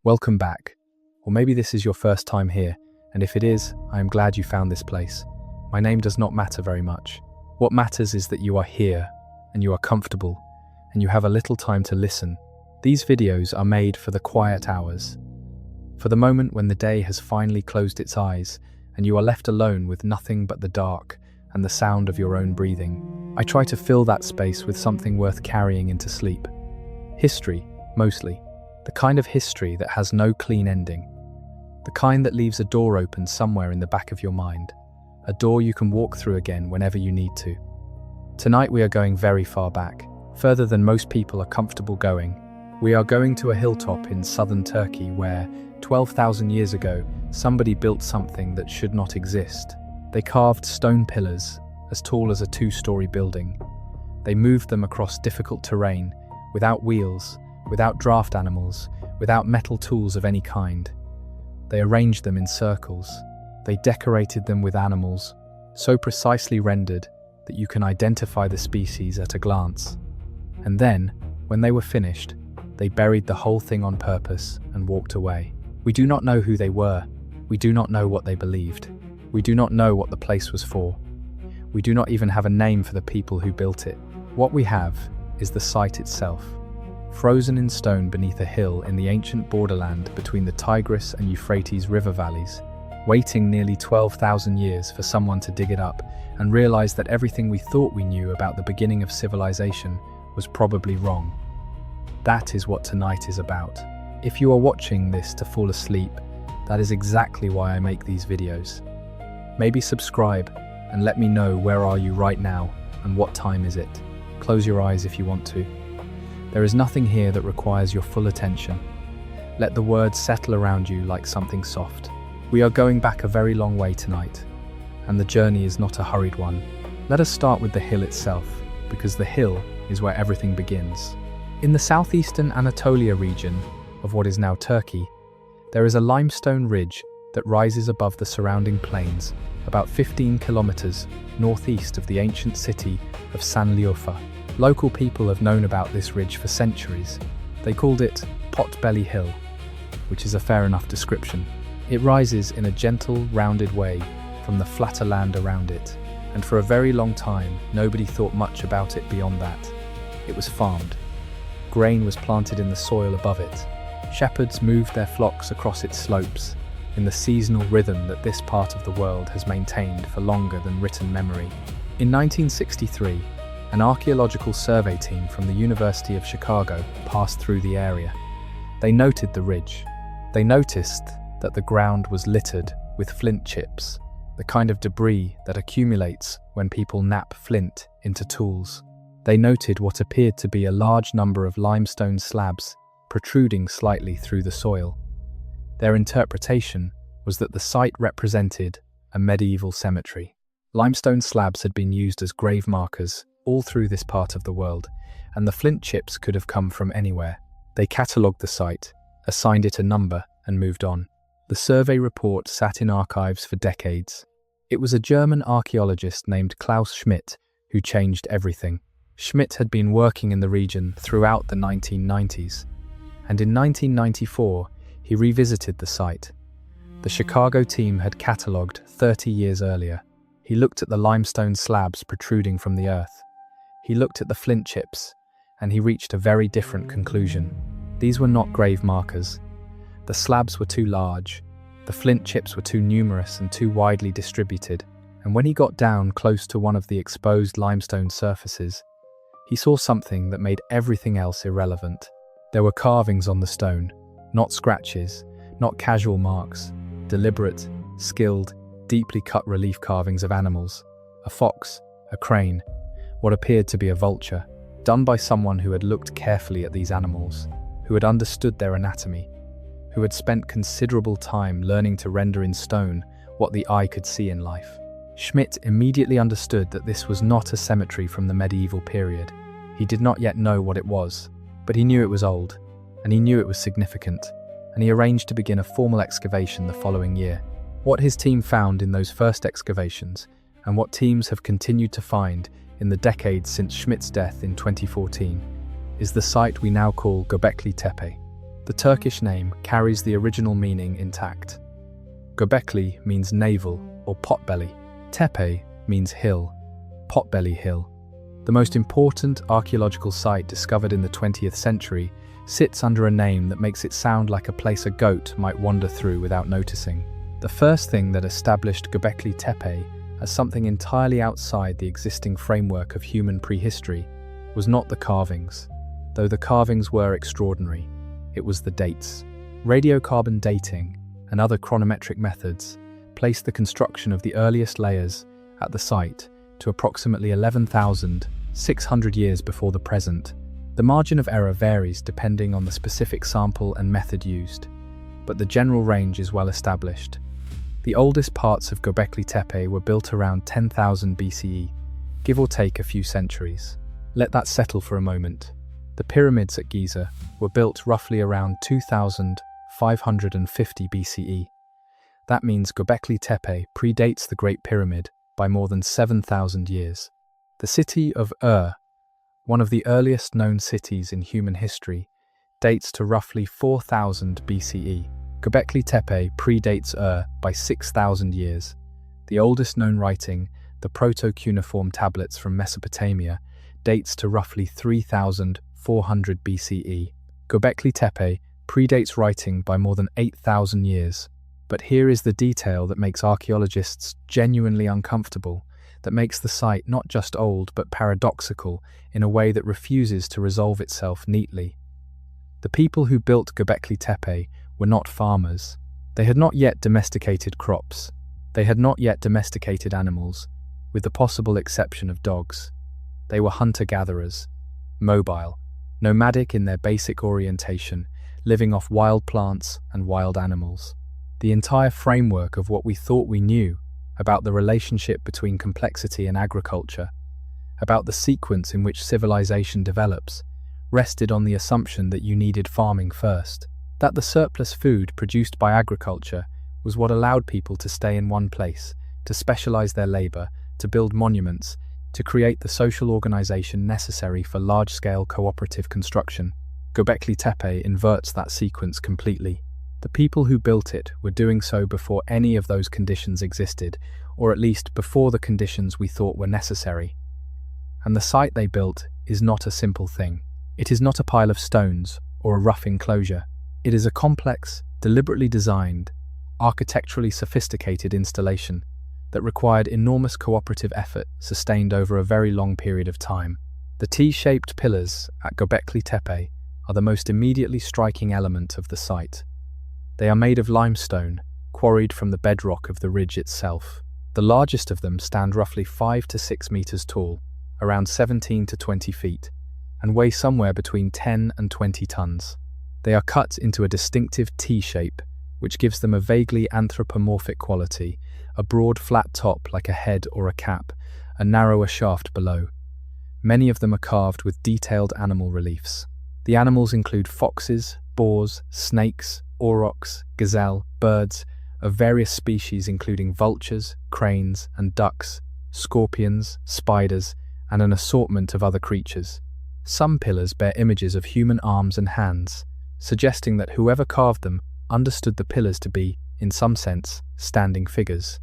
Welcome back. Or maybe this is your first time here, and if it is, I am glad you found this place. My name does not matter very much. What matters is that you are here, and you are comfortable, and you have a little time to listen. These videos are made for the quiet hours, for the moment when the day has finally closed its eyes, and you are left alone with nothing but the dark and the sound of your own breathing. I try to fill that space with something worth carrying into sleep. History, mostly. The kind of history that has no clean ending. The kind that leaves a door open somewhere in the back of your mind. A door you can walk through again whenever you need to. Tonight we are going very far back, further than most people are comfortable going. We are going to a hilltop in southern Turkey where, 12,000 years ago, somebody built something that should not exist. They carved stone pillars as tall as a 2-story building. They moved them across difficult terrain, without wheels, without draft animals, without metal tools of any kind. They arranged them in circles. They decorated them with animals, so precisely rendered that you can identify the species at a glance. And then, when they were finished, they buried the whole thing on purpose and walked away. We do not know who they were. We do not know what they believed. We do not know what the place was for. We do not even have a name for the people who built it. What we have is the site itself. Frozen in stone beneath a hill in the ancient borderland between the Tigris and Euphrates river valleys, waiting nearly 12,000 years for someone to dig it up and realize that everything we thought we knew about the beginning of civilization was probably wrong. That is what tonight is about. If you are watching this to fall asleep, that is exactly why I make these videos. Maybe subscribe and let me know where are you right now and what time is it. Close your eyes if you want to. There is nothing here that requires your full attention. Let the words settle around you like something soft. We are going back a very long way tonight, and the journey is not a hurried one. Let us start with the hill itself, because the hill is where everything begins. In the southeastern Anatolia region of what is now Turkey, there is a limestone ridge that rises above the surrounding plains, about 15 kilometers northeast of the ancient city of Sanliurfa. Local people have known about this ridge for centuries. They called it Potbelly Hill, which is a fair enough description. It rises in a gentle, rounded way from the flatter land around it, and for a very long time, nobody thought much about it beyond that. It was farmed. Grain was planted in the soil above it. Shepherds moved their flocks across its slopes, in the seasonal rhythm that this part of the world has maintained for longer than written memory. In 1963, an archaeological survey team from the University of Chicago passed through the area. They noted the ridge. They noticed that the ground was littered with flint chips, the kind of debris that accumulates when people knap flint into tools. They noted what appeared to be a large number of limestone slabs protruding slightly through the soil. Their interpretation was that the site represented a medieval cemetery. Limestone slabs had been used as grave markers all through this part of the world, and the flint chips could have come from anywhere. They catalogued the site, assigned it a number, and moved on. The survey report sat in archives for decades. It was a German archaeologist named Klaus Schmidt who changed everything. Schmidt had been working in the region throughout the 1990s, and in 1994 he revisited the site. The Chicago team had catalogued 30 years earlier. He looked at the limestone slabs protruding from the earth. He looked at the flint chips, and he reached a very different conclusion. These were not grave markers. The slabs were too large, the flint chips were too numerous and too widely distributed, and when he got down close to one of the exposed limestone surfaces, he saw something that made everything else irrelevant. There were carvings on the stone, not scratches, not casual marks, deliberate, skilled, deeply cut relief carvings of animals, a fox, a crane, what appeared to be a vulture, done by someone who had looked carefully at these animals, who had understood their anatomy, who had spent considerable time learning to render in stone what the eye could see in life. Schmidt immediately understood that this was not a cemetery from the medieval period. He did not yet know what it was, but he knew it was old, and he knew it was significant, and he arranged to begin a formal excavation the following year. What his team found in those first excavations, and what teams have continued to find in the decades since Schmidt's death in 2014, is the site we now call Göbekli Tepe. The Turkish name carries the original meaning intact. Göbekli means navel or potbelly. Tepe means hill, potbelly hill. The most important archaeological site discovered in the 20th century sits under a name that makes it sound like a place a goat might wander through without noticing. The first thing that established Göbekli Tepe as something entirely outside the existing framework of human prehistory was not the carvings, though the carvings were extraordinary. It was the dates. Radiocarbon dating and other chronometric methods placed the construction of the earliest layers at the site to approximately 11,600 years before the present. The margin of error varies depending on the specific sample and method used, but the general range is well established. The oldest parts of Göbekli Tepe were built around 10,000 BCE, give or take a few centuries. Let that settle for a moment. The pyramids at Giza were built roughly around 2,550 BCE. That means Göbekli Tepe predates the Great Pyramid by more than 7,000 years. The city of one of the earliest known cities in human history, dates to roughly 4,000 BCE. Göbekli Tepe predates by 6,000 years. The oldest known writing, the proto-cuneiform tablets from Mesopotamia, dates to roughly 3,400 BCE. Göbekli Tepe predates writing by more than 8,000 years. But here is the detail that makes archaeologists genuinely uncomfortable, that makes the site not just old but paradoxical in a way that refuses to resolve itself neatly. The people who built Göbekli Tepe were not farmers. They had not yet domesticated crops. They had not yet domesticated animals, with the possible exception of dogs. They were hunter-gatherers, mobile, nomadic in their basic orientation, living off wild plants and wild animals. The entire framework of what we thought we knew about the relationship between complexity and agriculture, about the sequence in which civilization develops, rested on the assumption that you needed farming first, that the surplus food produced by agriculture was what allowed people to stay in one place, to specialize their labor, to build monuments, to create the social organization necessary for large-scale cooperative construction. Göbekli Tepe inverts that sequence completely. The people who built it were doing so before any of those conditions existed, or at least before the conditions we thought were necessary. And the site they built is not a simple thing. It is not a pile of stones or a rough enclosure. It is a complex, deliberately designed, architecturally sophisticated installation that required enormous cooperative effort sustained over a very long period of time. The T-shaped pillars at Göbekli Tepe are the most immediately striking element of the site. They are made of limestone, quarried from the bedrock of the ridge itself. The largest of them stand roughly 5 to 6 meters tall, around 17 to 20 feet, and weigh somewhere between 10 and 20 tons. They are cut into a distinctive T shape, which gives them a vaguely anthropomorphic quality, a broad flat top like a head or a cap, a narrower shaft below. Many of them are carved with detailed animal reliefs. The animals include foxes, boars, snakes, aurochs, gazelle, birds of various species including vultures, cranes and ducks, scorpions, spiders, and an assortment of other creatures. Some pillars bear images of human arms and hands, suggesting that whoever carved them understood the pillars to be, in some sense, standing figures.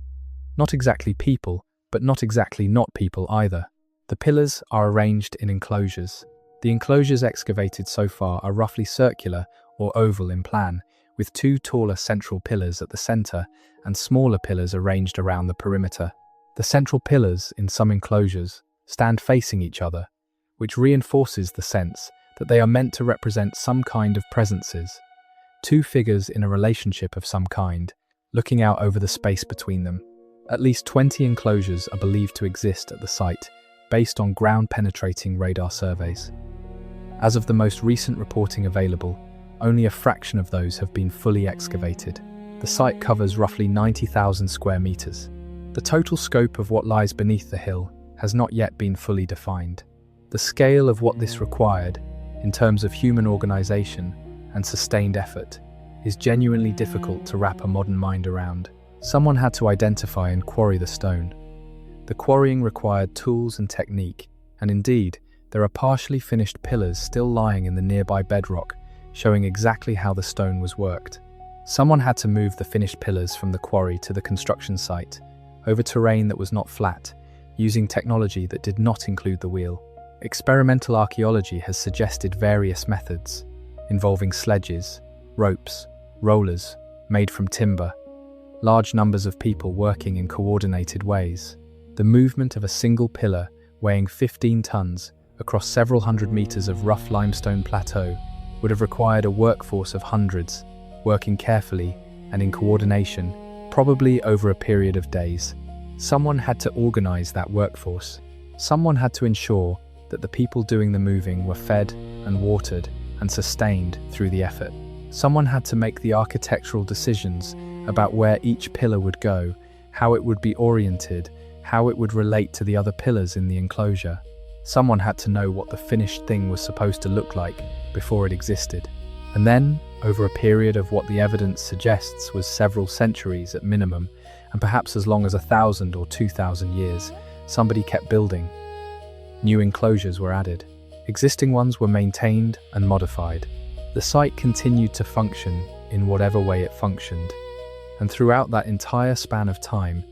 Not exactly people, but not exactly not people either. The pillars are arranged in enclosures. The enclosures excavated so far are roughly circular or oval in plan, with 2 taller central pillars at the center and smaller pillars arranged around the perimeter. The central pillars, in some enclosures, stand facing each other, which reinforces the sense that they are meant to represent some kind of presences, 2 figures in a relationship of some kind, looking out over the space between them. At least 20 enclosures are believed to exist at the site, based on ground-penetrating radar surveys. As of the most recent reporting available, only a fraction of those have been fully excavated. The site covers roughly 90,000 square meters. The total scope of what lies beneath the hill has not yet been fully defined. The scale of what this required, in terms of human organization and sustained effort, is genuinely difficult to wrap a modern mind around. Someone had to identify and quarry the stone. The quarrying required tools and technique, and indeed, there are partially finished pillars still lying in the nearby bedrock, showing exactly how the stone was worked. Someone had to move the finished pillars from the quarry to the construction site, over terrain that was not flat, using technology that did not include the wheel. Experimental archaeology has suggested various methods, involving sledges, ropes, rollers, made from timber, large numbers of people working in coordinated ways. The movement of a single pillar weighing 15 tons across several hundred meters of rough limestone plateau would have required a workforce of hundreds, working carefully and in coordination, probably over a period of days. Someone had to organize that workforce. Someone had to ensure that the people doing the moving were fed and watered and sustained through the effort. Someone had to make the architectural decisions about where each pillar would go, how it would be oriented, how it would relate to the other pillars in the enclosure. Someone had to know what the finished thing was supposed to look like before it existed. And then, over a period of what the evidence suggests was several centuries at minimum, and perhaps as long as 1,000 or 2,000 years, somebody kept building. New enclosures were added. Existing ones were maintained and modified. The site continued to function in whatever way it functioned. And throughout that entire span of time,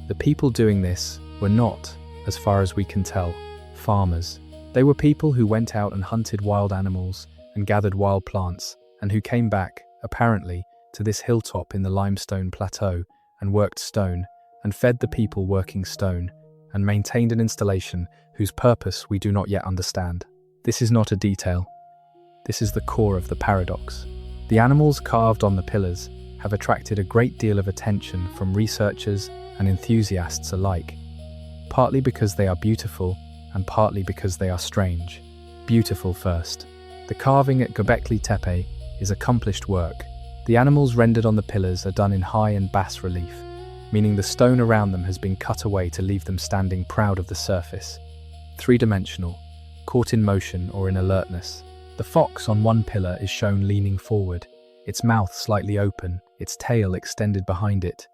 the people doing this were not, as far as we can tell, farmers. They were people who went out and hunted wild animals and gathered wild plants, and who came back, apparently, to this hilltop in the limestone plateau and worked stone, and fed the people working stone, and maintained an installation whose purpose we do not yet understand. This is not a detail. This is the core of the paradox. The animals carved on the pillars have attracted a great deal of attention from researchers and enthusiasts alike, partly because they are beautiful and partly because they are strange. Beautiful first. The carving at Göbekli Tepe is accomplished work. The animals rendered on the pillars are done in high and bas relief, meaning the stone around them has been cut away to leave them standing proud of the surface. Three-dimensional, caught in motion or in alertness. The fox on one pillar is shown leaning forward, its mouth slightly open, its tail extended behind it.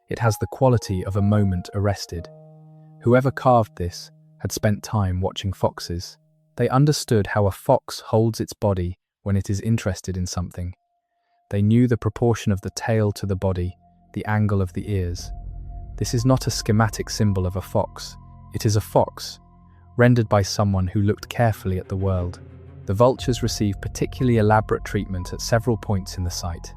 It has the quality of a moment arrested. Whoever carved this had spent time watching foxes. They understood how a fox holds its body when it is interested in something. They knew the proportion of the tail to the body, the angle of the ears. This is not a schematic symbol of a fox. It is a fox, rendered by someone who looked carefully at the world. The vultures receive particularly elaborate treatment at several points in the site.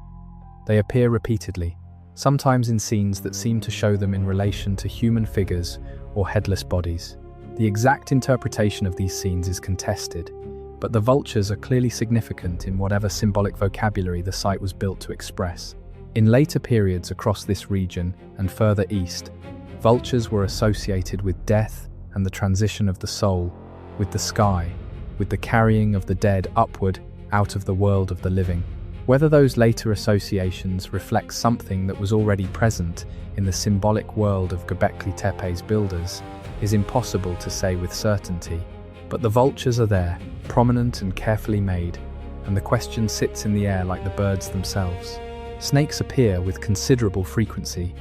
They appear repeatedly, sometimes in scenes that seem to show them in relation to human figures or headless bodies. The exact interpretation of these scenes is contested, but the vultures are clearly significant in whatever symbolic vocabulary the site was built to express. In later periods across this region and further east, vultures were associated with death and the transition of the soul, with the sky, with the carrying of the dead upward out of the world of the living. Whether those later associations reflect something that was already present in the symbolic world of Göbekli Tepe's builders is impossible to say with certainty, but the vultures are there, prominent and carefully made, and the question sits in the air like the birds themselves. Snakes appear with considerable frequency.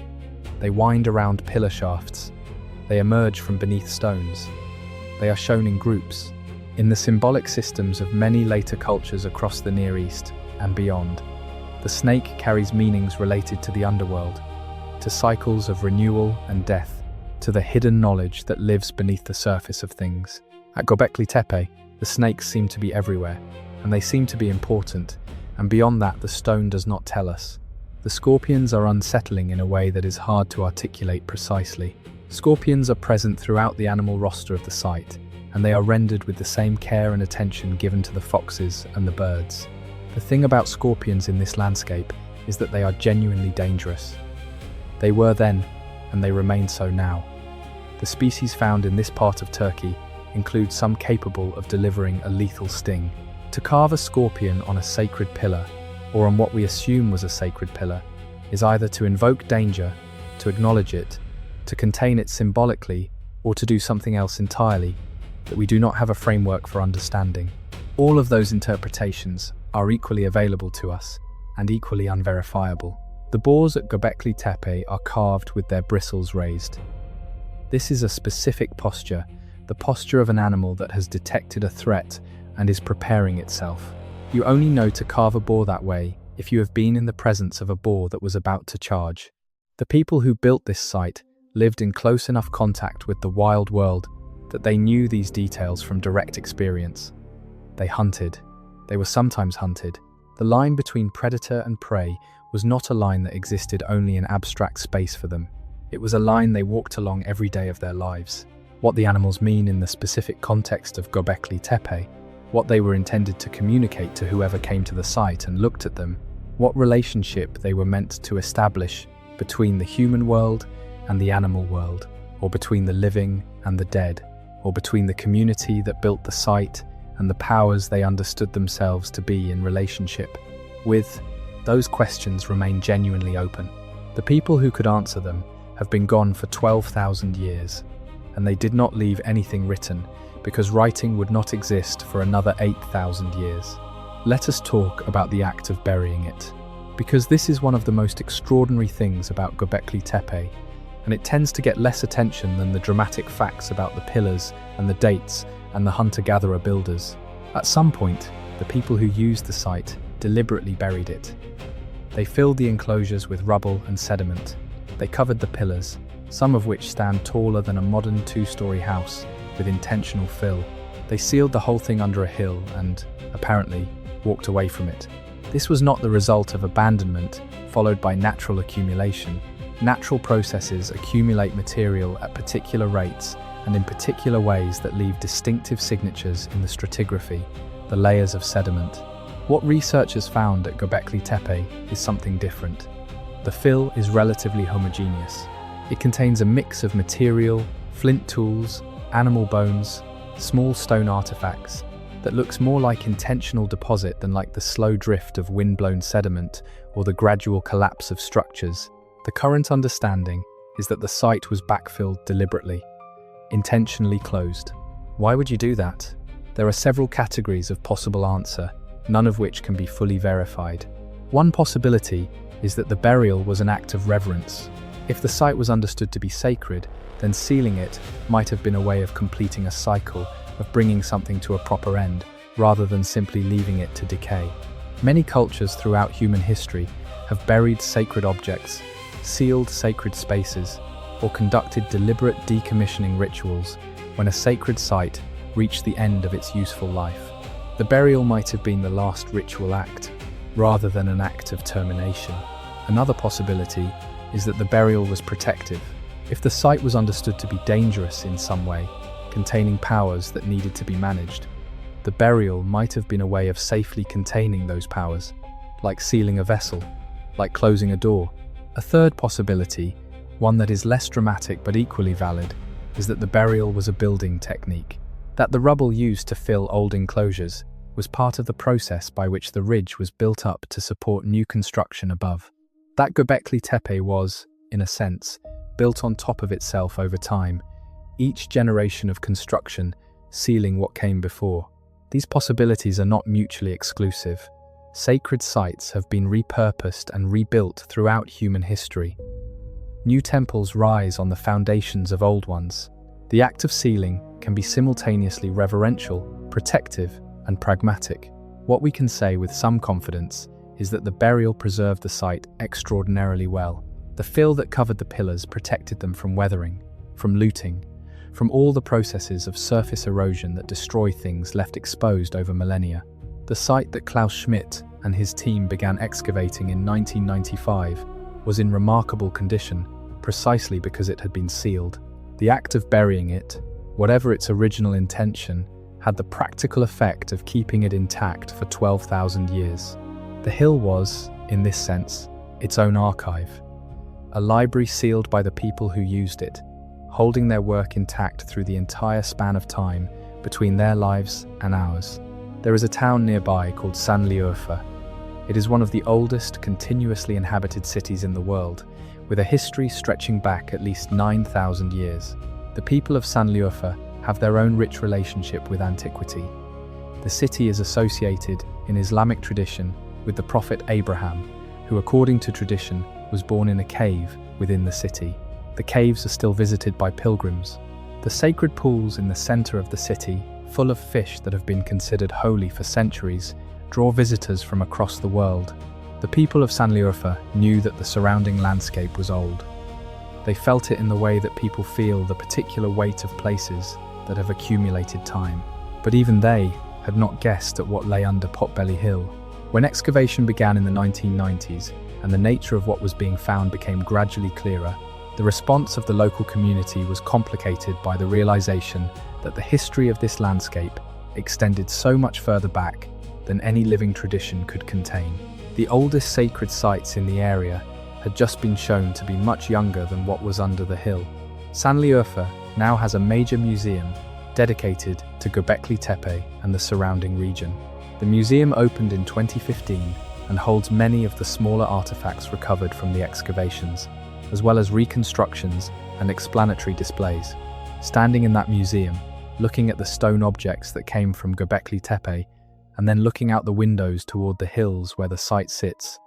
They wind around pillar shafts. They emerge from beneath stones. They are shown in groups, in the symbolic systems of many later cultures across the Near East and beyond. The snake carries meanings related to the underworld, to cycles of renewal and death, to the hidden knowledge that lives beneath the surface of things. At Göbekli Tepe, the snakes seem to be everywhere, and they seem to be important, and beyond that the stone does not tell us. The scorpions are unsettling in a way that is hard to articulate precisely. Scorpions are present throughout the animal roster of the site, and they are rendered with the same care and attention given to the foxes and the birds. The thing about scorpions in this landscape is that they are genuinely dangerous. They were then, and they remain so now. The species found in this part of Turkey include some capable of delivering a lethal sting. To carve a scorpion on a sacred pillar, or on what we assume was a sacred pillar, is either to invoke danger, to acknowledge it, to contain it symbolically, or to do something else entirely that we do not have a framework for understanding. All of those interpretations are equally available to us and equally unverifiable. The boars at Göbekli Tepe are carved with their bristles raised. This is a specific posture, the posture of an animal that has detected a threat and is preparing itself. You only know to carve a boar that way if you have been in the presence of a boar that was about to charge. The people who built this site lived in close enough contact with the wild world that they knew these details from direct experience. They hunted. They were sometimes hunted. The line between predator and prey was not a line that existed only in abstract space for them. It was a line they walked along every day of their lives. What the animals mean in the specific context of Göbekli Tepe, what they were intended to communicate to whoever came to the site and looked at them, what relationship they were meant to establish between the human world and the animal world, or between the living and the dead, or between the community that built the site and the powers they understood themselves to be in relationship with. Those questions remain genuinely open. The people who could answer them have been gone for 12,000 years, and they did not leave anything written because writing would not exist for another 8,000 years. Let us talk about the act of burying it, because this is one of the most extraordinary things about Göbekli Tepe, and it tends to get less attention than the dramatic facts about the pillars and the dates and the hunter-gatherer builders. At some point, the people who used the site deliberately buried it. They filled the enclosures with rubble and sediment. They covered the pillars, some of which stand taller than a modern two-story house, with intentional fill. They sealed the whole thing under a hill and, apparently, walked away from it. This was not the result of abandonment followed by natural accumulation. Natural processes accumulate material at particular rates and in particular ways that leave distinctive signatures in the stratigraphy, the layers of sediment. What researchers found at Göbekli Tepe is something different. The fill is relatively homogeneous. It contains a mix of material, flint tools, animal bones, small stone artifacts that looks more like intentional deposit than like the slow drift of wind-blown sediment or the gradual collapse of structures. The current understanding is that the site was backfilled deliberately, intentionally closed. Why would you do that? There are several categories of possible answer, none of which can be fully verified. One possibility is that the burial was an act of reverence. If the site was understood to be sacred, then sealing it might have been a way of completing a cycle, of bringing something to a proper end, rather than simply leaving it to decay. Many cultures throughout human history have buried sacred objects, sealed sacred spaces, or conducted deliberate decommissioning rituals when a sacred site reached the end of its useful life. The burial might have been the last ritual act, rather than an act of termination. Another possibility is that the burial was protective. If the site was understood to be dangerous in some way, containing powers that needed to be managed, the burial might have been a way of safely containing those powers, like sealing a vessel, like closing a door. A third possibility, one that is less dramatic but equally valid, is that the burial was a building technique, that the rubble used to fill old enclosures was part of the process by which the ridge was built up to support new construction above. That Göbekli Tepe was, in a sense, built on top of itself over time, each generation of construction sealing what came before. These possibilities are not mutually exclusive. Sacred sites have been repurposed and rebuilt throughout human history. New temples rise on the foundations of old ones. The act of sealing can be simultaneously reverential, protective, and pragmatic. What we can say with some confidence is that the burial preserved the site extraordinarily well. The fill that covered the pillars protected them from weathering, from looting, from all the processes of surface erosion that destroy things left exposed over millennia. The site that Klaus Schmidt and his team began excavating in 1995 was in remarkable condition, precisely because it had been sealed. The act of burying it, whatever its original intention, had the practical effect of keeping it intact for 12,000 years. The hill was, in this sense, its own archive, a library sealed by the people who used it, holding their work intact through the entire span of time between their lives and ours. There is a town nearby called Sanliurfa. It is one of the oldest continuously inhabited cities in the world, with a history stretching back at least 9,000 years. The people of Sanliurfa have their own rich relationship with antiquity. The city is associated, in Islamic tradition, with the prophet Abraham, who, according to tradition, was born in a cave within the city. The caves are still visited by pilgrims. The sacred pools in the center of the city, full of fish that have been considered holy for centuries, draw visitors from across the world. The people of Sanliurfa knew that the surrounding landscape was old. They felt it in the way that people feel the particular weight of places that have accumulated time. But even they had not guessed at what lay under Potbelly Hill. When excavation began in the 1990s and the nature of what was being found became gradually clearer, the response of the local community was complicated by the realization that the history of this landscape extended so much further back than any living tradition could contain. The oldest sacred sites in the area had just been shown to be much younger than what was under the hill. Sanliurfa now has a major museum dedicated to Göbekli Tepe and the surrounding region. The museum opened in 2015 and holds many of the smaller artifacts recovered from the excavations, as well as reconstructions and explanatory displays. Standing in that museum, looking at the stone objects that came from Göbekli Tepe, and then looking out the windows toward the hills where the site sits,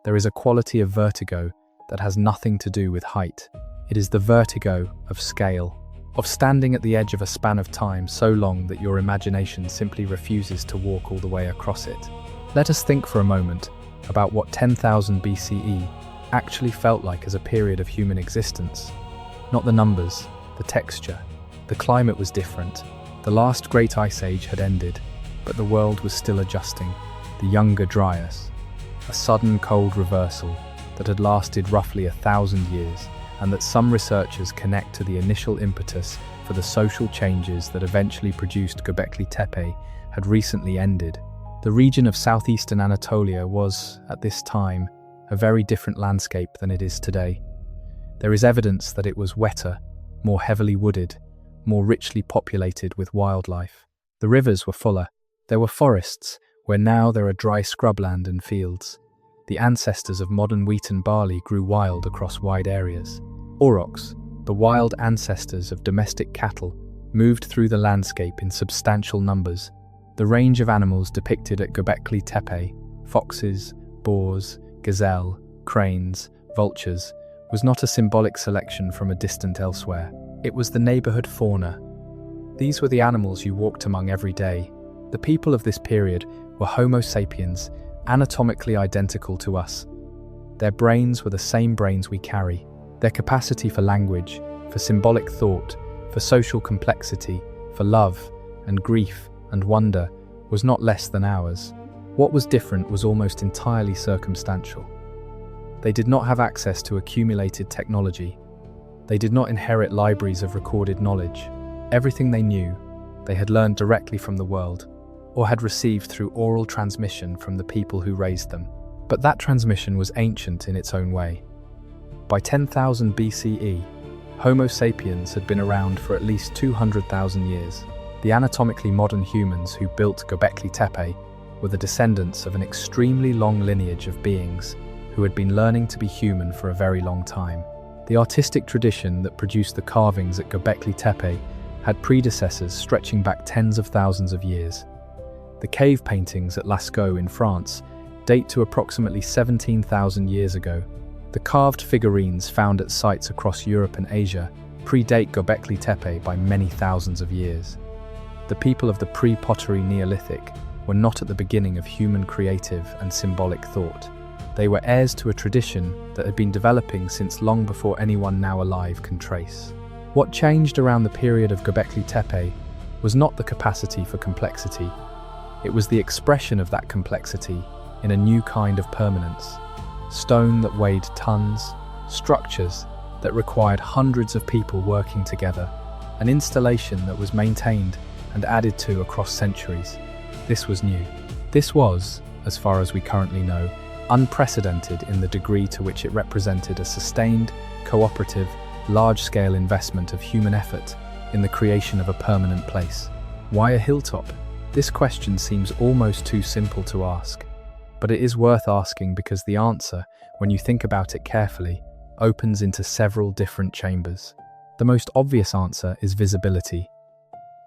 there is a quality of vertigo that has nothing to do with height. It is the vertigo of scale, of standing at the edge of a span of time so long that your imagination simply refuses to walk all the way across it. Let us think for a moment about what 10,000 BCE actually felt like as a period of human existence. Not the numbers, the texture. The climate was different. The last great ice age had ended, but the world was still adjusting. The younger Dryas, a sudden cold reversal that had lasted roughly 1,000 years, and that some researchers connect to the initial impetus for the social changes that eventually produced Göbekli Tepe, had recently ended. The region of southeastern Anatolia was, at this time, a very different landscape than it is today. There is evidence that it was wetter, more heavily wooded, more richly populated with wildlife. The rivers were fuller. There were forests, where now there are dry scrubland and fields. The ancestors of modern wheat and barley grew wild across wide areas. Aurochs, the wild ancestors of domestic cattle, moved through the landscape in substantial numbers. The range of animals depicted at Göbekli Tepe, foxes, boars, gazelle, cranes, vultures, was not a symbolic selection from a distant elsewhere. It was the neighborhood fauna. These were the animals you walked among every day. The people of this period were Homo sapiens, anatomically identical to us. Their brains were the same brains we carry. Their capacity for language, for symbolic thought, for social complexity, for love and grief and wonder was not less than ours. What was different was almost entirely circumstantial. They did not have access to accumulated technology. They did not inherit libraries of recorded knowledge. Everything they knew, they had learned directly from the world, or had received through oral transmission from the people who raised them. But that transmission was ancient in its own way. By 10,000 BCE, Homo sapiens had been around for at least 200,000 years. The anatomically modern humans who built Göbekli Tepe were the descendants of an extremely long lineage of beings who had been learning to be human for a very long time. The artistic tradition that produced the carvings at Göbekli Tepe had predecessors stretching back tens of thousands of years. The cave paintings at Lascaux in France date to approximately 17,000 years ago. The carved figurines found at sites across Europe and Asia predate Göbekli Tepe by many thousands of years. The people of the pre-pottery Neolithic were not at the beginning of human creative and symbolic thought. They were heirs to a tradition that had been developing since long before anyone now alive can trace. What changed around the period of Göbekli Tepe was not the capacity for complexity. It was the expression of that complexity in a new kind of permanence. Stone that weighed tons, structures that required hundreds of people working together, an installation that was maintained and added to across centuries. This was new. This was, as far as we currently know, unprecedented in the degree to which it represented a sustained, cooperative, large-scale investment of human effort in the creation of a permanent place. Why a hilltop? This question seems almost too simple to ask, but it is worth asking because the answer, when you think about it carefully, opens into several different chambers. The most obvious answer is visibility.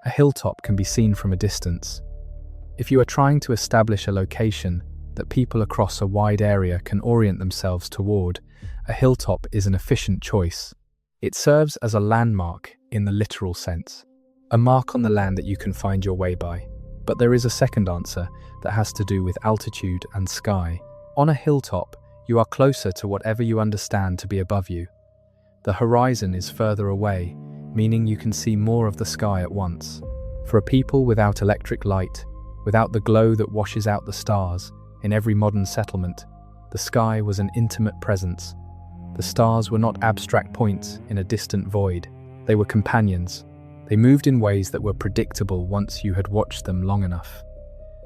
A hilltop can be seen from a distance. If you are trying to establish a location that people across a wide area can orient themselves toward, a hilltop is an efficient choice. It serves as a landmark in the literal sense, a mark on the land that you can find your way by. But there is a second answer that has to do with altitude and sky. On a hilltop, you are closer to whatever you understand to be above you. The horizon is further away, meaning you can see more of the sky at once. For a people without electric light, without the glow that washes out the stars in every modern settlement, the sky was an intimate presence. The stars were not abstract points in a distant void. They were companions. They moved in ways that were predictable once you had watched them long enough.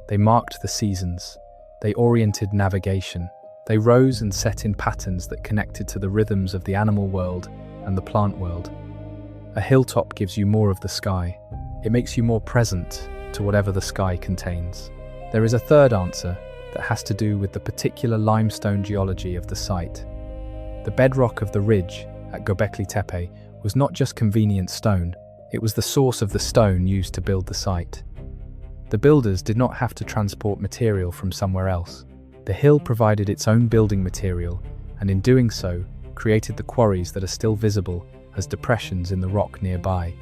They marked the seasons. They oriented navigation. They rose and set in patterns that connected to the rhythms of the animal world and the plant world. A hilltop gives you more of the sky. It makes you more present to whatever the sky contains. There is a third answer that has to do with the particular limestone geology of the site. The bedrock of the ridge at Göbekli Tepe was not just convenient stone, it was the source of the stone used to build the site. The builders did not have to transport material from somewhere else. The hill provided its own building material, and in doing so, created the quarries that are still visible as depressions in the rock nearby,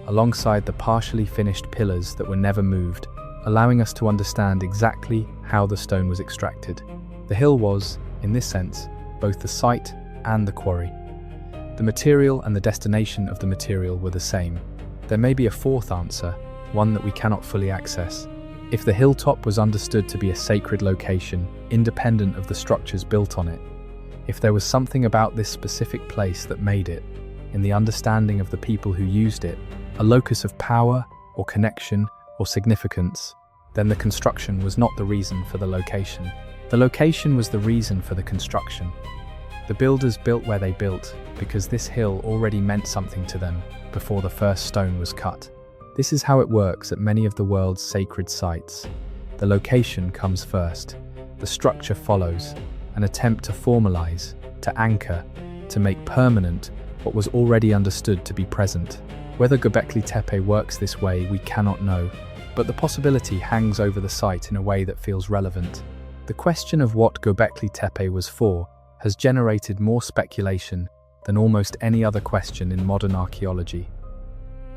alongside the partially finished pillars that were never moved, allowing us to understand exactly how the stone was extracted. The hill was, in this sense, both the site and the quarry. The material and the destination of the material were the same. There may be a fourth answer, one that we cannot fully access. If the hilltop was understood to be a sacred location, independent of the structures built on it, if there was something about this specific place that made it, in the understanding of the people who used it, a locus of power or connection or significance, then the construction was not the reason for the location. The location was the reason for the construction. The builders built where they built because this hill already meant something to them before the first stone was cut. This is how it works at many of the world's sacred sites. The location comes first. The structure follows, an attempt to formalize, to anchor, to make permanent what was already understood to be present. Whether Göbekli Tepe works this way, we cannot know, but the possibility hangs over the site in a way that feels relevant. The question of what Göbekli Tepe was for has generated more speculation than almost any other question in modern archaeology.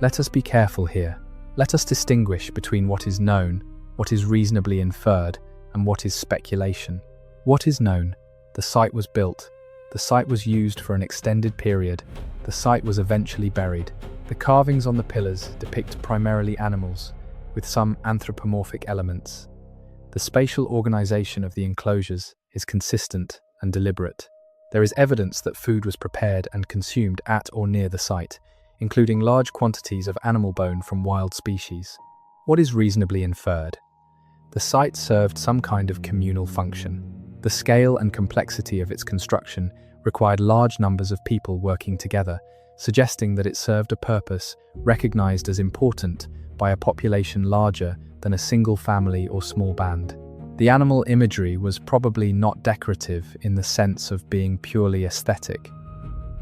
Let us be careful here. Let us distinguish between what is known, what is reasonably inferred, and what is speculation. What is known? The site was built. The site was used for an extended period. The site was eventually buried. The carvings on the pillars depict primarily animals, with some anthropomorphic elements. The spatial organization of the enclosures is consistent and deliberate. There is evidence that food was prepared and consumed at or near the site, including large quantities of animal bone from wild species. What is reasonably inferred? The site served some kind of communal function. The scale and complexity of its construction required large numbers of people working together, suggesting that it served a purpose recognized as important by a population larger than a single family or small band. The animal imagery was probably not decorative in the sense of being purely aesthetic.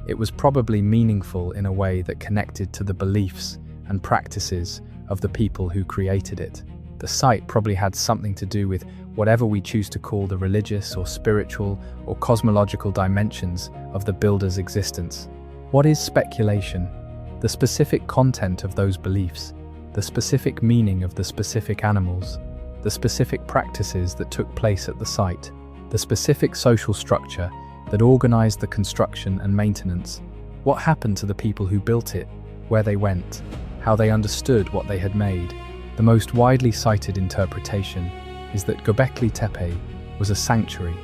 It was probably meaningful in a way that connected to the beliefs and practices of the people who created it. The site probably had something to do with whatever we choose to call the religious or spiritual or cosmological dimensions of the builder's existence. What is speculation? The specific content of those beliefs, the specific meaning of the specific animals, the specific practices that took place at the site, the specific social structure that organized the construction and maintenance. What happened to the people who built it, where they went, how they understood what they had made. The most widely cited interpretation is that Göbekli Tepe was a sanctuary,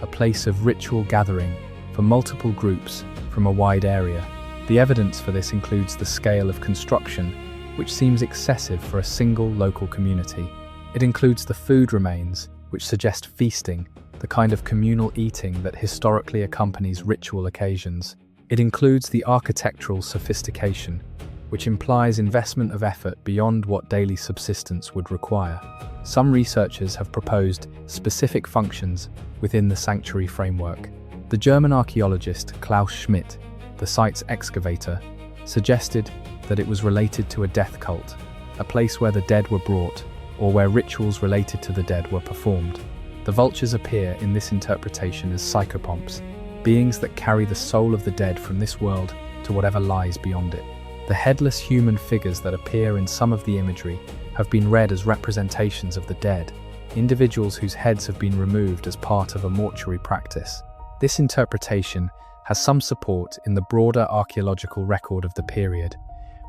a place of ritual gathering for multiple groups from a wide area. The evidence for this includes the scale of construction, which seems excessive for a single local community. It includes the food remains, which suggest feasting, the kind of communal eating that historically accompanies ritual occasions. It includes the architectural sophistication, which implies investment of effort beyond what daily subsistence would require. Some researchers have proposed specific functions within the sanctuary framework. The German archaeologist Klaus Schmidt, the site's excavator, suggested that it was related to a death cult, a place where the dead were brought, or where rituals related to the dead were performed. The vultures appear in this interpretation as psychopomps, beings that carry the soul of the dead from this world to whatever lies beyond it. The headless human figures that appear in some of the imagery have have been read as representations of the dead, individuals whose heads have been removed as part of a mortuary practice. This interpretation has some support in the broader archaeological record of the period,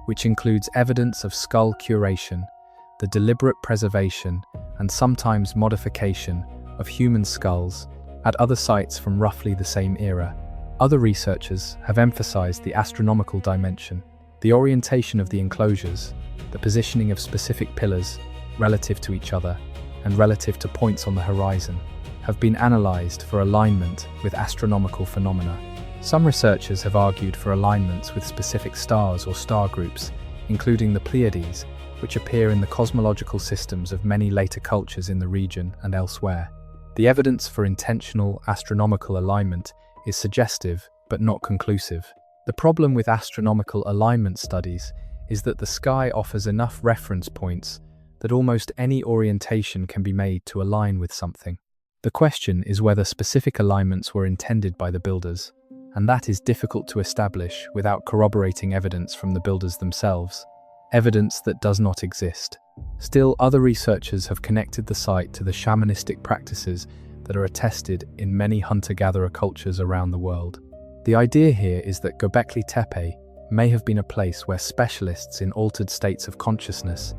which includes evidence of skull curation, the deliberate preservation and sometimes modification of human skulls at other sites from roughly the same era. Other researchers have emphasized the astronomical dimension, the orientation of the enclosures, the positioning of specific pillars relative to each other and relative to points on the horizon have been analyzed for alignment with astronomical phenomena. Some researchers have argued for alignments with specific stars or star groups, including the Pleiades, which appear in the cosmological systems of many later cultures in the region and elsewhere. The evidence for intentional astronomical alignment is suggestive but not conclusive. The problem with astronomical alignment studies is that the sky offers enough reference points that almost any orientation can be made to align with something. The question is whether specific alignments were intended by the builders, and that is difficult to establish without corroborating evidence from the builders themselves, evidence that does not exist. Still, other researchers have connected the site to the shamanistic practices that are attested in many hunter-gatherer cultures around the world. The idea here is that Göbekli Tepe may have been a place where specialists in altered states of consciousness,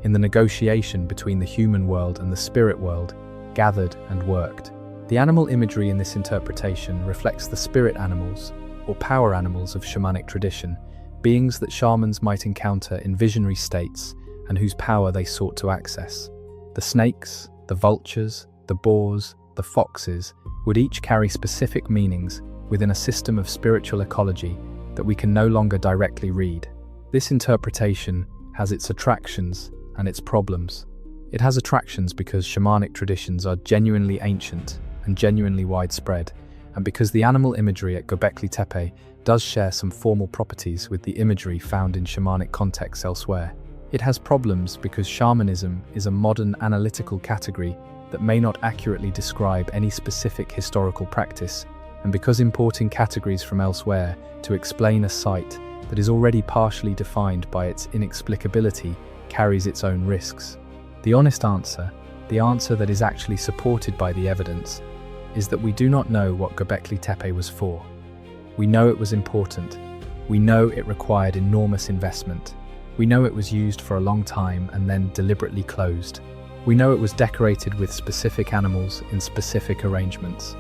in the negotiation between the human world and the spirit world, gathered and worked. The animal imagery in this interpretation reflects the spirit animals, or power animals of shamanic tradition, beings that shamans might encounter in visionary states and whose power they sought to access. The snakes, the vultures, the boars, the foxes would each carry specific meanings within a system of spiritual ecology that we can no longer directly read. This interpretation has its attractions and its problems. It has attractions because shamanic traditions are genuinely ancient and genuinely widespread, and because the animal imagery at Göbekli Tepe does share some formal properties with the imagery found in shamanic contexts elsewhere. It has problems because shamanism is a modern analytical category that may not accurately describe any specific historical practice, and because importing categories from elsewhere to explain a site that is already partially defined by its inexplicability carries its own risks. The honest answer, the answer that is actually supported by the evidence, is that we do not know what Göbekli Tepe was for. We know it was important. We know it required enormous investment. We know it was used for a long time and then deliberately closed. We know it was decorated with specific animals in specific arrangements.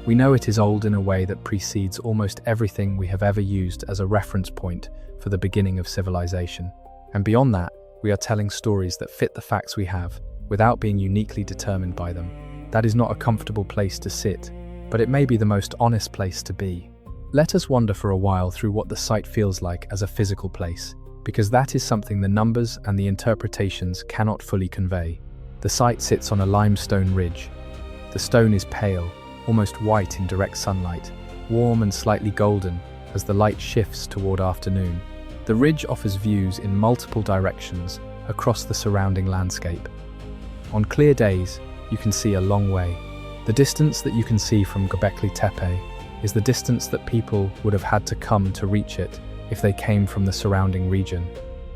We know it is old in a way that precedes almost everything we have ever used as a reference point for the beginning of civilization. And beyond that, we are telling stories that fit the facts we have, without being uniquely determined by them. That is not a comfortable place to sit, but it may be the most honest place to be. Let us wander for a while through what the site feels like as a physical place, because that is something the numbers and the interpretations cannot fully convey. The site sits on a limestone ridge. The stone is pale, almost white in direct sunlight, warm and slightly golden as the light shifts toward afternoon. The ridge offers views in multiple directions across the surrounding landscape. On clear days, you can see a long way. The distance that you can see from Göbekli Tepe is the distance that people would have had to come to reach it if they came from the surrounding region,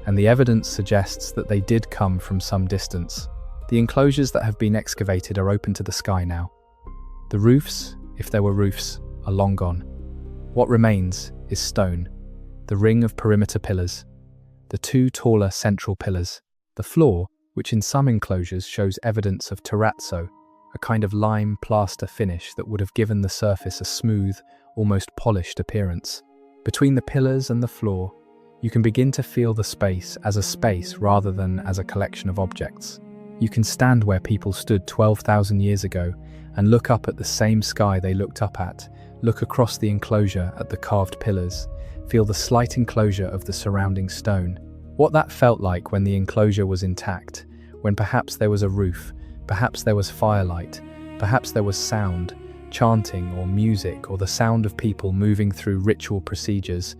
and the evidence suggests that they did come from some distance. The enclosures that have been excavated are open to the sky now. The roofs, if there were roofs, are long gone. What remains is stone, the ring of perimeter pillars, the two taller central pillars, the floor, which in some enclosures shows evidence of terrazzo, a kind of lime plaster finish that would have given the surface a smooth, almost polished appearance. Between the pillars and the floor, you can begin to feel the space as a space rather than as a collection of objects. You can stand where people stood 12,000 years ago and look up at the same sky they looked up at, look across the enclosure at the carved pillars, feel the slight enclosure of the surrounding stone. What that felt like when the enclosure was intact, when perhaps there was a roof, perhaps there was firelight, perhaps there was sound, chanting or music, or the sound of people moving through ritual procedures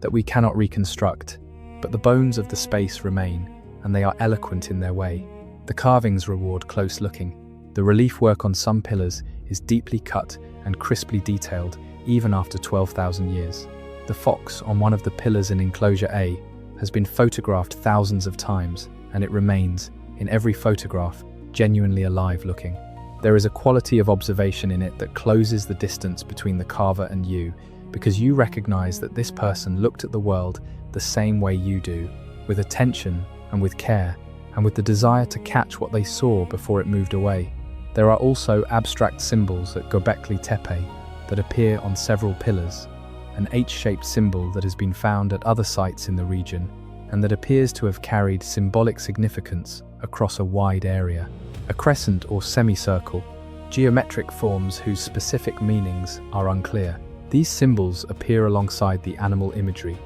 that we cannot reconstruct, but the bones of the space remain, and they are eloquent in their way. The carvings reward close looking. The relief work on some pillars is deeply cut and crisply detailed, even after 12,000 years. The fox on one of the pillars in enclosure A has been photographed thousands of times, and it remains, in every photograph, genuinely alive looking. There is a quality of observation in it that closes the distance between the carver and you, because you recognize that this person looked at the world the same way you do, with attention and with care, and with the desire to catch what they saw before it moved away. There are also abstract symbols at Göbekli Tepe that appear on several pillars, an H-shaped symbol that has been found at other sites in the region, and that appears to have carried symbolic significance across a wide area. A crescent or semicircle, geometric forms whose specific meanings are unclear. These symbols appear alongside the animal imagery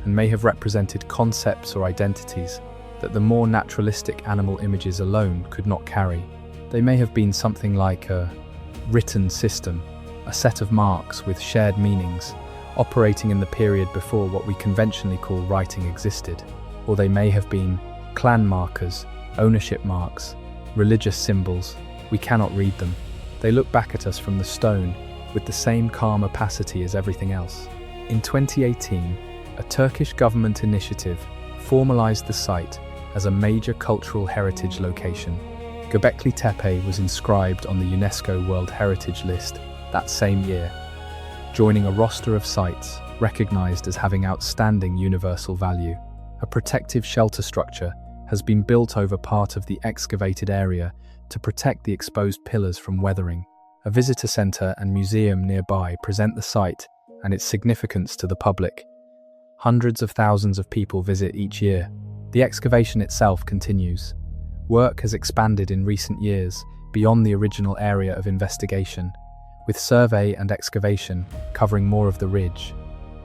and may have represented concepts or identities that the more naturalistic animal images alone could not carry. They may have been something like a written system, a set of marks with shared meanings, operating in the period before what we conventionally call writing existed. Or they may have been clan markers, ownership marks, religious symbols. We cannot read them. They look back at us from the stone with the same calm opacity as everything else. In 2018, a Turkish government initiative formalized the site as a major cultural heritage location. Göbekli Tepe was inscribed on the UNESCO World Heritage List that same year, joining a roster of sites recognized as having outstanding universal value. A protective shelter structure has been built over part of the excavated area to protect the exposed pillars from weathering. A visitor center and museum nearby present the site and its significance to the public. Hundreds of thousands of people visit each year. The excavation itself continues. Work has expanded in recent years beyond the original area of investigation, with survey and excavation covering more of the ridge.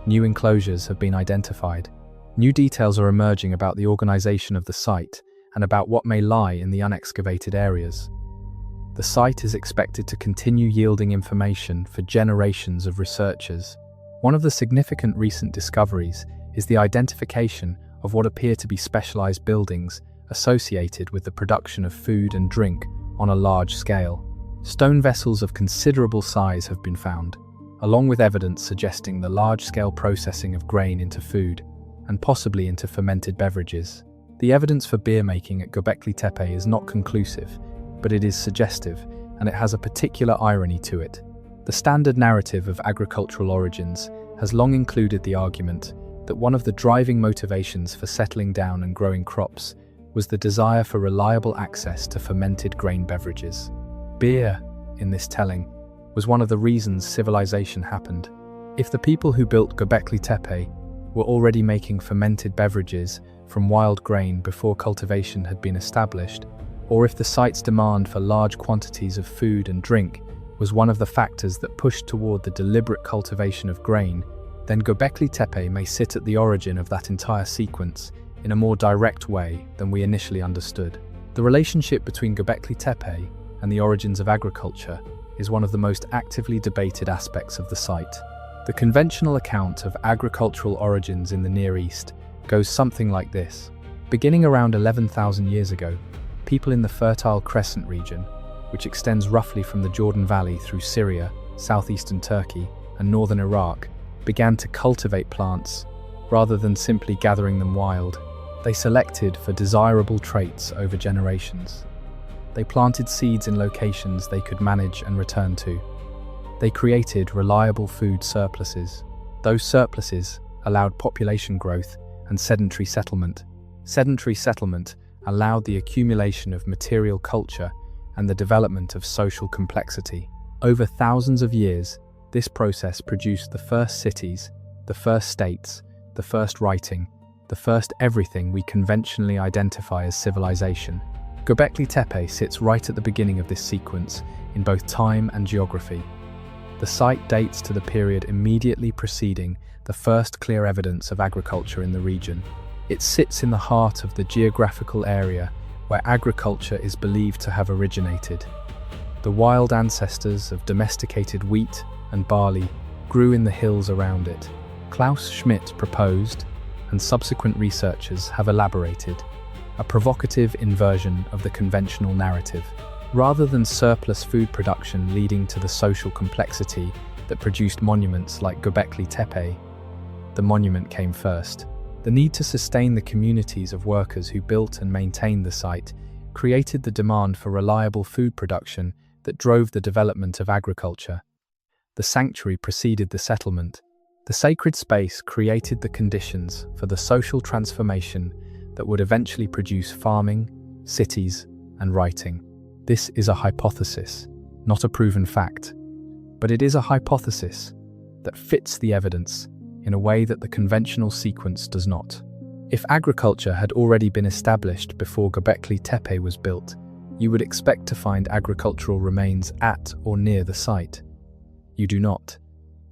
New enclosures have been identified. New details are emerging about the organization of the site and about what may lie in the unexcavated areas. The site is expected to continue yielding information for generations of researchers. One of the significant recent discoveries is the identification of what appear to be specialized buildings associated with the production of food and drink on a large scale. Stone vessels of considerable size have been found, along with evidence suggesting the large-scale processing of grain into food, and possibly into fermented beverages. The evidence for beer making at Göbekli Tepe is not conclusive, but it is suggestive, and it has a particular irony to it. The standard narrative of agricultural origins has long included the argument that one of the driving motivations for settling down and growing crops was the desire for reliable access to fermented grain beverages. Beer, in this telling, was one of the reasons civilization happened. If the people who built Göbekli Tepe were already making fermented beverages from wild grain before cultivation had been established, or if the site's demand for large quantities of food and drink was one of the factors that pushed toward the deliberate cultivation of grain, then Göbekli Tepe may sit at the origin of that entire sequence in a more direct way than we initially understood. The relationship between Göbekli Tepe and the origins of agriculture is one of the most actively debated aspects of the site. The conventional account of agricultural origins in the Near East goes something like this. Beginning around 11,000 years ago, people in the Fertile Crescent region, which extends roughly from the Jordan Valley through Syria, southeastern Turkey, and northern Iraq, began to cultivate plants rather than simply gathering them wild. They selected for desirable traits over generations. They planted seeds in locations they could manage and return to. They created reliable food surpluses. Those surpluses allowed population growth and sedentary settlement. Sedentary settlement allowed the accumulation of material culture and the development of social complexity. Over thousands of years, this process produced the first cities, the first states, the first writing, the first everything we conventionally identify as civilization. Göbekli Tepe sits right at the beginning of this sequence in both time and geography. The site dates to the period immediately preceding the first clear evidence of agriculture in the region. It sits in the heart of the geographical area where agriculture is believed to have originated. The wild ancestors of domesticated wheat and barley grew in the hills around it. Klaus Schmidt proposed, and subsequent researchers have elaborated, a provocative inversion of the conventional narrative. Rather than surplus food production leading to the social complexity that produced monuments like Göbekli Tepe, the monument came first. The need to sustain the communities of workers who built and maintained the site created the demand for reliable food production that drove the development of agriculture. The sanctuary preceded the settlement. The sacred space created the conditions for the social transformation that would eventually produce farming, cities, and writing. This is a hypothesis, not a proven fact, but it is a hypothesis that fits the evidence in a way that the conventional sequence does not. If agriculture had already been established before Göbekli Tepe was built, you would expect to find agricultural remains at or near the site. You do not.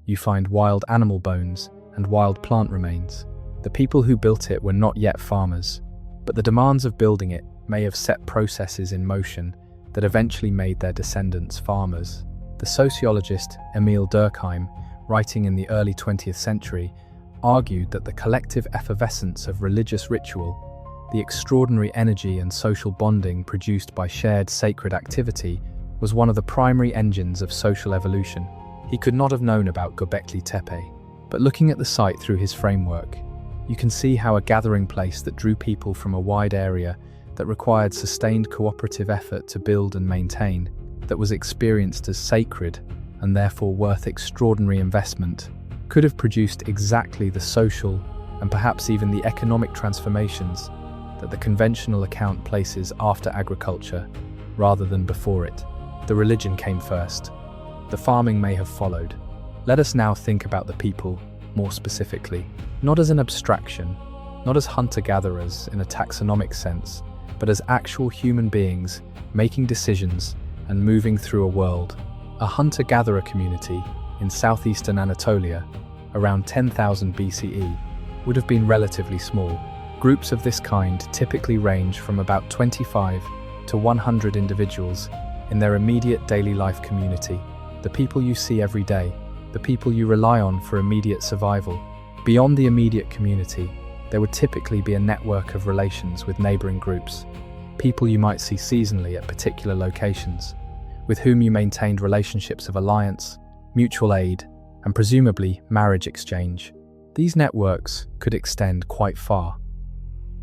You find wild animal bones and wild plant remains. The people who built it were not yet farmers, but the demands of building it may have set processes in motion that eventually made their descendants farmers. The sociologist Emil Durkheim, writing in the early 20th century, argued that the collective effervescence of religious ritual, the extraordinary energy and social bonding produced by shared sacred activity, was one of the primary engines of social evolution. He could not have known about Göbekli Tepe, but looking at the site through his framework, you can see how a gathering place that drew people from a wide area, that required sustained cooperative effort to build and maintain, that was experienced as sacred and therefore worth extraordinary investment, could have produced exactly the social and perhaps even the economic transformations that the conventional account places after agriculture rather than before it. The religion came first. The farming may have followed. Let us now think about the people more specifically, not as an abstraction, not as hunter-gatherers in a taxonomic sense, but as actual human beings making decisions and moving through a world. A hunter-gatherer community in southeastern Anatolia, around 10,000 BCE, would have been relatively small. Groups of this kind typically range from about 25 to 100 individuals in their immediate daily life community, the people you see every day, the people you rely on for immediate survival. Beyond the immediate community, there would typically be a network of relations with neighboring groups, people you might see seasonally at particular locations, with whom you maintained relationships of alliance, mutual aid, and presumably marriage exchange. These networks could extend quite far.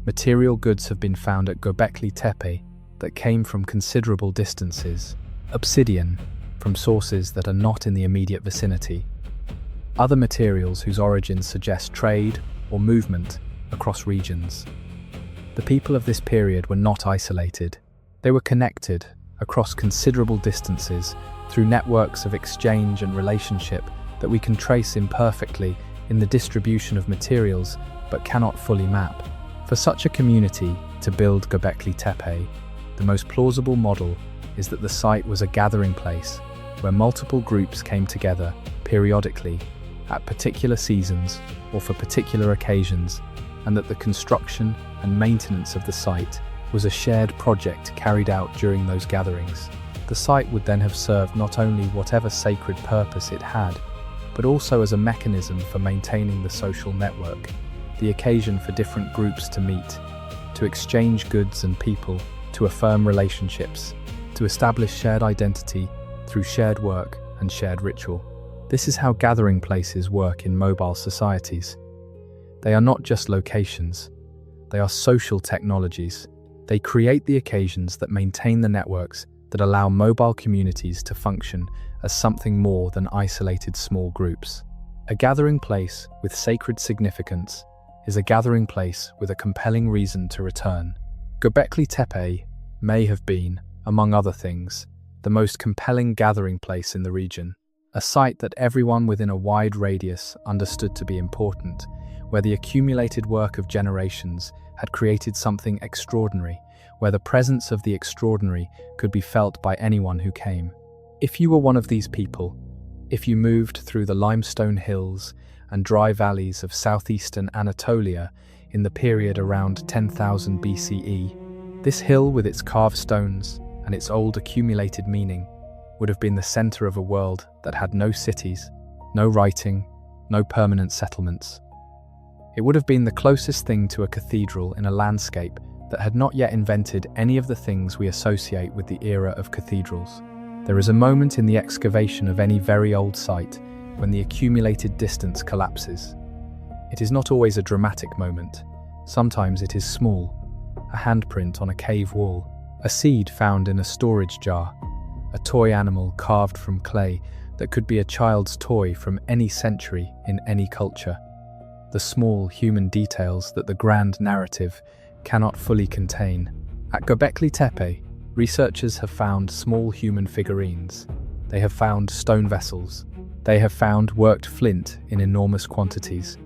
Material goods have been found at Göbekli Tepe that came from considerable distances, obsidian from sources that are not in the immediate vicinity, other materials whose origins suggest trade or movement across regions. The people of this period were not isolated. They were connected across considerable distances through networks of exchange and relationship that we can trace imperfectly in the distribution of materials but cannot fully map. For such a community to build Göbekli Tepe, the most plausible model is that the site was a gathering place where multiple groups came together periodically at particular seasons or for particular occasions, and that the construction and maintenance of the site was a shared project carried out during those gatherings. The site would then have served not only whatever sacred purpose it had, but also as a mechanism for maintaining the social network, the occasion for different groups to meet, to exchange goods and people, to affirm relationships, to establish shared identity through shared work and shared ritual. This is how gathering places work in mobile societies. They are not just locations, they are social technologies. They create the occasions that maintain the networks that allow mobile communities to function as something more than isolated small groups. A gathering place with sacred significance is a gathering place with a compelling reason to return. Göbekli Tepe may have been, among other things, the most compelling gathering place in the region, a site that everyone within a wide radius understood to be important, where the accumulated work of generations had created something extraordinary, where the presence of the extraordinary could be felt by anyone who came. If you were one of these people, if you moved through the limestone hills and dry valleys of southeastern Anatolia in the period around 10,000 BCE, this hill with its carved stones and its old accumulated meaning would have been the center of a world that had no cities, no writing, no permanent settlements. It would have been the closest thing to a cathedral in a landscape that had not yet invented any of the things we associate with the era of cathedrals. There is a moment in the excavation of any very old site when the accumulated distance collapses. It is not always a dramatic moment. Sometimes it is small, a handprint on a cave wall, a seed found in a storage jar, a toy animal carved from clay that could be a child's toy from any century in any culture. The small human details that the grand narrative cannot fully contain. At Göbekli Tepe, researchers have found small human figurines. They have found stone vessels. They have found worked flint in enormous quantities.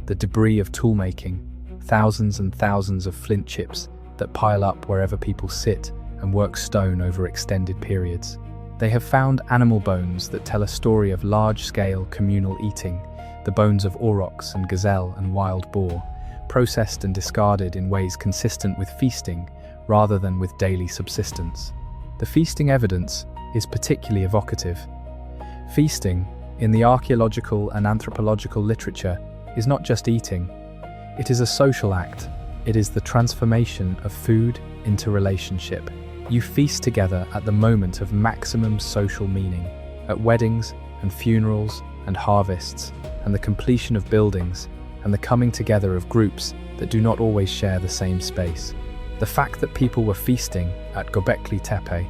The debris of toolmaking, thousands and thousands of flint chips that pile up wherever people sit and work stone over extended periods. They have found animal bones that tell a story of large-scale communal eating, the bones of aurochs and gazelle and wild boar, processed and discarded in ways consistent with feasting rather than with daily subsistence. The feasting evidence is particularly evocative. Feasting, in the archaeological and anthropological literature, is not just eating. It is a social act. It is the transformation of food into relationship. You feast together at the moment of maximum social meaning, at weddings and funerals and harvests, and the completion of buildings, and the coming together of groups that do not always share the same space. The fact that people were feasting at Göbekli Tepe,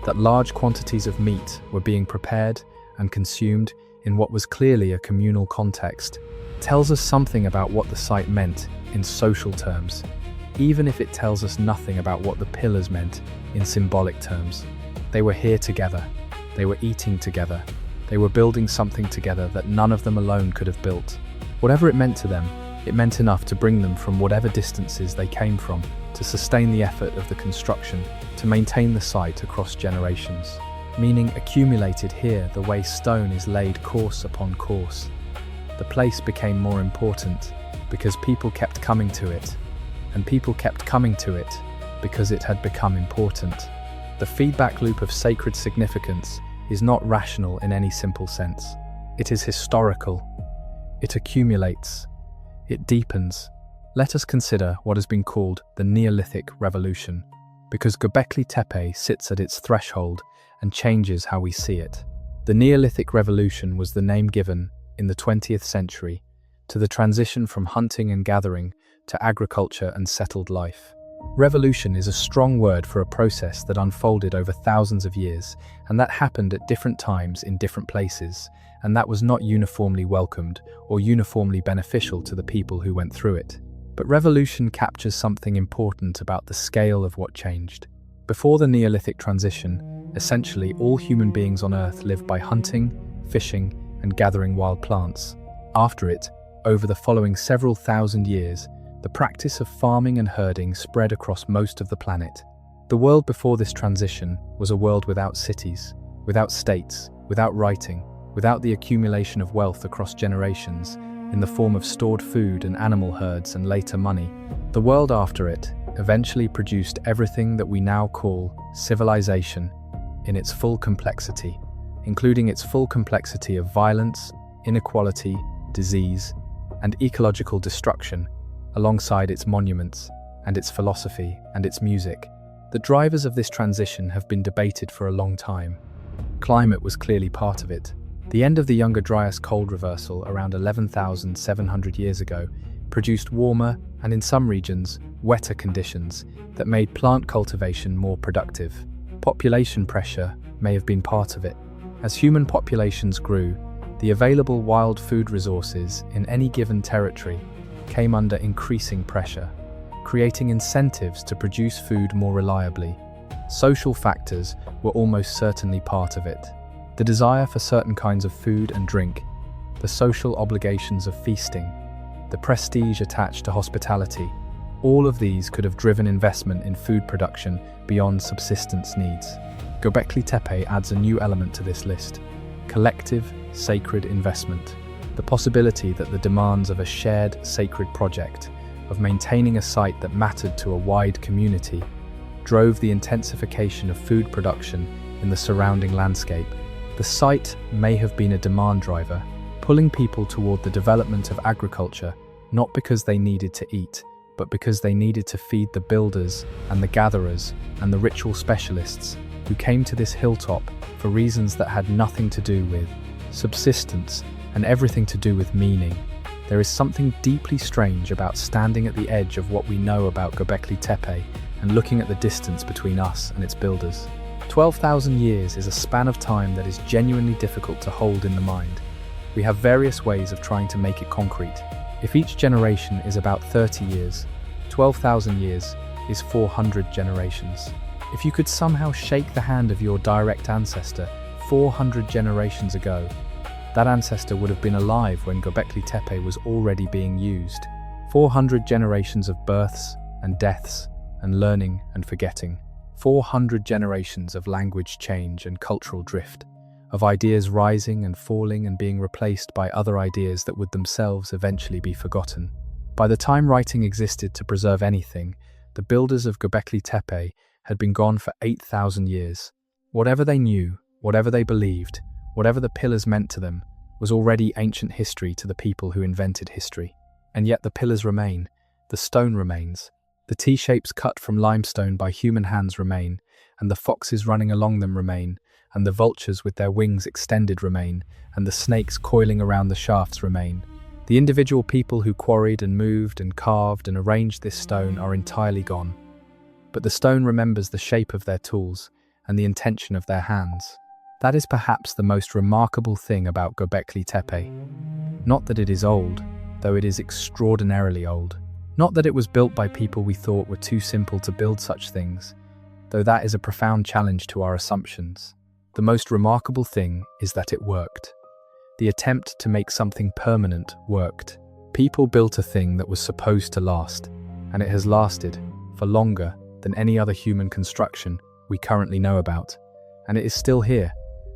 that large quantities of meat were being prepared and consumed in what was clearly a communal context, tells us something about what the site meant in social terms, even if it tells us nothing about what the pillars meant in symbolic terms. They were here together. They were eating together. They were building something together that none of them alone could have built. Whatever it meant to them, it meant enough to bring them from whatever distances they came from, to sustain the effort of the construction, to maintain the site across generations. Meaning accumulated here the way stone is laid course upon course. The place became more important because people kept coming to it, and people kept coming to it because it had become important. The feedback loop of sacred significance is not rational in any simple sense. It is historical. It accumulates. It deepens. Let us consider what has been called the Neolithic Revolution, because Göbekli Tepe sits at its threshold and changes how we see it. The Neolithic Revolution was the name given, in the 20th century, to the transition from hunting and gathering to agriculture and settled life. Revolution is a strong word for a process that unfolded over thousands of years, and that happened at different times in different places, and that was not uniformly welcomed or uniformly beneficial to the people who went through it. But revolution captures something important about the scale of what changed. Before the Neolithic transition, essentially all human beings on Earth lived by hunting, fishing, and gathering wild plants. After it, over the following several thousand years, the practice of farming and herding spread across most of the planet. The world before this transition was a world without cities, without states, without writing, without the accumulation of wealth across generations, in the form of stored food and animal herds and later money. The world after it eventually produced everything that we now call civilization in its full complexity, including its full complexity of violence, inequality, disease, and ecological destruction, alongside its monuments and its philosophy and its music. The drivers of this transition have been debated for a long time. Climate was clearly part of it. The end of the Younger Dryas cold reversal around 11,700 years ago produced warmer and, in some regions, wetter conditions that made plant cultivation more productive. Population pressure may have been part of it. As human populations grew, the available wild food resources in any given territory came under increasing pressure, creating incentives to produce food more reliably. Social factors were almost certainly part of it. The desire for certain kinds of food and drink, the social obligations of feasting, the prestige attached to hospitality, all of these could have driven investment in food production beyond subsistence needs. Göbekli Tepe adds a new element to this list: collective, sacred investment. The possibility that the demands of a shared, sacred project, of maintaining a site that mattered to a wide community, drove the intensification of food production in the surrounding landscape. The site may have been a demand driver, pulling people toward the development of agriculture, not because they needed to eat, but because they needed to feed the builders and the gatherers and the ritual specialists who came to this hilltop for reasons that had nothing to do with subsistence and everything to do with meaning. There is something deeply strange about standing at the edge of what we know about Göbekli Tepe and looking at the distance between us and its builders. 12,000 years is a span of time that is genuinely difficult to hold in the mind. We have various ways of trying to make it concrete. If each generation is about 30 years, 12,000 years is 400 generations. If you could somehow shake the hand of your direct ancestor 400 generations ago, that ancestor would have been alive when Göbekli Tepe was already being used. 400 generations of births and deaths and learning and forgetting. 400 generations of language change and cultural drift, of ideas rising and falling and being replaced by other ideas that would themselves eventually be forgotten. By the time writing existed to preserve anything, the builders of Göbekli Tepe had been gone for 8,000 years. Whatever they knew, whatever they believed, whatever the pillars meant to them, was already ancient history to the people who invented history. And yet the pillars remain, the stone remains, the T-shapes cut from limestone by human hands remain, and the foxes running along them remain, and the vultures with their wings extended remain, and the snakes coiling around the shafts remain. The individual people who quarried and moved and carved and arranged this stone are entirely gone. But the stone remembers the shape of their tools and the intention of their hands. That is perhaps the most remarkable thing about Göbekli Tepe. Not that it is old, though it is extraordinarily old. Not that it was built by people we thought were too simple to build such things, though that is a profound challenge to our assumptions. The most remarkable thing is that it worked. The attempt to make something permanent worked. People built a thing that was supposed to last, and it has lasted for longer than any other human construction we currently know about. And it is still here,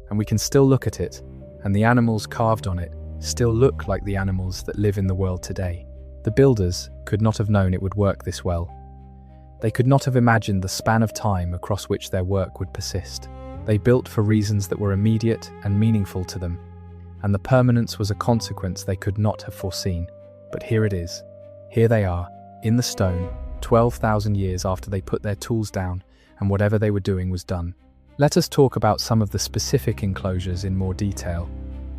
and we can still look at it, and the animals carved on it still look like the animals that live in the world today. The builders could not have known it would work this well. They could not have imagined the span of time across which their work would persist. They built for reasons that were immediate and meaningful to them, and the permanence was a consequence they could not have foreseen. But here it is. Here they are, in the stone, 12,000 years after they put their tools down and whatever they were doing was done. Let us talk about some of the specific enclosures in more detail,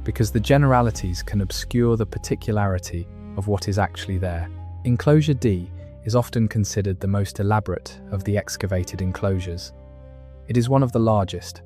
because the generalities can obscure the particularity of what is actually there. Enclosure D is often considered the most elaborate of the excavated enclosures. It is one of the largest,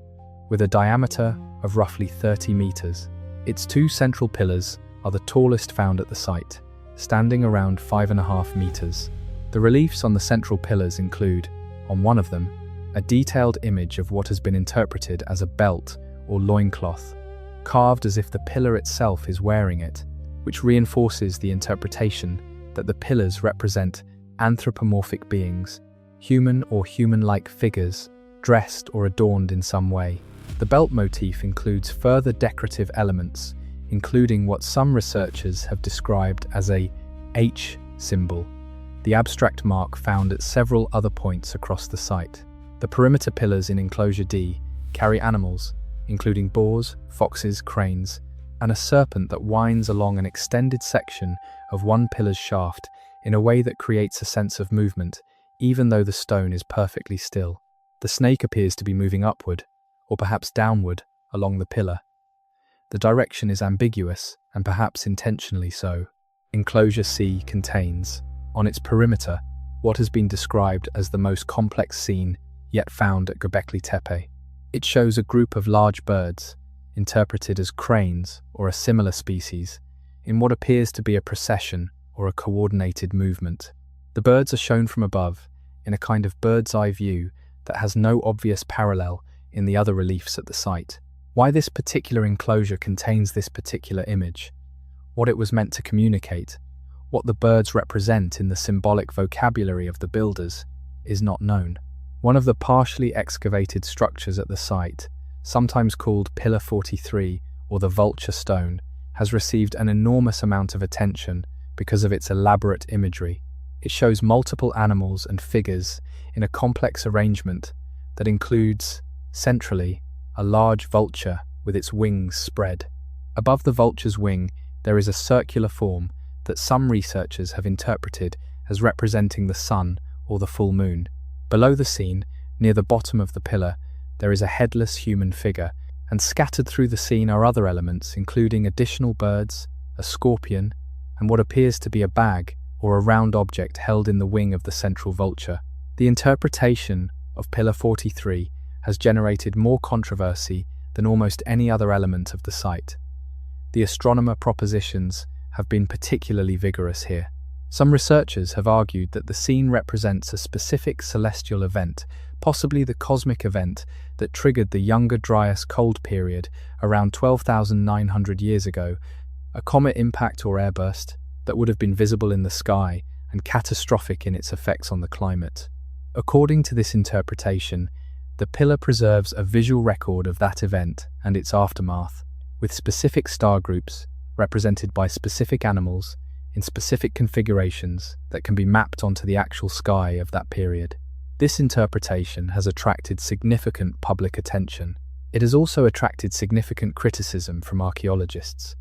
with a diameter of roughly 30 meters. Its two central pillars are the tallest found at the site, standing around 5.5 meters. The reliefs on the central pillars include, on one of them, a detailed image of what has been interpreted as a belt or loincloth, carved as if the pillar itself is wearing it, which reinforces the interpretation that the pillars represent anthropomorphic beings, human or human-like figures, dressed or adorned in some way. The belt motif includes further decorative elements, including what some researchers have described as a H symbol, the abstract mark found at several other points across the site. The perimeter pillars in Enclosure D carry animals, including boars, foxes, cranes, and a serpent that winds along an extended section of one pillar's shaft in a way that creates a sense of movement, even though the stone is perfectly still. The snake appears to be moving upward, or perhaps downward, along the pillar. The direction is ambiguous, and perhaps intentionally so. Enclosure C contains, on its perimeter, what has been described as the most complex scene yet found at Göbekli Tepe. It shows a group of large birds, interpreted as cranes or a similar species, in what appears to be a procession or a coordinated movement. The birds are shown from above, in a kind of bird's-eye view that has no obvious parallel in the other reliefs at the site. Why this particular enclosure contains this particular image, what it was meant to communicate, what the birds represent in the symbolic vocabulary of the builders, is not known. One of the partially excavated structures at the site, sometimes called Pillar 43 or the Vulture Stone, has received an enormous amount of attention because of its elaborate imagery. It shows multiple animals and figures in a complex arrangement that includes, centrally, a large vulture with its wings spread. Above the vulture's wing, there is a circular form that some researchers have interpreted as representing the sun or the full moon. Below the scene, near the bottom of the pillar, there is a headless human figure, and scattered through the scene are other elements including additional birds, a scorpion, and what appears to be a bag or a round object held in the wing of the central vulture. The interpretation of Pillar 43 has generated more controversy than almost any other element of the site. The astronomer propositions have been particularly vigorous here. Some researchers have argued that the scene represents a specific celestial event, possibly the cosmic event that triggered the Younger Dryas Cold period around 12,900 years ago, a comet impact or airburst that would have been visible in the sky and catastrophic in its effects on the climate. According to this interpretation, the pillar preserves a visual record of that event and its aftermath, with specific star groups represented by specific animals in specific configurations that can be mapped onto the actual sky of that period. This interpretation has attracted significant public attention. It has also attracted significant criticism from archaeologists,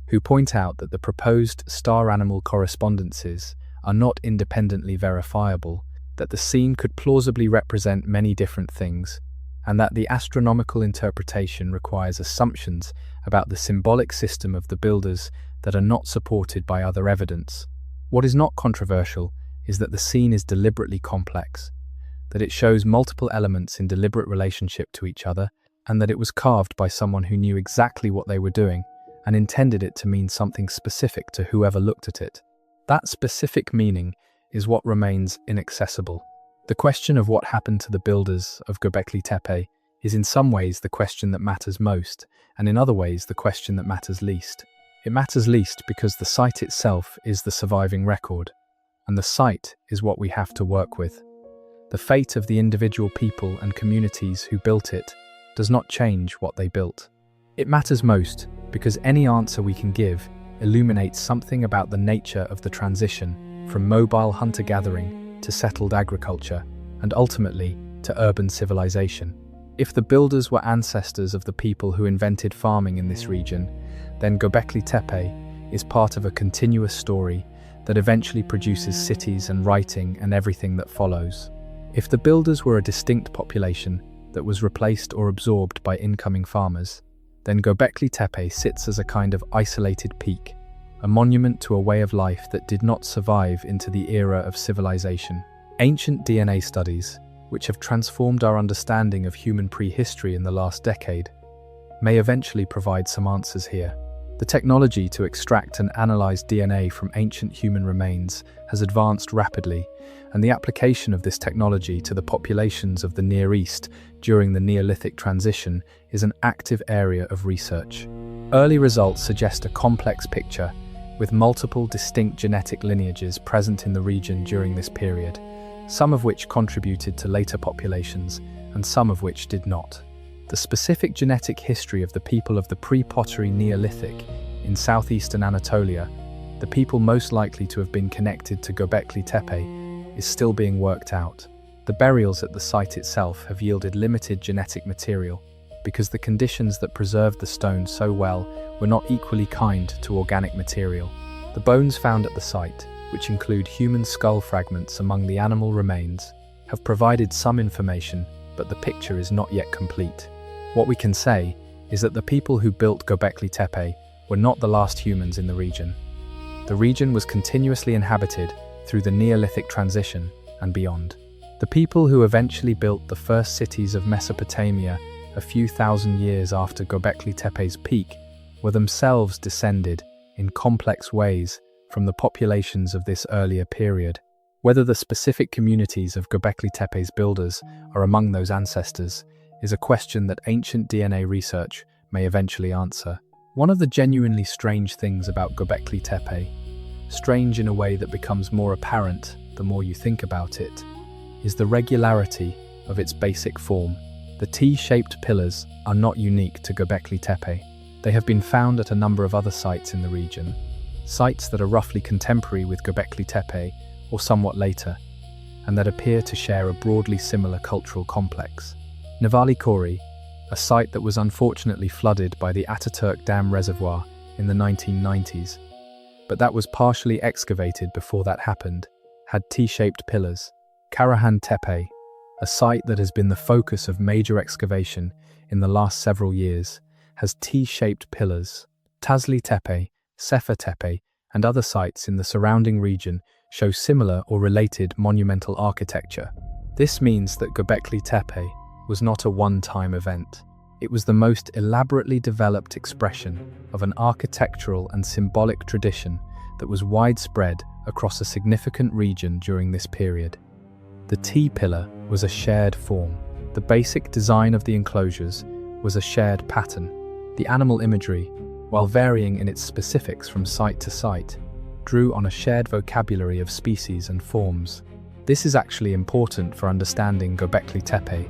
who point out that the proposed star-animal correspondences are not independently verifiable, that the scene could plausibly represent many different things, and that the astronomical interpretation requires assumptions about the symbolic system of the builders that are not supported by other evidence. What is not controversial is that the scene is deliberately complex, that it shows multiple elements in deliberate relationship to each other, and that it was carved by someone who knew exactly what they were doing and intended it to mean something specific to whoever looked at it. That specific meaning is what remains inaccessible. The question of what happened to the builders of Göbekli Tepe is in some ways the question that matters most, and in other ways the question that matters least. It matters least because the site itself is the surviving record, and the site is what we have to work with. The fate of the individual people and communities who built it does not change what they built. It matters most because any answer we can give illuminates something about the nature of the transition from mobile hunter-gathering to settled agriculture, and ultimately to urban civilization. If the builders were ancestors of the people who invented farming in this region, then Göbekli Tepe is part of a continuous story that eventually produces cities and writing and everything that follows. If the builders were a distinct population that was replaced or absorbed by incoming farmers, then Göbekli Tepe sits as a kind of isolated peak, a monument to a way of life that did not survive into the era of civilization. Ancient DNA studies, which have transformed our understanding of human prehistory in the last decade, may eventually provide some answers here. The technology to extract and analyze DNA from ancient human remains has advanced rapidly, and the application of this technology to the populations of the Near East during the Neolithic transition is an active area of research. Early results suggest a complex picture, with multiple distinct genetic lineages present in the region during this period, some of which contributed to later populations and some of which did not. The specific genetic history of the people of the pre-pottery Neolithic in southeastern Anatolia, the people most likely to have been connected to Göbekli Tepe, is still being worked out. The burials at the site itself have yielded limited genetic material because the conditions that preserved the stone so well were not equally kind to organic material. The bones found at the site, which include human skull fragments among the animal remains, have provided some information, but the picture is not yet complete. What we can say is that the people who built Göbekli Tepe were not the last humans in the region. The region was continuously inhabited through the Neolithic transition and beyond. The people who eventually built the first cities of Mesopotamia a few thousand years after Göbekli Tepe's peak were themselves descended in complex ways from the populations of this earlier period. Whether the specific communities of Göbekli Tepe's builders are among those ancestors is a question that ancient DNA research may eventually answer. One of the genuinely strange things about Göbekli Tepe, strange in a way that becomes more apparent the more you think about it, is the regularity of its basic form. The T-shaped pillars are not unique to Göbekli Tepe. They have been found at a number of other sites in the region, sites that are roughly contemporary with Göbekli Tepe or somewhat later, and that appear to share a broadly similar cultural complex. Navali Kori, a site that was unfortunately flooded by the Ataturk Dam reservoir in the 1990s, but that was partially excavated before that happened, had T-shaped pillars. Karahan Tepe, a site that has been the focus of major excavation in the last several years, has T-shaped pillars. Tazli Tepe, Sefer Tepe, and other sites in the surrounding region show similar or related monumental architecture. This means that Göbekli Tepe was not a one-time event. It was the most elaborately developed expression of an architectural and symbolic tradition that was widespread across a significant region during this period. The T-pillar was a shared form. The basic design of the enclosures was a shared pattern. The animal imagery, while varying in its specifics from site to site, drew on a shared vocabulary of species and forms. This is actually important for understanding Göbekli Tepe.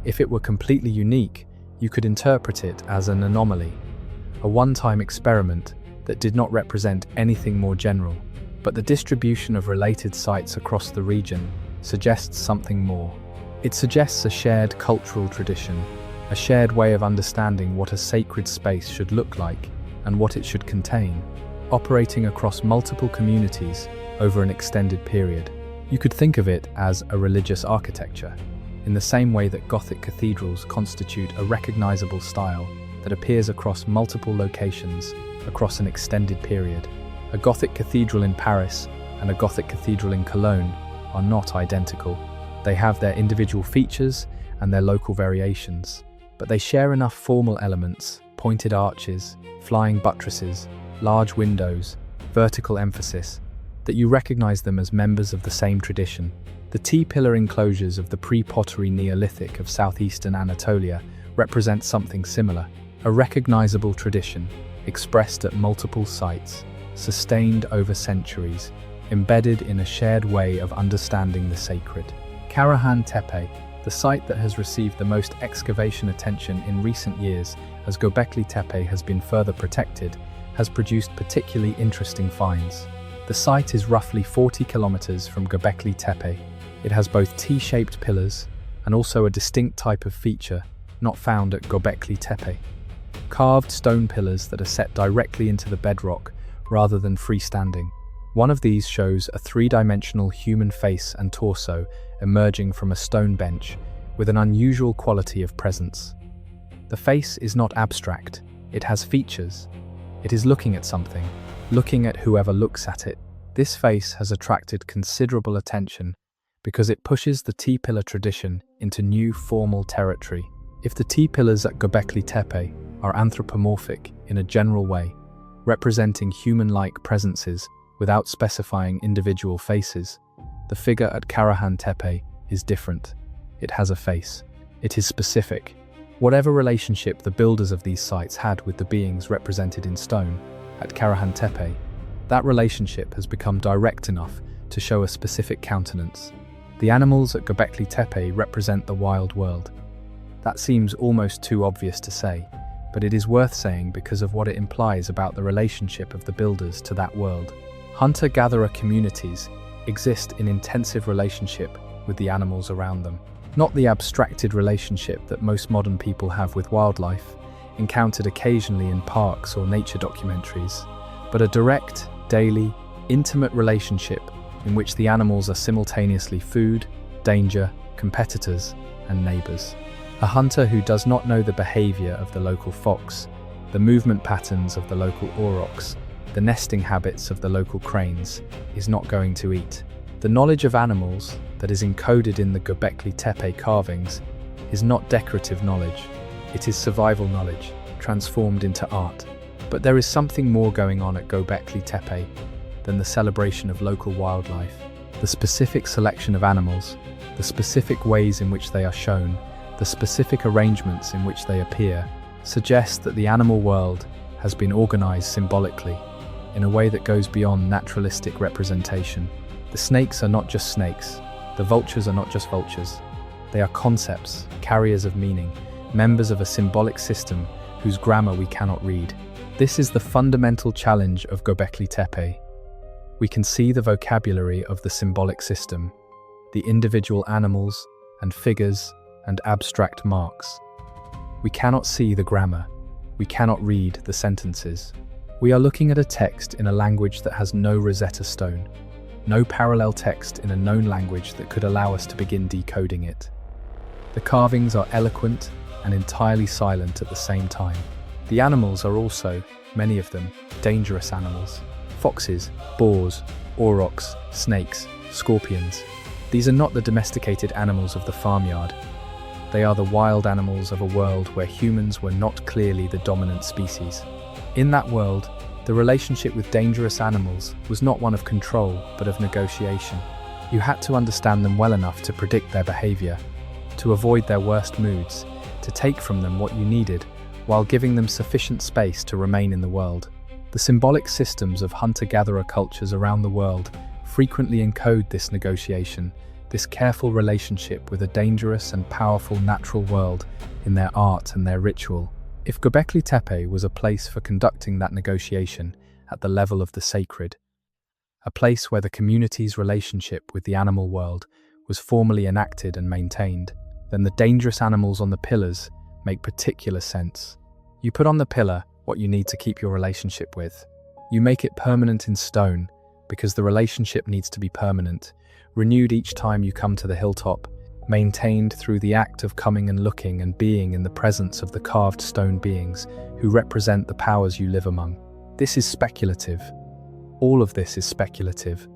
If it were completely unique, you could interpret it as an anomaly, a one-time experiment that did not represent anything more general. But the distribution of related sites across the region suggests something more. It suggests a shared cultural tradition, a shared way of understanding what a sacred space should look like and what it should contain, operating across multiple communities over an extended period. You could think of it as a religious architecture, in the same way that Gothic cathedrals constitute a recognizable style that appears across multiple locations across an extended period. A Gothic cathedral in Paris and a Gothic cathedral in Cologne are not identical. They have their individual features and their local variations, but they share enough formal elements, pointed arches, flying buttresses, large windows, vertical emphasis, that you recognize them as members of the same tradition. The T-pillar enclosures of the pre-pottery Neolithic of southeastern Anatolia represent something similar, a recognizable tradition, expressed at multiple sites, sustained over centuries, embedded in a shared way of understanding the sacred. Karahan Tepe, the site that has received the most excavation attention in recent years as Göbekli Tepe has been further protected, has produced particularly interesting finds. The site is roughly 40 kilometers from Göbekli Tepe. It has both T-shaped pillars and also a distinct type of feature not found at Göbekli Tepe. Carved stone pillars that are set directly into the bedrock rather than freestanding. One of these shows a three-dimensional human face and torso emerging from a stone bench with an unusual quality of presence. The face is not abstract, it has features. It is looking at something, looking at whoever looks at it. This face has attracted considerable attention because it pushes the T-pillar tradition into new formal territory. If the T-pillars at Göbekli Tepe are anthropomorphic in a general way, representing human-like presences without specifying individual faces, the figure at Karahan Tepe is different. It has a face. It is specific. Whatever relationship the builders of these sites had with the beings represented in stone at Karahan Tepe, that relationship has become direct enough to show a specific countenance. The animals at Göbekli Tepe represent the wild world. That seems almost too obvious to say, but it is worth saying because of what it implies about the relationship of the builders to that world. Hunter-gatherer communities exist in intensive relationship with the animals around them. Not the abstracted relationship that most modern people have with wildlife, encountered occasionally in parks or nature documentaries, but a direct, daily, intimate relationship in which the animals are simultaneously food, danger, competitors, and neighbors. A hunter who does not know the behavior of the local fox, the movement patterns of the local aurochs, the nesting habits of the local cranes, is not going to eat. The knowledge of animals that is encoded in the Göbekli Tepe carvings is not decorative knowledge. It is survival knowledge, transformed into art. But there is something more going on at Göbekli Tepe than the celebration of local wildlife. The specific selection of animals, the specific ways in which they are shown, the specific arrangements in which they appear, suggest that the animal world has been organized symbolically in a way that goes beyond naturalistic representation. The snakes are not just snakes. The vultures are not just vultures. They are concepts, carriers of meaning, members of a symbolic system whose grammar we cannot read. This is the fundamental challenge of Göbekli Tepe. We can see the vocabulary of the symbolic system, the individual animals and figures and abstract marks. We cannot see the grammar. We cannot read the sentences. We are looking at a text in a language that has no Rosetta Stone, no parallel text in a known language that could allow us to begin decoding it. The carvings are eloquent and entirely silent at the same time. The animals are also, many of them, dangerous animals. Foxes, boars, aurochs, snakes, scorpions. These are not the domesticated animals of the farmyard. They are the wild animals of a world where humans were not clearly the dominant species. In that world, the relationship with dangerous animals was not one of control, but of negotiation. You had to understand them well enough to predict their behavior, to avoid their worst moods, to take from them what you needed, while giving them sufficient space to remain in the world. The symbolic systems of hunter-gatherer cultures around the world frequently encode this negotiation, this careful relationship with a dangerous and powerful natural world in their art and their ritual. If Göbekli Tepe was a place for conducting that negotiation at the level of the sacred, a place where the community's relationship with the animal world was formally enacted and maintained, then the dangerous animals on the pillars make particular sense. You put on the pillar what you need to keep your relationship with. You make it permanent in stone because the relationship needs to be permanent, renewed each time you come to the hilltop, maintained through the act of coming and looking and being in the presence of the carved stone beings who represent the powers you live among. This is speculative. All of this is speculative,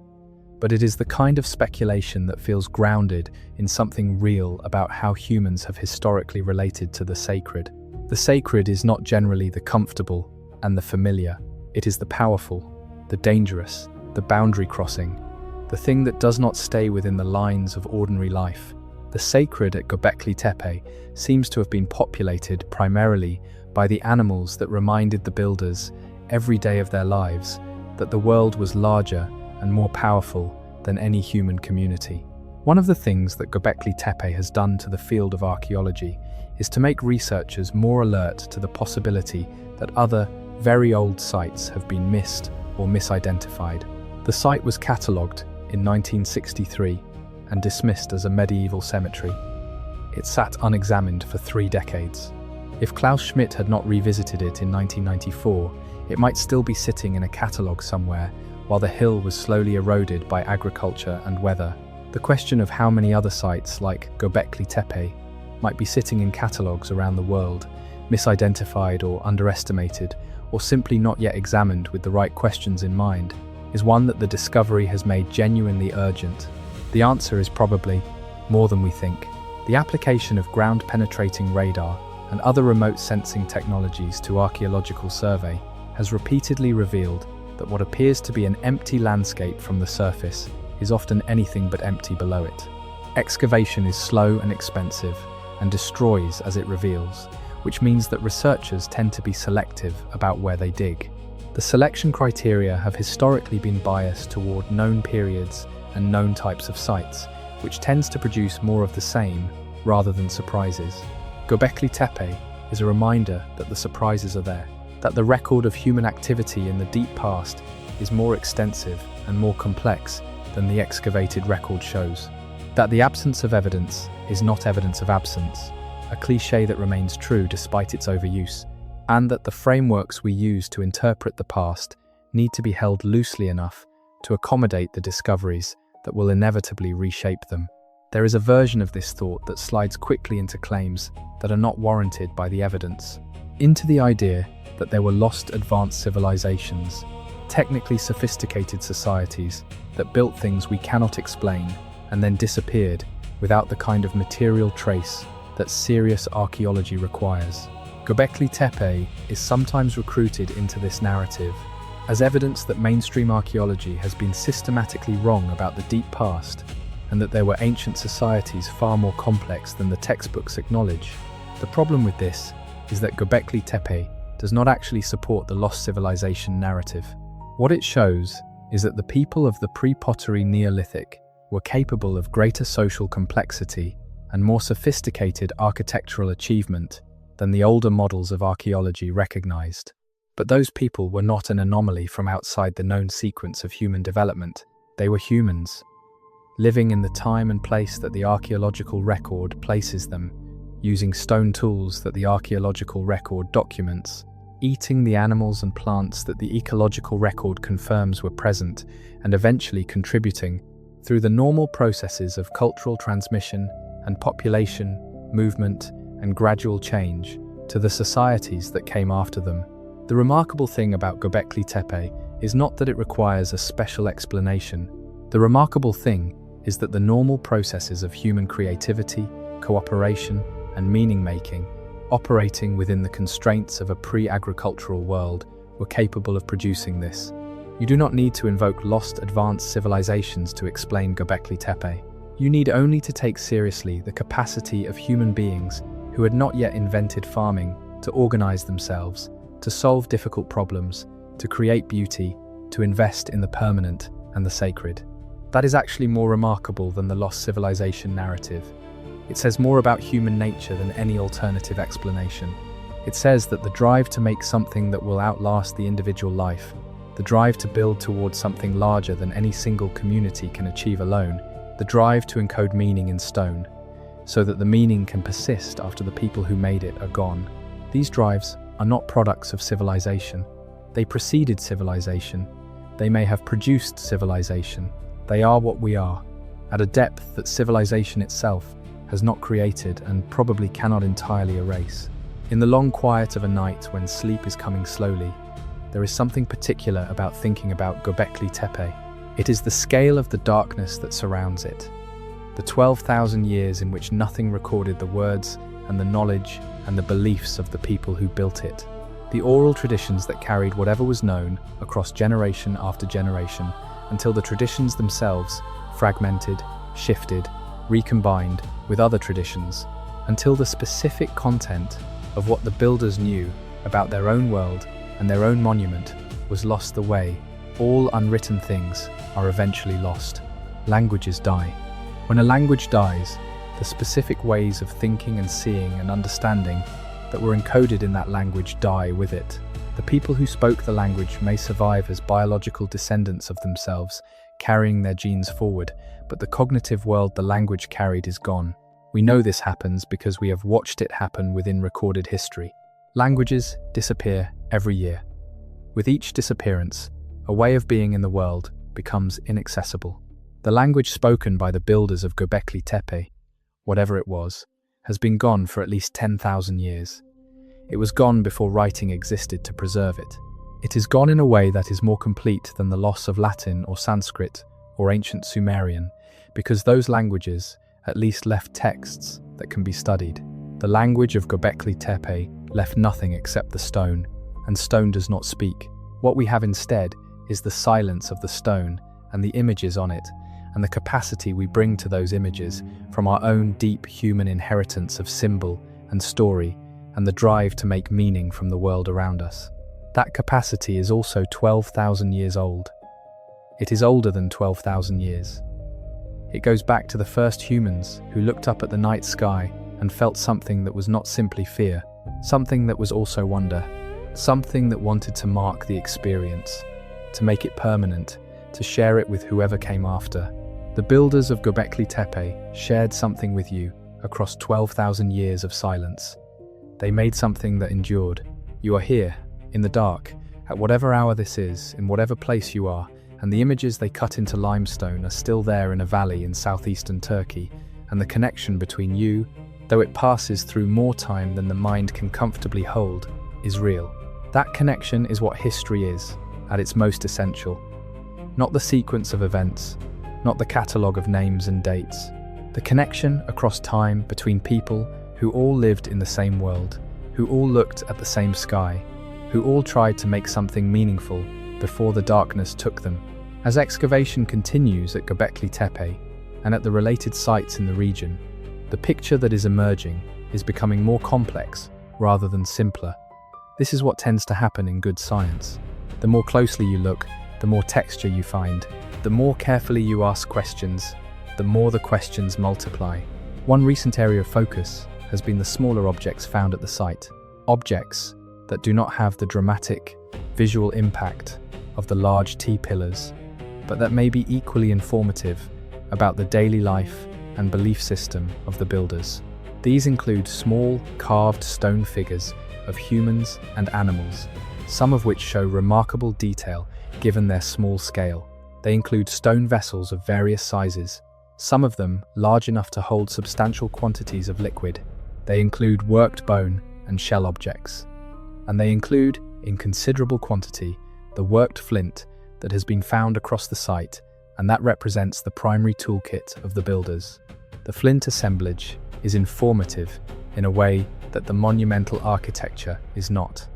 but it is the kind of speculation that feels grounded in something real about how humans have historically related to the sacred. The sacred is not generally the comfortable and the familiar. It is the powerful, the dangerous, the boundary crossing, the thing that does not stay within the lines of ordinary life. The sacred at Göbekli Tepe seems to have been populated primarily by the animals that reminded the builders every day of their lives that the world was larger and more powerful than any human community. One of the things that Göbekli Tepe has done to the field of archaeology is to make researchers more alert to the possibility that other, very old sites have been missed or misidentified. The site was catalogued in 1963 and dismissed as a medieval cemetery. It sat unexamined for 3 decades. If Klaus Schmidt had not revisited it in 1994, it might still be sitting in a catalogue somewhere while the hill was slowly eroded by agriculture and weather. The question of how many other sites like Göbekli Tepe might be sitting in catalogues around the world, misidentified or underestimated, or simply not yet examined with the right questions in mind, is one that the discovery has made genuinely urgent. The answer is probably more than we think. The application of ground-penetrating radar and other remote sensing technologies to archaeological survey has repeatedly revealed that what appears to be an empty landscape from the surface is often anything but empty below it. Excavation is slow and expensive and destroys as it reveals, which means that researchers tend to be selective about where they dig. The selection criteria have historically been biased toward known periods and known types of sites, which tends to produce more of the same rather than surprises. Göbekli Tepe is a reminder that the surprises are there, that the record of human activity in the deep past is more extensive and more complex than the excavated record shows, that the absence of evidence is not evidence of absence, a cliché that remains true despite its overuse, and that the frameworks we use to interpret the past need to be held loosely enough to accommodate the discoveries that will inevitably reshape them. There is a version of this thought that slides quickly into claims that are not warranted by the evidence, into the idea that there were lost advanced civilizations, technically sophisticated societies that built things we cannot explain and then disappeared without the kind of material trace that serious archaeology requires. Göbekli Tepe is sometimes recruited into this narrative as evidence that mainstream archaeology has been systematically wrong about the deep past and that there were ancient societies far more complex than the textbooks acknowledge. The problem with this is that Göbekli Tepe does not actually support the lost civilization narrative. What it shows is that the people of the pre-pottery Neolithic were capable of greater social complexity and more sophisticated architectural achievement than the older models of archaeology recognized. But those people were not an anomaly from outside the known sequence of human development. They were humans, living in the time and place that the archaeological record places them, using stone tools that the archaeological record documents, eating the animals and plants that the ecological record confirms were present, and eventually contributing, through the normal processes of cultural transmission and population, movement, and gradual change, to the societies that came after them. The remarkable thing about Göbekli Tepe is not that it requires a special explanation. The remarkable thing is that the normal processes of human creativity, cooperation, and meaning-making, operating within the constraints of a pre-agricultural world, were capable of producing this. You do not need to invoke lost advanced civilizations to explain Göbekli Tepe. You need only to take seriously the capacity of human beings who had not yet invented farming to organize themselves, to solve difficult problems, to create beauty, to invest in the permanent and the sacred. That is actually more remarkable than the lost civilization narrative. It says more about human nature than any alternative explanation. It says that the drive to make something that will outlast the individual life, the drive to build towards something larger than any single community can achieve alone, the drive to encode meaning in stone, so that the meaning can persist after the people who made it are gone. These drives are not products of civilization. They preceded civilization. They may have produced civilization. They are what we are, at a depth that civilization itself has not created and probably cannot entirely erase. In the long quiet of a night when sleep is coming slowly, there is something particular about thinking about Göbekli Tepe. It is the scale of the darkness that surrounds it. The 12,000 years in which nothing recorded the words and the knowledge and the beliefs of the people who built it. The oral traditions that carried whatever was known across generation after generation until the traditions themselves fragmented, shifted, recombined with other traditions, until the specific content of what the builders knew about their own world and their own monument was lost the way. All unwritten things are eventually lost. Languages die. When a language dies, the specific ways of thinking and seeing and understanding that were encoded in that language die with it. The people who spoke the language may survive as biological descendants of themselves, carrying their genes forward, but the cognitive world the language carried is gone. We know this happens because we have watched it happen within recorded history. Languages disappear every year. With each disappearance, a way of being in the world becomes inaccessible. The language spoken by the builders of Göbekli Tepe, whatever it was, has been gone for at least 10,000 years. It was gone before writing existed to preserve it. It is gone in a way that is more complete than the loss of Latin or Sanskrit or ancient Sumerian, because those languages at least left texts that can be studied. The language of Göbekli Tepe left nothing except the stone, and stone does not speak. What we have instead is the silence of the stone and the images on it, and the capacity we bring to those images from our own deep human inheritance of symbol and story, and the drive to make meaning from the world around us. That capacity is also 12,000 years old. It is older than 12,000 years. It goes back to the first humans who looked up at the night sky and felt something that was not simply fear, something that was also wonder, something that wanted to mark the experience, to make it permanent, to share it with whoever came after. The builders of Göbekli Tepe shared something with you across 12,000 years of silence. They made something that endured. You are here, in the dark, at whatever hour this is, in whatever place you are, and the images they cut into limestone are still there in a valley in southeastern Turkey, and the connection between you, though it passes through more time than the mind can comfortably hold, is real. That connection is what history is, at its most essential. Not the sequence of events, not the catalogue of names and dates. The connection across time between people who all lived in the same world, who all looked at the same sky, who all tried to make something meaningful before the darkness took them. As excavation continues at Göbekli Tepe and at the related sites in the region, the picture that is emerging is becoming more complex rather than simpler. This is what tends to happen in good science. The more closely you look, the more texture you find. The more carefully you ask questions, the more the questions multiply. One recent area of focus has been the smaller objects found at the site. Objects that do not have the dramatic, visual impact of the large T-pillars, but that may be equally informative about the daily life and belief system of the builders. These include small, carved stone figures of humans and animals, some of which show remarkable detail given their small scale. They include stone vessels of various sizes, some of them large enough to hold substantial quantities of liquid. They include worked bone and shell objects. And they include, in considerable quantity, the worked flint that has been found across the site, and that represents the primary toolkit of the builders. The flint assemblage is informative in a way that the monumental architecture is not.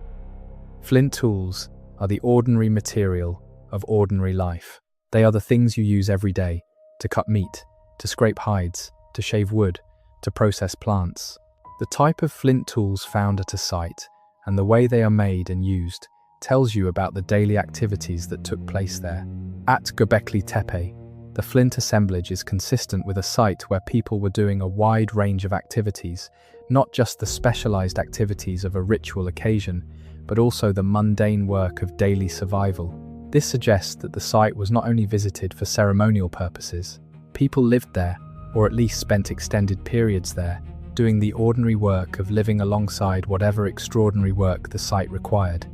Flint tools are the ordinary material of ordinary life. They are the things you use every day to cut meat, to scrape hides, to shave wood, to process plants. The type of flint tools found at a site and the way they are made and used tells you about the daily activities that took place there. At Göbekli Tepe, the flint assemblage is consistent with a site where people were doing a wide range of activities, not just the specialized activities of a ritual occasion, but also the mundane work of daily survival. This suggests that the site was not only visited for ceremonial purposes. People lived there, or at least spent extended periods there, doing the ordinary work of living alongside whatever extraordinary work the site required.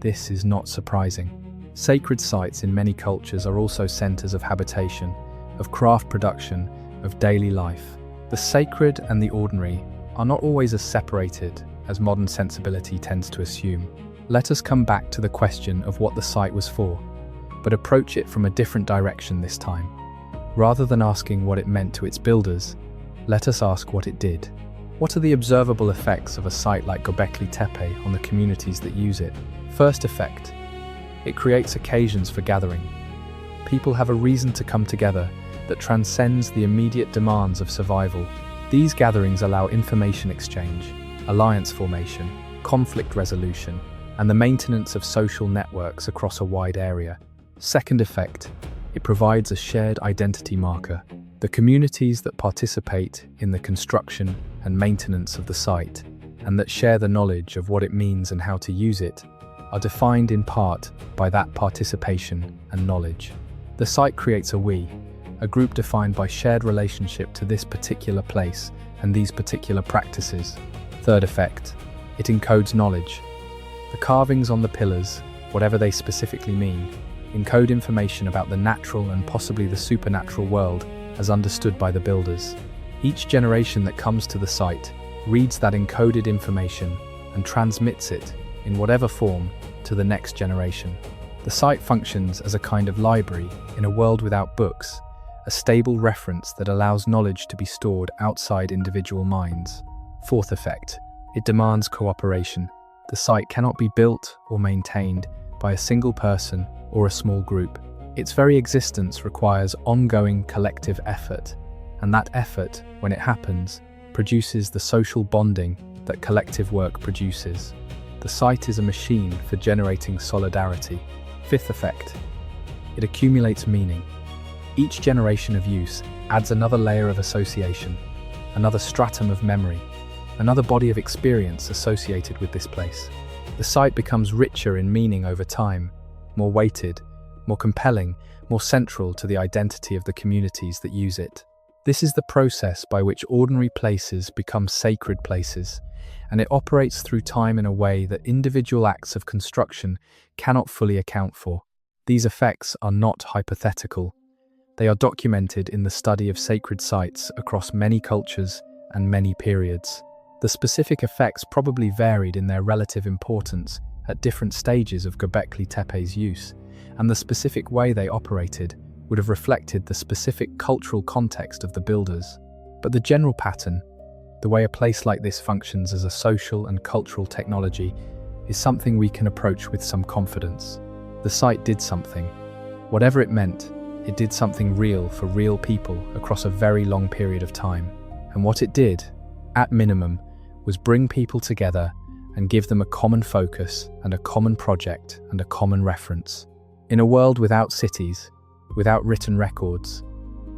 This is not surprising. Sacred sites in many cultures are also centers of habitation, of craft production, of daily life. The sacred and the ordinary are not always as separated as modern sensibility tends to assume. Let us come back to the question of what the site was for, but approach it from a different direction this time. Rather than asking what it meant to its builders, let us ask what it did. What are the observable effects of a site like Göbekli Tepe on the communities that use it? First effect: it creates occasions for gathering. People have a reason to come together that transcends the immediate demands of survival. These gatherings allow information exchange, alliance formation, conflict resolution, and the maintenance of social networks across a wide area. Second effect: it provides a shared identity marker. The communities that participate in the construction and maintenance of the site, and that share the knowledge of what it means and how to use it, are defined in part by that participation and knowledge. The site creates a we, a group defined by shared relationship to this particular place and these particular practices. Third effect: it encodes knowledge. The carvings on the pillars, whatever they specifically mean, encode information about the natural and possibly the supernatural world as understood by the builders. Each generation that comes to the site reads that encoded information and transmits it, in whatever form, to the next generation. The site functions as a kind of library in a world without books, a stable reference that allows knowledge to be stored outside individual minds. Fourth effect: it demands cooperation. The site cannot be built or maintained by a single person or a small group. Its very existence requires ongoing collective effort, and that effort, when it happens, produces the social bonding that collective work produces. The site is a machine for generating solidarity. Fifth effect: it accumulates meaning. Each generation of use adds another layer of association, another stratum of memory, another body of experience associated with this place. The site becomes richer in meaning over time, more weighted, more compelling, more central to the identity of the communities that use it. This is the process by which ordinary places become sacred places, and it operates through time in a way that individual acts of construction cannot fully account for. These effects are not hypothetical. They are documented in the study of sacred sites across many cultures and many periods. The specific effects probably varied in their relative importance at different stages of Göbekli Tepe's use, and the specific way they operated would have reflected the specific cultural context of the builders. But the general pattern, the way a place like this functions as a social and cultural technology, is something we can approach with some confidence. The site did something. Whatever it meant, it did something real for real people across a very long period of time. And what it did, at minimum, was bring people together and give them a common focus and a common project and a common reference. In a world without cities, without written records,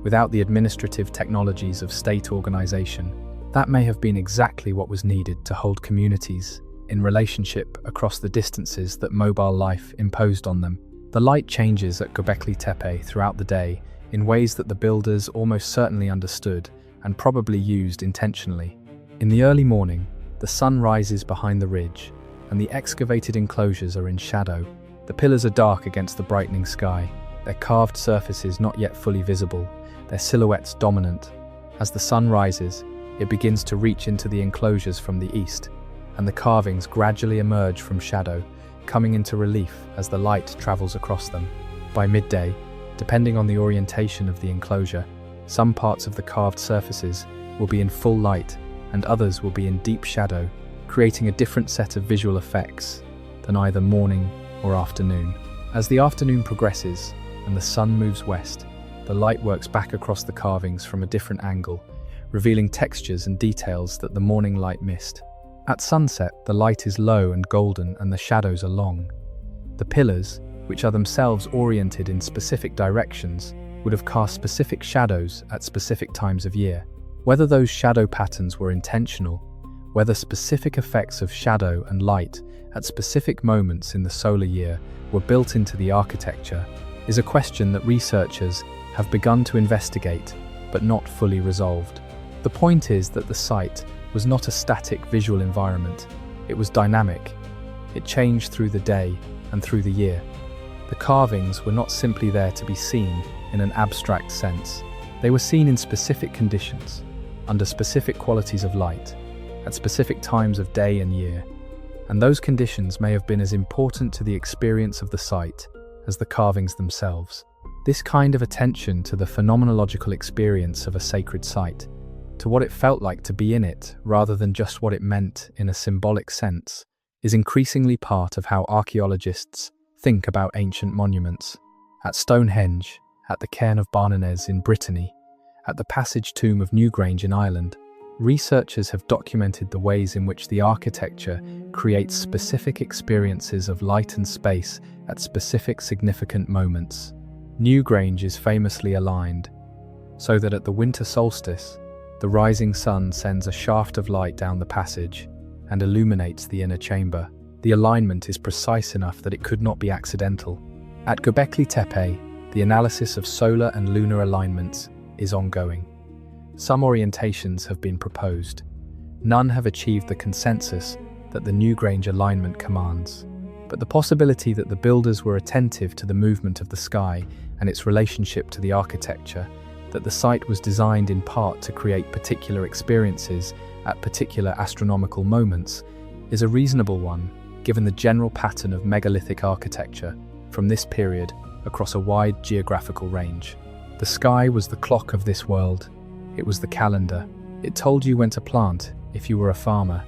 without the administrative technologies of state organization, that may have been exactly what was needed to hold communities in relationship across the distances that mobile life imposed on them. The light changes at Göbekli Tepe throughout the day in ways that the builders almost certainly understood and probably used intentionally. In the early morning, the sun rises behind the ridge, and the excavated enclosures are in shadow. The pillars are dark against the brightening sky, their carved surfaces not yet fully visible, their silhouettes dominant. As the sun rises, it begins to reach into the enclosures from the east, and the carvings gradually emerge from shadow, coming into relief as the light travels across them. By midday, depending on the orientation of the enclosure, some parts of the carved surfaces will be in full light and others will be in deep shadow, creating a different set of visual effects than either morning or afternoon. As the afternoon progresses and the sun moves west, the light works back across the carvings from a different angle, revealing textures and details that the morning light missed. At sunset, the light is low and golden and the shadows are long. The pillars, which are themselves oriented in specific directions, would have cast specific shadows at specific times of year. Whether those shadow patterns were intentional, whether specific effects of shadow and light at specific moments in the solar year were built into the architecture, is a question that researchers have begun to investigate, but not fully resolved. The point is that the site was not a static visual environment. It was dynamic. It changed through the day and through the year. The carvings were not simply there to be seen in an abstract sense. They were seen in specific conditions, under specific qualities of light, at specific times of day and year, and those conditions may have been as important to the experience of the site as the carvings themselves. This kind of attention to the phenomenological experience of a sacred site, to what it felt like to be in it rather than just what it meant in a symbolic sense, is increasingly part of how archaeologists think about ancient monuments. At Stonehenge, at the Cairn of Barnarez in Brittany, at the Passage Tomb of Newgrange in Ireland, researchers have documented the ways in which the architecture creates specific experiences of light and space at specific significant moments. Newgrange is famously aligned, so that at the winter solstice, the rising sun sends a shaft of light down the passage and illuminates the inner chamber. The alignment is precise enough that it could not be accidental. At Göbekli Tepe, the analysis of solar and lunar alignments is ongoing. Some orientations have been proposed. None have achieved the consensus that the Newgrange alignment commands. But the possibility that the builders were attentive to the movement of the sky and its relationship to the architecture, that the site was designed in part to create particular experiences at particular astronomical moments, is a reasonable one, given the general pattern of megalithic architecture from this period across a wide geographical range. The sky was the clock of this world. It was the calendar. It told you when to plant if you were a farmer,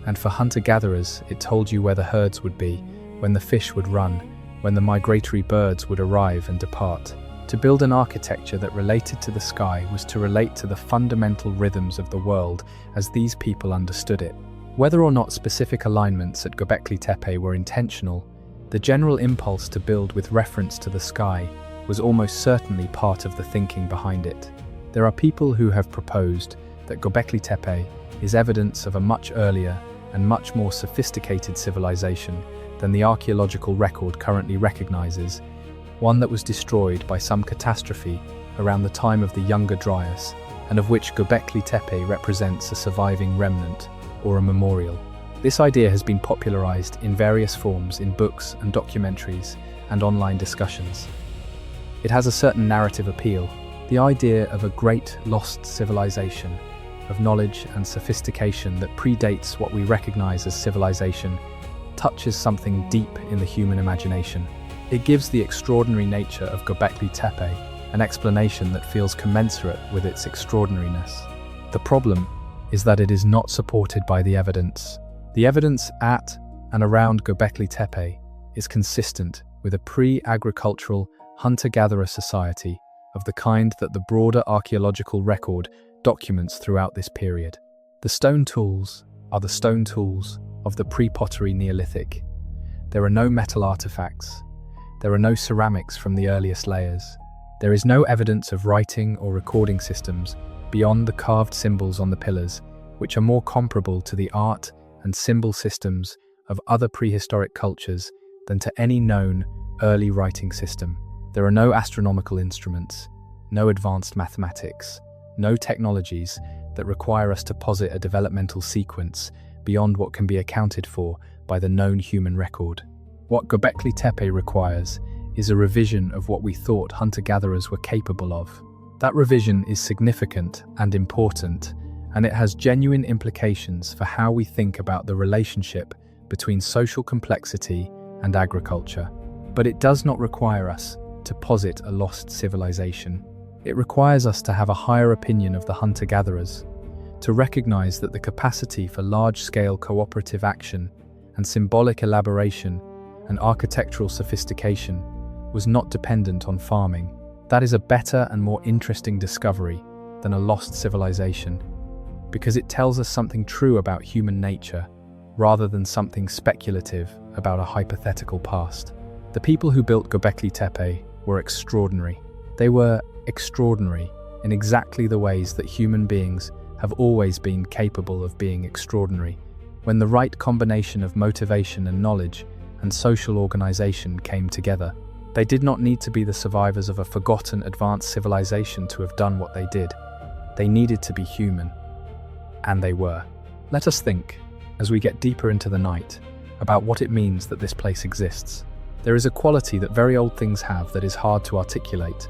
and for hunter-gatherers it told you where the herds would be, when the fish would run, when the migratory birds would arrive and depart. To build an architecture that related to the sky was to relate to the fundamental rhythms of the world as these people understood it. Whether or not specific alignments at Göbekli Tepe were intentional, the general impulse to build with reference to the sky was almost certainly part of the thinking behind it. There are people who have proposed that Göbekli Tepe is evidence of a much earlier and much more sophisticated civilization than the archaeological record currently recognizes, one that was destroyed by some catastrophe around the time of the Younger Dryas, and of which Göbekli Tepe represents a surviving remnant or a memorial. This idea has been popularized in various forms in books and documentaries and online discussions. It has a certain narrative appeal, the idea of a great lost civilization, of knowledge and sophistication that predates what we recognize as civilization, touches something deep in the human imagination. It gives the extraordinary nature of Göbekli Tepe an explanation that feels commensurate with its extraordinariness. The problem is that it is not supported by the evidence. The evidence at and around Göbekli Tepe is consistent with a pre-agricultural hunter-gatherer society of the kind that the broader archaeological record documents throughout this period. The stone tools are the stone tools of the pre-pottery Neolithic. There are no metal artifacts. There are no ceramics from the earliest layers. There is no evidence of writing or recording systems beyond the carved symbols on the pillars, which are more comparable to the art and symbol systems of other prehistoric cultures than to any known early writing system. There are no astronomical instruments, no advanced mathematics, no technologies that require us to posit a developmental sequence beyond what can be accounted for by the known human record. What Göbekli Tepe requires is a revision of what we thought hunter-gatherers were capable of. That revision is significant and important, and it has genuine implications for how we think about the relationship between social complexity and agriculture. But it does not require us to posit a lost civilization. It requires us to have a higher opinion of the hunter-gatherers, to recognize that the capacity for large-scale cooperative action and symbolic elaboration and architectural sophistication was not dependent on farming. That is a better and more interesting discovery than a lost civilization, because it tells us something true about human nature, rather than something speculative about a hypothetical past. The people who built Göbekli Tepe were extraordinary. They were extraordinary in exactly the ways that human beings have always been capable of being extraordinary, when the right combination of motivation and knowledge and social organization came together. They did not need to be the survivors of a forgotten advanced civilization to have done what they did. They needed to be human. And they were. Let us think, as we get deeper into the night, about what it means that this place exists. There is a quality that very old things have that is hard to articulate,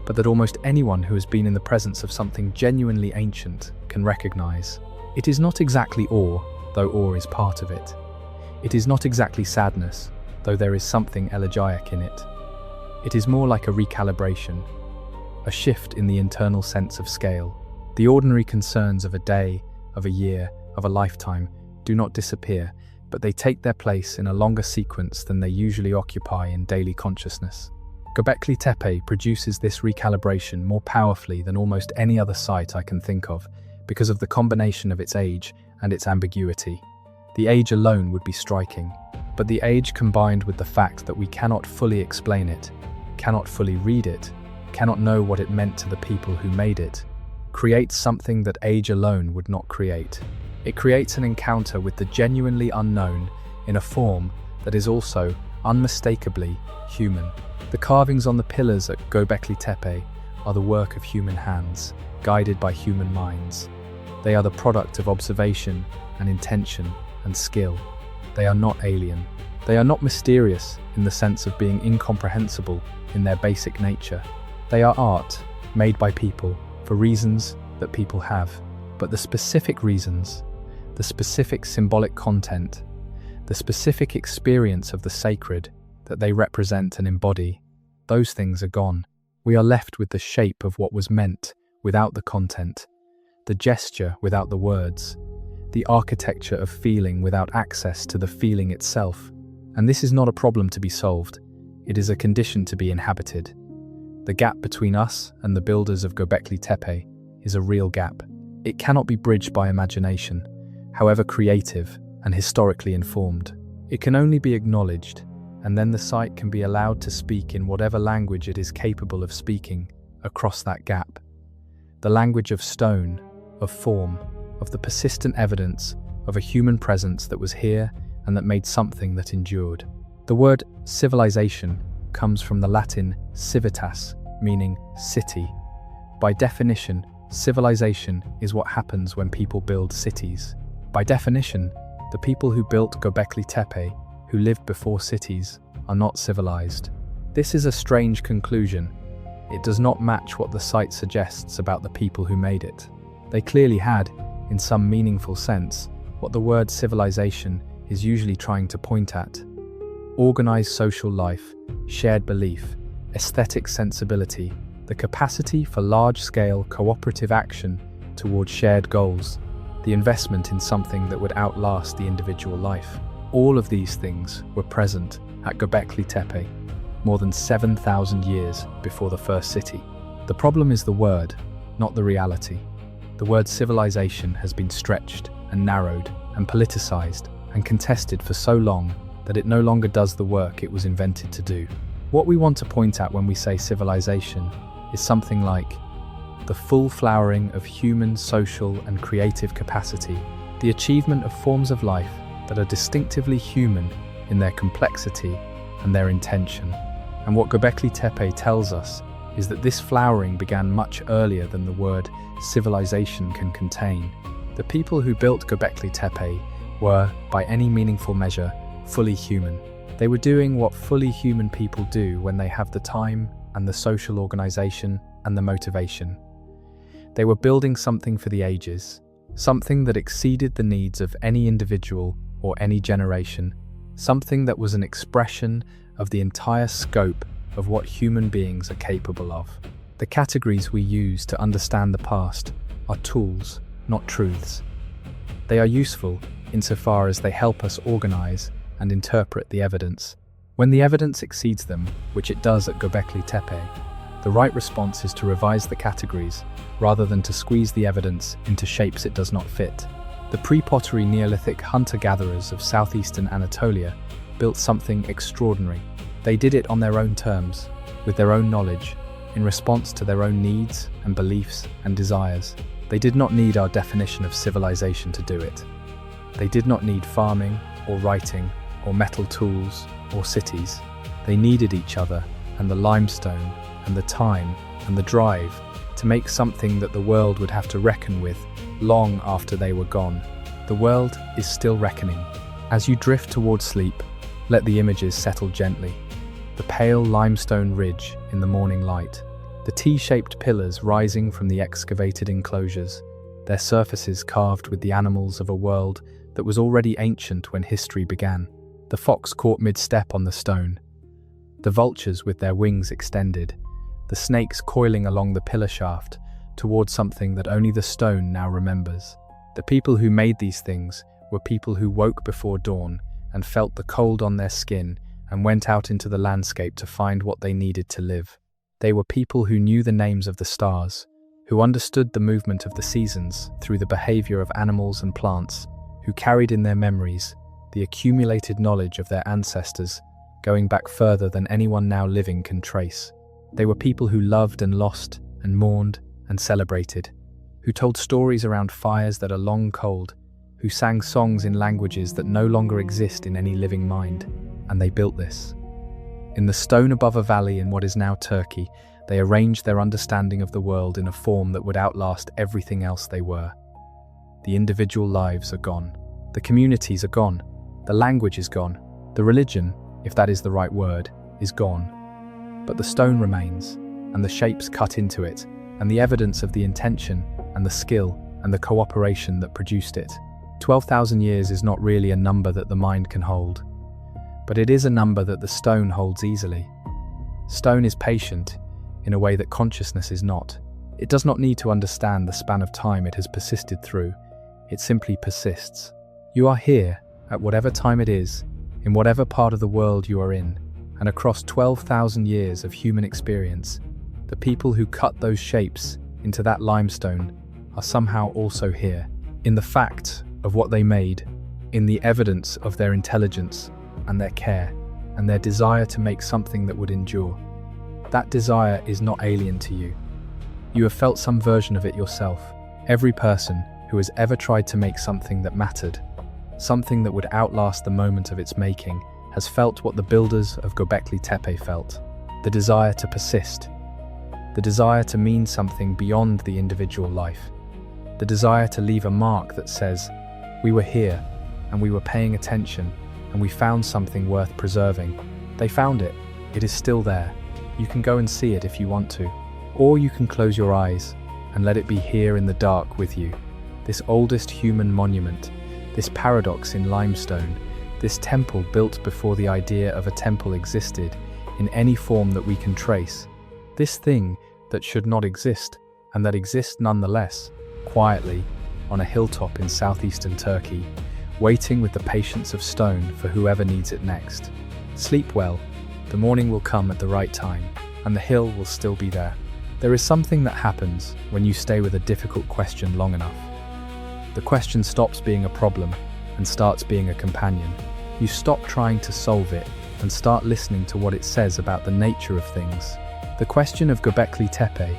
but that almost anyone who has been in the presence of something genuinely ancient can recognize. It is not exactly awe, though awe is part of it. It is not exactly sadness, though there is something elegiac in it. It is more like a recalibration, a shift in the internal sense of scale. The ordinary concerns of a day, of a year, of a lifetime do not disappear, but they take their place in a longer sequence than they usually occupy in daily consciousness. Göbekli Tepe produces this recalibration more powerfully than almost any other site I can think of, because of the combination of its age and its ambiguity. The age alone would be striking, but the age combined with the fact that we cannot fully explain it, cannot fully read it, cannot know what it meant to the people who made it, creates something that age alone would not create. It creates an encounter with the genuinely unknown in a form that is also unmistakably human. The carvings on the pillars at Göbekli Tepe are the work of human hands, guided by human minds. They are the product of observation and intention and skill. They are not alien. They are not mysterious in the sense of being incomprehensible in their basic nature. They are art, made by people, for reasons that people have. But the specific reasons, the specific symbolic content, the specific experience of the sacred that they represent and embody, those things are gone. We are left with the shape of what was meant without the content, the gesture without the words, the architecture of feeling without access to the feeling itself. And this is not a problem to be solved. It is a condition to be inhabited. The gap between us and the builders of Göbekli Tepe is a real gap. It cannot be bridged by imagination, however creative and historically informed. It can only be acknowledged, and then the site can be allowed to speak in whatever language it is capable of speaking across that gap. The language of stone, of form, of the persistent evidence of a human presence that was here and that made something that endured. The word civilization comes from the Latin civitas, meaning city. By definition, civilization is what happens when people build cities. By definition, the people who built Göbekli Tepe, who lived before cities, are not civilized. This is a strange conclusion. It does not match what the site suggests about the people who made it. They clearly had, in some meaningful sense, what the word civilization is usually trying to point at. Organized social life, shared belief, aesthetic sensibility, the capacity for large-scale cooperative action toward shared goals, the investment in something that would outlast the individual life. All of these things were present at Göbekli Tepe, more than 7,000 years before the first city. The problem is the word, not the reality. The word civilization has been stretched and narrowed and politicized and contested for so long that it no longer does the work it was invented to do. What we want to point at when we say civilization is something like the full flowering of human, social, and creative capacity, the achievement of forms of life that are distinctively human in their complexity and their intention. And what Göbekli Tepe tells us is that this flowering began much earlier than the word civilization can contain. The people who built Göbekli Tepe were, by any meaningful measure, fully human. They were doing what fully human people do when they have the time and the social organization and the motivation. They were building something for the ages, something that exceeded the needs of any individual or any generation, something that was an expression of the entire scope of what human beings are capable of. The categories we use to understand the past are tools, not truths. They are useful insofar as they help us organize and interpret the evidence. When the evidence exceeds them, which it does at Göbekli Tepe, the right response is to revise the categories rather than to squeeze the evidence into shapes it does not fit. The pre-pottery Neolithic hunter-gatherers of southeastern Anatolia built something extraordinary. They did it on their own terms, with their own knowledge, in response to their own needs and beliefs and desires. They did not need our definition of civilization to do it. They did not need farming or writing or metal tools or cities. They needed each other and the limestone and the time and the drive to make something that the world would have to reckon with long after they were gone. The world is still reckoning. As you drift towards sleep, let the images settle gently. The pale limestone ridge in the morning light, the T-shaped pillars rising from the excavated enclosures, their surfaces carved with the animals of a world that was already ancient when history began. The fox caught mid-step on the stone, the vultures with their wings extended, the snakes coiling along the pillar shaft towards something that only the stone now remembers. The people who made these things were people who woke before dawn and felt the cold on their skin and went out into the landscape to find what they needed to live. They were people who knew the names of the stars, who understood the movement of the seasons through the behavior of animals and plants, who carried in their memories the accumulated knowledge of their ancestors, going back further than anyone now living can trace. They were people who loved and lost and mourned and celebrated, who told stories around fires that are long cold, who sang songs in languages that no longer exist in any living mind. And they built this. In the stone above a valley in what is now Turkey, they arranged their understanding of the world in a form that would outlast everything else they were. The individual lives are gone. The communities are gone. The language is gone. The religion, if that is the right word, is gone. But the stone remains, and the shapes cut into it, and the evidence of the intention, and the skill, and the cooperation that produced it. 12,000 years is not really a number that the mind can hold, but it is a number that the stone holds easily. Stone is patient in a way that consciousness is not. It does not need to understand the span of time it has persisted through. It simply persists. You are here, at whatever time it is, in whatever part of the world you are in, and across 12,000 years of human experience, the people who cut those shapes into that limestone are somehow also here, in the fact of what they made, in the evidence of their intelligence and their care, and their desire to make something that would endure. That desire is not alien to you. You have felt some version of it yourself. Every person who has ever tried to make something that mattered, something that would outlast the moment of its making, has felt what the builders of Göbekli Tepe felt. The desire to persist. The desire to mean something beyond the individual life. The desire to leave a mark that says, we were here, and we were paying attention, and we found something worth preserving. They found it. It is still there. You can go and see it if you want to. Or you can close your eyes and let it be here in the dark with you. This oldest human monument, this paradox in limestone, this temple built before the idea of a temple existed in any form that we can trace. This thing that should not exist, and that exists nonetheless, quietly, on a hilltop in southeastern Turkey, waiting with the patience of stone for whoever needs it next. Sleep well. The morning will come at the right time, and the hill will still be there. There is something that happens when you stay with a difficult question long enough. The question stops being a problem and starts being a companion. You stop trying to solve it and start listening to what it says about the nature of things. The question of Göbekli Tepe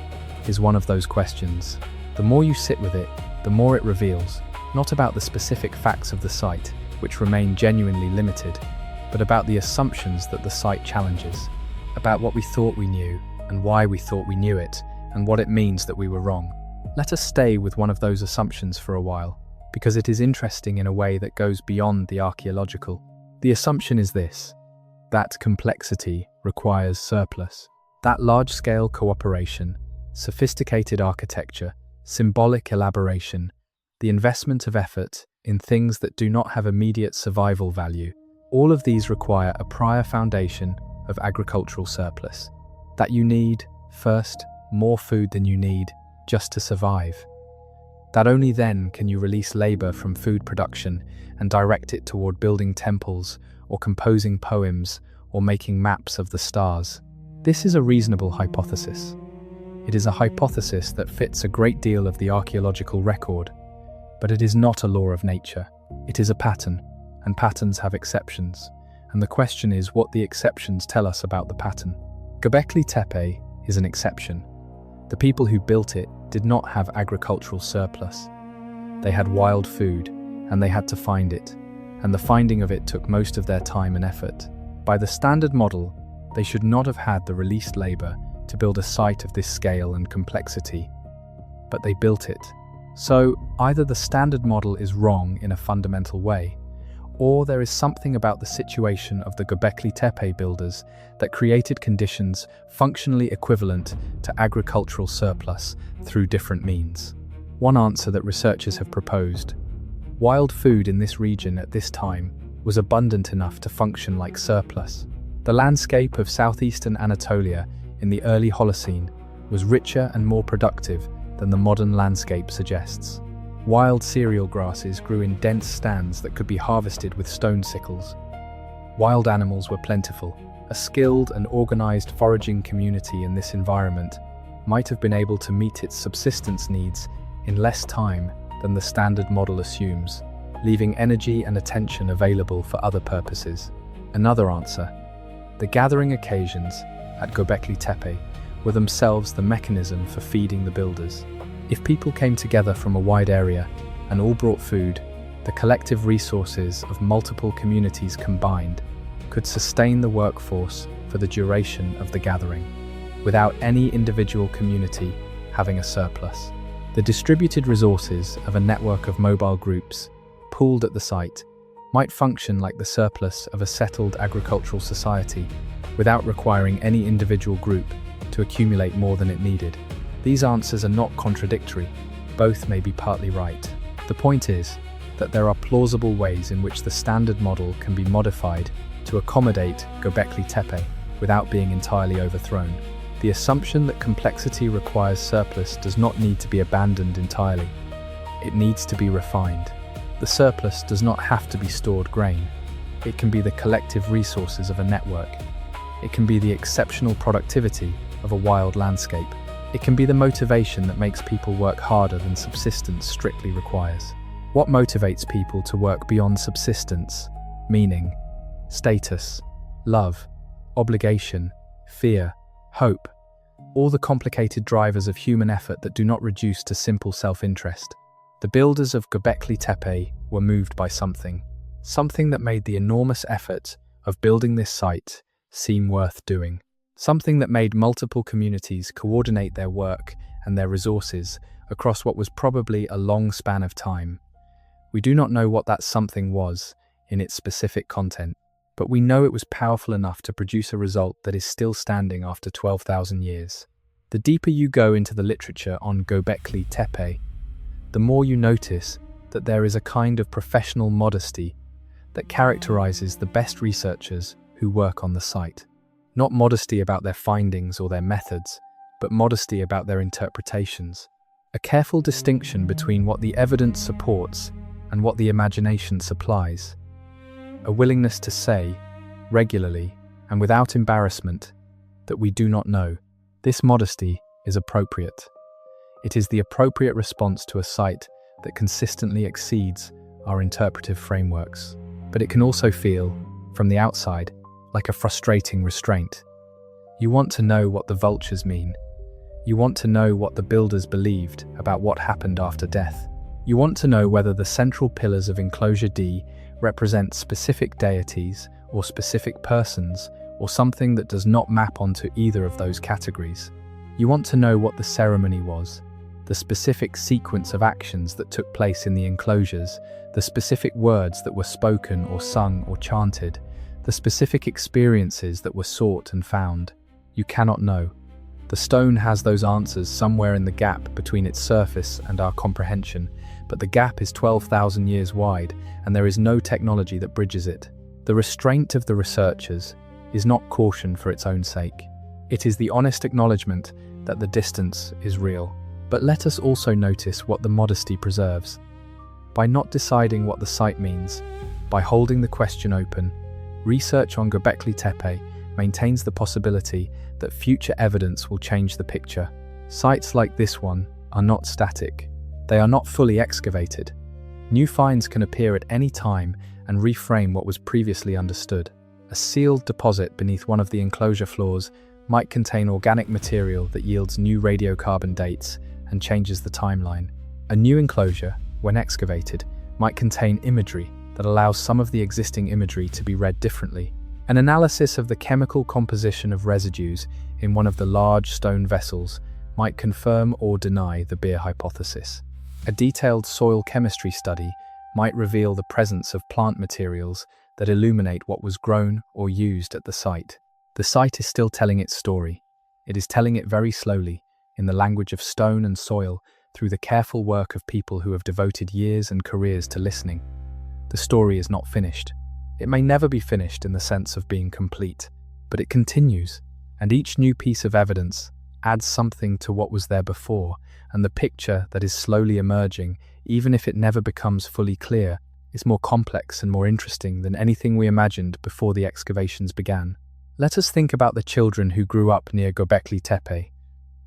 is one of those questions. The more you sit with it, the more it reveals, not about the specific facts of the site, which remain genuinely limited, but about the assumptions that the site challenges, about what we thought we knew, and why we thought we knew it, and what it means that we were wrong. Let us stay with one of those assumptions for a while, because it is interesting in a way that goes beyond the archaeological. The assumption is this: that complexity requires surplus. That large-scale cooperation, sophisticated architecture, symbolic elaboration, the investment of effort in things that do not have immediate survival value, All of these require a prior foundation of agricultural surplus. That you need, first, more food than you need just to survive. That only then can you release labor from food production and direct it toward building temples or composing poems or making maps of the stars. This is a reasonable hypothesis. It is a hypothesis that fits a great deal of the archaeological record, but it is not a law of nature. It is a pattern, and patterns have exceptions, and the question is what the exceptions tell us about the pattern. Göbekli Tepe is an exception. The people who built it did not have agricultural surplus. They had wild food, and they had to find it, and the finding of it took most of their time and effort. By the standard model, they should not have had the released labor to build a site of this scale and complexity, but they built it. So, either the standard model is wrong in a fundamental way, or there is something about the situation of the Göbekli Tepe builders that created conditions functionally equivalent to agricultural surplus through different means. One answer that researchers have proposed: wild food in this region at this time was abundant enough to function like surplus. The landscape of southeastern Anatolia in the early Holocene was richer and more productive than the modern landscape suggests. Wild cereal grasses grew in dense stands that could be harvested with stone sickles. Wild animals were plentiful. A skilled and organized foraging community in this environment might have been able to meet its subsistence needs in less time than the standard model assumes, leaving energy and attention available for other purposes. Another answer: the gathering occasions at Göbekli Tepe were themselves the mechanism for feeding the builders. If people came together from a wide area and all brought food, the collective resources of multiple communities combined could sustain the workforce for the duration of the gathering, without any individual community having a surplus. The distributed resources of a network of mobile groups, pooled at the site, might function like the surplus of a settled agricultural society, without requiring any individual group to accumulate more than it needed. These answers are not contradictory. Both may be partly right. The point is that there are plausible ways in which the standard model can be modified to accommodate Göbekli Tepe without being entirely overthrown. The assumption that complexity requires surplus does not need to be abandoned entirely. It needs to be refined. The surplus does not have to be stored grain. It can be the collective resources of a network. It can be the exceptional productivity of a wild landscape. It can be the motivation that makes people work harder than subsistence strictly requires. What motivates people to work beyond subsistence? Meaning, status, love, obligation, fear, hope, all the complicated drivers of human effort that do not reduce to simple self-interest. The builders of Göbekli Tepe were moved by something that made the enormous effort of building this site seem worth doing. Something that made multiple communities coordinate their work and their resources across what was probably a long span of time. We do not know what that something was in its specific content, but we know it was powerful enough to produce a result that is still standing after 12,000 years. The deeper you go into the literature on Göbekli Tepe, the more you notice that there is a kind of professional modesty that characterizes the best researchers who work on the site. Not modesty about their findings or their methods, but modesty about their interpretations. A careful distinction between what the evidence supports and what the imagination supplies. A willingness to say, regularly and without embarrassment, that we do not know. This modesty is appropriate. It is the appropriate response to a site that consistently exceeds our interpretive frameworks. But it can also feel, from the outside, like a frustrating restraint. You want to know what the vultures mean. You want to know what the builders believed about what happened after death. You want to know whether the central pillars of Enclosure D represent specific deities or specific persons, or something that does not map onto either of those categories. You want to know what the ceremony was, the specific sequence of actions that took place in the enclosures, the specific words that were spoken or sung or chanted, the specific experiences that were sought and found. You cannot know. The stone has those answers somewhere in the gap between its surface and our comprehension, but the gap is 12,000 years wide, and there is no technology that bridges it. The restraint of the researchers is not caution for its own sake. It is the honest acknowledgement that the distance is real. But let us also notice what the modesty preserves. By not deciding what the site means, by holding the question open, research on Göbekli Tepe maintains the possibility that future evidence will change the picture. Sites like this one are not static. They are not fully excavated. New finds can appear at any time and reframe what was previously understood. A sealed deposit beneath one of the enclosure floors might contain organic material that yields new radiocarbon dates and changes the timeline. A new enclosure, when excavated, might contain imagery that allows some of the existing imagery to be read differently. An analysis of the chemical composition of residues in one of the large stone vessels might confirm or deny the beer hypothesis. A detailed soil chemistry study might reveal the presence of plant materials that illuminate what was grown or used at the site. The site is still telling its story. It is telling it very slowly, in the language of stone and soil, through the careful work of people who have devoted years and careers to listening. The story is not finished. It may never be finished in the sense of being complete, but it continues, and each new piece of evidence adds something to what was there before, and the picture that is slowly emerging, even if it never becomes fully clear, is more complex and more interesting than anything we imagined before the excavations began. Let us think about the children who grew up near Göbekli Tepe.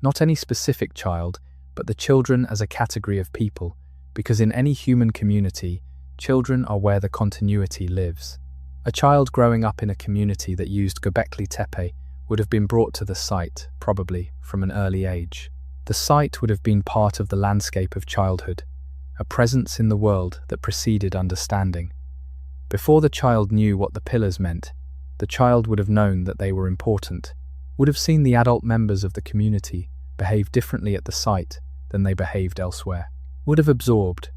Not any specific child, but the children as a category of people, because in any human community, children are where the continuity lives. A child growing up in a community that used Göbekli Tepe would have been brought to the site, probably, from an early age. The site would have been part of the landscape of childhood, a presence in the world that preceded understanding. Before the child knew what the pillars meant, the child would have known that they were important, would have seen the adult members of the community behave differently at the site than they behaved elsewhere, would have absorbed,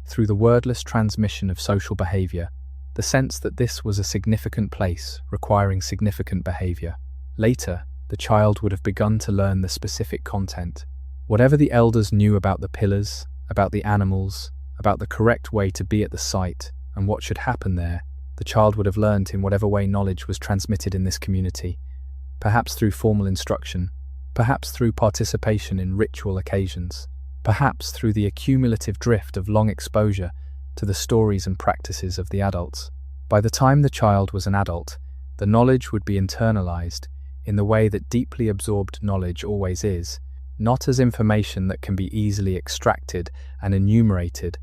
through the wordless transmission of social behavior, the sense that this was a significant place requiring significant behavior. Later, the child would have begun to learn the specific content. Whatever the elders knew about the pillars, about the animals, about the correct way to be at the site, and what should happen there, the child would have learnt in whatever way knowledge was transmitted in this community, perhaps through formal instruction, perhaps through participation in ritual occasions, perhaps through the accumulative drift of long exposure to the stories and practices of the adults. By the time the child was an adult, the knowledge would be internalized in the way that deeply absorbed knowledge always is, not as information that can be easily extracted and enumerated,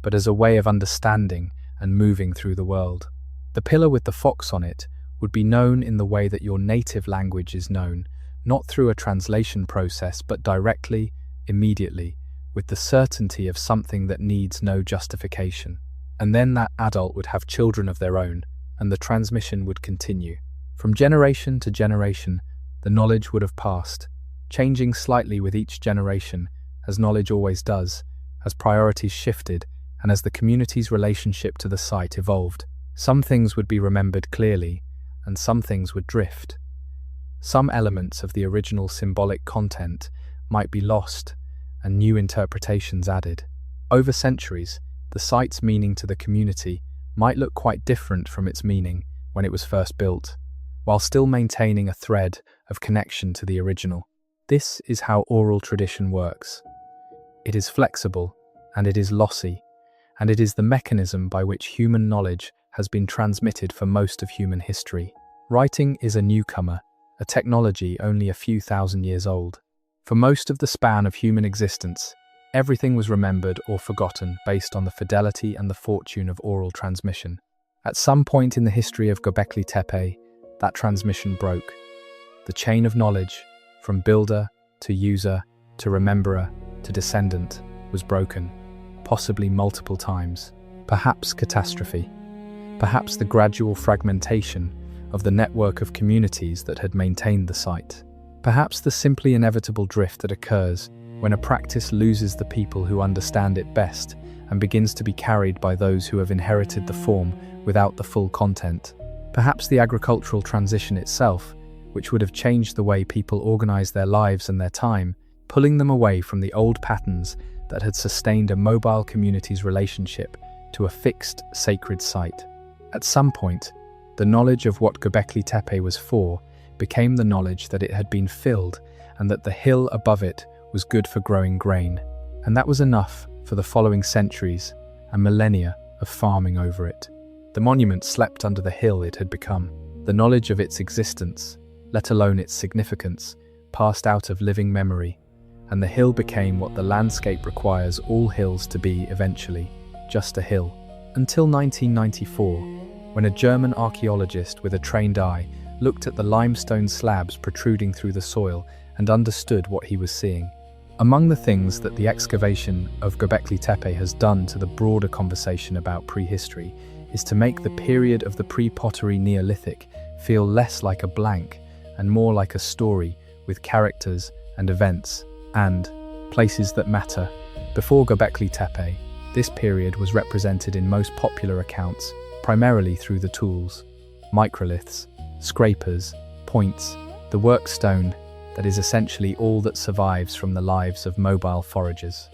but as a way of understanding and moving through the world. The pillar with the fox on it would be known in the way that your native language is known, not through a translation process, but directly, immediately, with the certainty of something that needs no justification. And then that adult would have children of their own, and the transmission would continue. From generation to generation, the knowledge would have passed, changing slightly with each generation, as knowledge always does, as priorities shifted, and as the community's relationship to the site evolved. Some things would be remembered clearly, and some things would drift. Some elements of the original symbolic content might be lost, and new interpretations added. Over centuries, the site's meaning to the community might look quite different from its meaning when it was first built, while still maintaining a thread of connection to the original. This is how oral tradition works. It is flexible, and it is lossy, and it is the mechanism by which human knowledge has been transmitted for most of human history. Writing is a newcomer, a technology only a few thousand years old. For most of the span of human existence, everything was remembered or forgotten based on the fidelity and the fortune of oral transmission. At some point in the history of Göbekli Tepe, that transmission broke. The chain of knowledge, from builder to user to rememberer to descendant, was broken, possibly multiple times. Perhaps catastrophe. Perhaps the gradual fragmentation of the network of communities that had maintained the site. Perhaps the simply inevitable drift that occurs when a practice loses the people who understand it best and begins to be carried by those who have inherited the form without the full content. Perhaps the agricultural transition itself, which would have changed the way people organize their lives and their time, pulling them away from the old patterns that had sustained a mobile community's relationship to a fixed, sacred site. At some point, The knowledge of what Göbekli Tepe was for became the knowledge that it had been filled and that the hill above it was good for growing grain. And that was enough for the following centuries and millennia of farming over it. The monument slept under the hill it had become. The knowledge of its existence, let alone its significance, passed out of living memory, and the hill became what the landscape requires all hills to be eventually, just a hill. Until 1994, when a German archaeologist with a trained eye looked at the limestone slabs protruding through the soil and understood what he was seeing. Among the things that the excavation of Göbekli Tepe has done to the broader conversation about prehistory is to make the period of the pre-pottery Neolithic feel less like a blank and more like a story with characters and events and places that matter. Before Göbekli Tepe, this period was represented in most popular accounts primarily through the tools, microliths, scrapers, points, the work stone that is essentially all that survives from the lives of mobile foragers.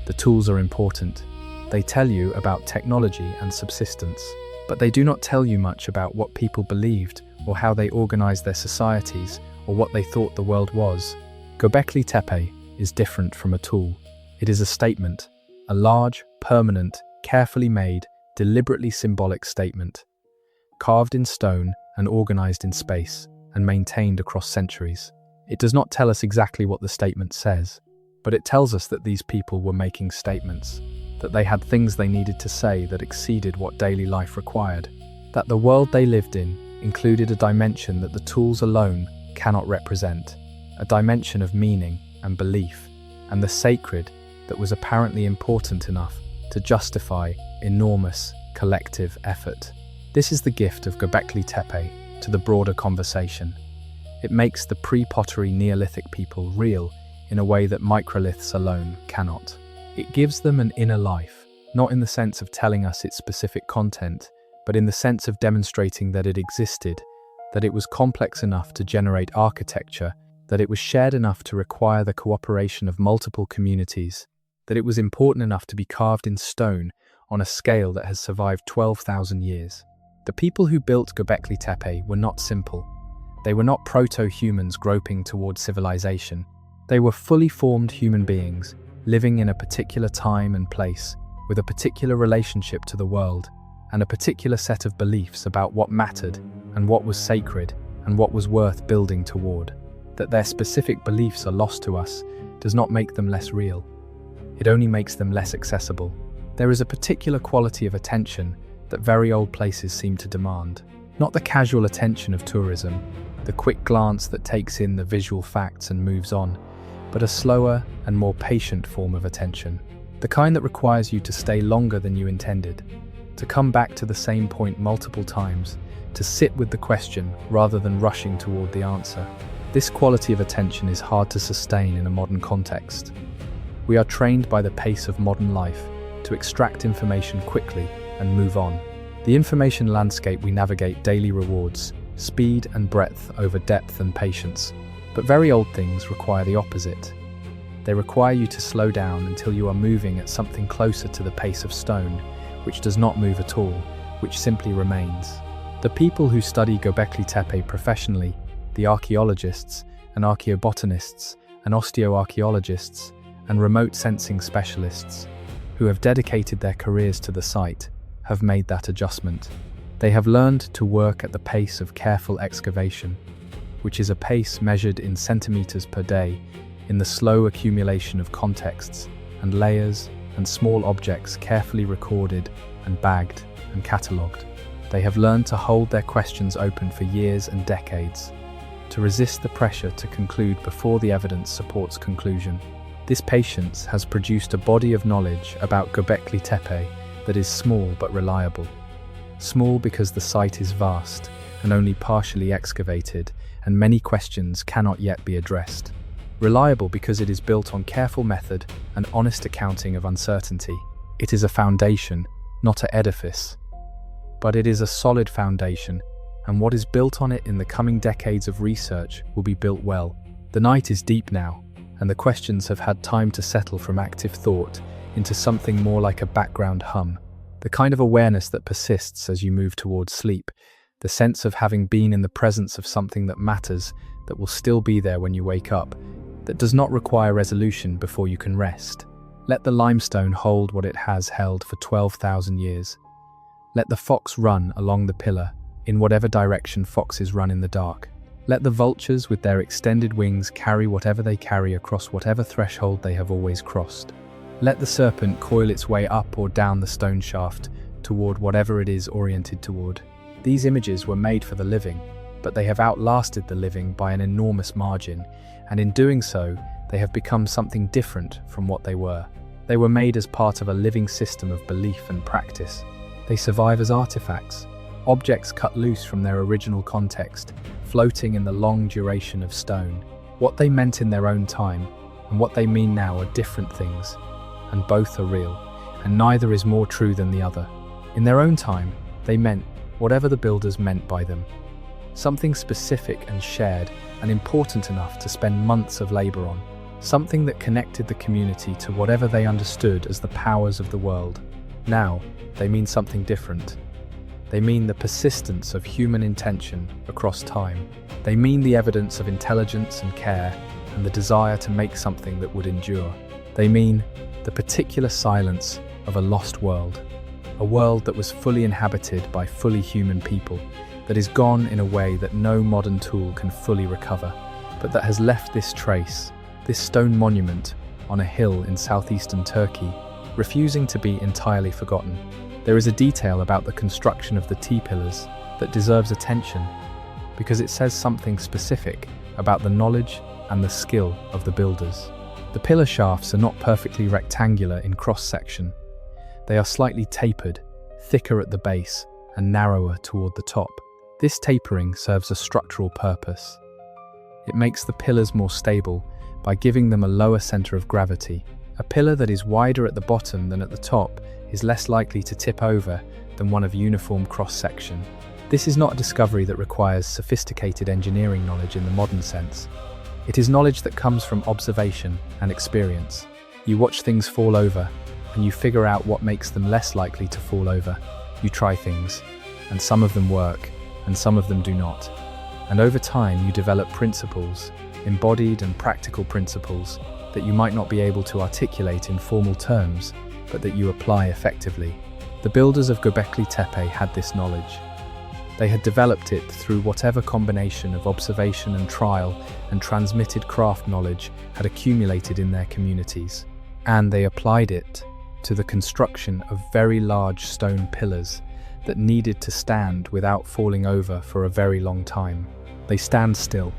The tools are important. They tell you about technology and subsistence, but they do not tell you much about what people believed or how they organized their societies or what they thought the world was. Göbekli Tepe is different from a tool. It is a statement, a large, permanent, carefully made, deliberately symbolic statement, carved in stone and organized in space and maintained across centuries. It does not tell us exactly what the statement says, but it tells us that these people were making statements, that they had things they needed to say that exceeded what daily life required, that the world they lived in included a dimension that the tools alone cannot represent, a dimension of meaning and belief, and the sacred that was apparently important enough to justify enormous collective effort. This is the gift of Göbekli Tepe to the broader conversation. It makes the pre-pottery Neolithic people real in a way that microliths alone cannot. It gives them an inner life, not in the sense of telling us its specific content, but in the sense of demonstrating that it existed, that it was complex enough to generate architecture, that it was shared enough to require the cooperation of multiple communities, that it was important enough to be carved in stone on a scale that has survived 12,000 years. The people who built Göbekli Tepe were not simple. They were not proto-humans groping towards civilization. They were fully formed human beings, living in a particular time and place, with a particular relationship to the world, and a particular set of beliefs about what mattered, and what was sacred, and what was worth building toward. That their specific beliefs are lost to us does not make them less real. It only makes them less accessible. There is a particular quality of attention that very old places seem to demand. Not the casual attention of tourism, the quick glance that takes in the visual facts and moves on, but a slower and more patient form of attention. The kind that requires you to stay longer than you intended, to come back to the same point multiple times, to sit with the question rather than rushing toward the answer. This quality of attention is hard to sustain in a modern context. We are trained by the pace of modern life to extract information quickly and move on. The information landscape we navigate daily rewards speed and breadth over depth and patience, but very old things require the opposite. They require you to slow down until you are moving at something closer to the pace of stone, which does not move at all, which simply remains. The people who study Göbekli Tepe professionally, the archaeologists and archaeobotanists and osteoarchaeologists and remote sensing specialists who have dedicated their careers to the site, have made that adjustment. They have learned to work at the pace of careful excavation, which is a pace measured in centimeters per day, in the slow accumulation of contexts and layers and small objects carefully recorded and bagged and catalogued. They have learned to hold their questions open for years and decades, to resist the pressure to conclude before the evidence supports conclusion. This patience has produced a body of knowledge about Göbekli Tepe that is small but reliable. Small because the site is vast and only partially excavated, and many questions cannot yet be addressed. Reliable because it is built on careful method and honest accounting of uncertainty. It is a foundation, not an edifice. But it is a solid foundation, and what is built on it in the coming decades of research will be built well. The night is deep now, and the questions have had time to settle from active thought into something more like a background hum, the kind of awareness that persists as you move towards sleep, The sense of having been in the presence of something that matters, that will still be there when you wake up, that does not require resolution before you can rest. Let the limestone hold what it has held for 12,000 years. Let the fox run along the pillar, in whatever direction foxes run in the dark. Let the vultures with their extended wings carry whatever they carry across whatever threshold they have always crossed. Let the serpent coil its way up or down the stone shaft toward whatever it is oriented toward. These images were made for the living, but they have outlasted the living by an enormous margin, and in doing so, they have become something different from what they were. They were made as part of a living system of belief and practice. They survive as artifacts, objects cut loose from their original context, floating in the long duration of stone. What they meant in their own time and what they mean now are different things, and both are real, and neither is more true than the other. In their own time, they meant whatever the builders meant by them. Something specific and shared and important enough to spend months of labor on. Something that connected the community to whatever they understood as the powers of the world. Now, they mean something different. They mean the persistence of human intention across time. They mean the evidence of intelligence and care and the desire to make something that would endure. They mean the particular silence of a lost world. A world that was fully inhabited by fully human people, that is gone in a way that no modern tool can fully recover, but that has left this trace, this stone monument, on a hill in southeastern Turkey, refusing to be entirely forgotten. There is a detail about the construction of the T-pillars that deserves attention, because it says something specific about the knowledge and the skill of the builders. The pillar shafts are not perfectly rectangular in cross-section. They are slightly tapered, thicker at the base, and narrower toward the top. This tapering serves a structural purpose. It makes the pillars more stable by giving them a lower center of gravity. A pillar that is wider at the bottom than at the top is less likely to tip over than one of uniform cross-section. This is not a discovery that requires sophisticated engineering knowledge in the modern sense. It is knowledge that comes from observation and experience. You watch things fall over, and you figure out what makes them less likely to fall over. You try things, and some of them work, and some of them do not. And over time you develop principles, embodied and practical principles, that you might not be able to articulate in formal terms, but that you apply effectively. The builders of Göbekli Tepe had this knowledge. They had developed it through whatever combination of observation and trial and transmitted craft knowledge had accumulated in their communities. And they applied it to the construction of very large stone pillars that needed to stand without falling over for a very long time. They stand still.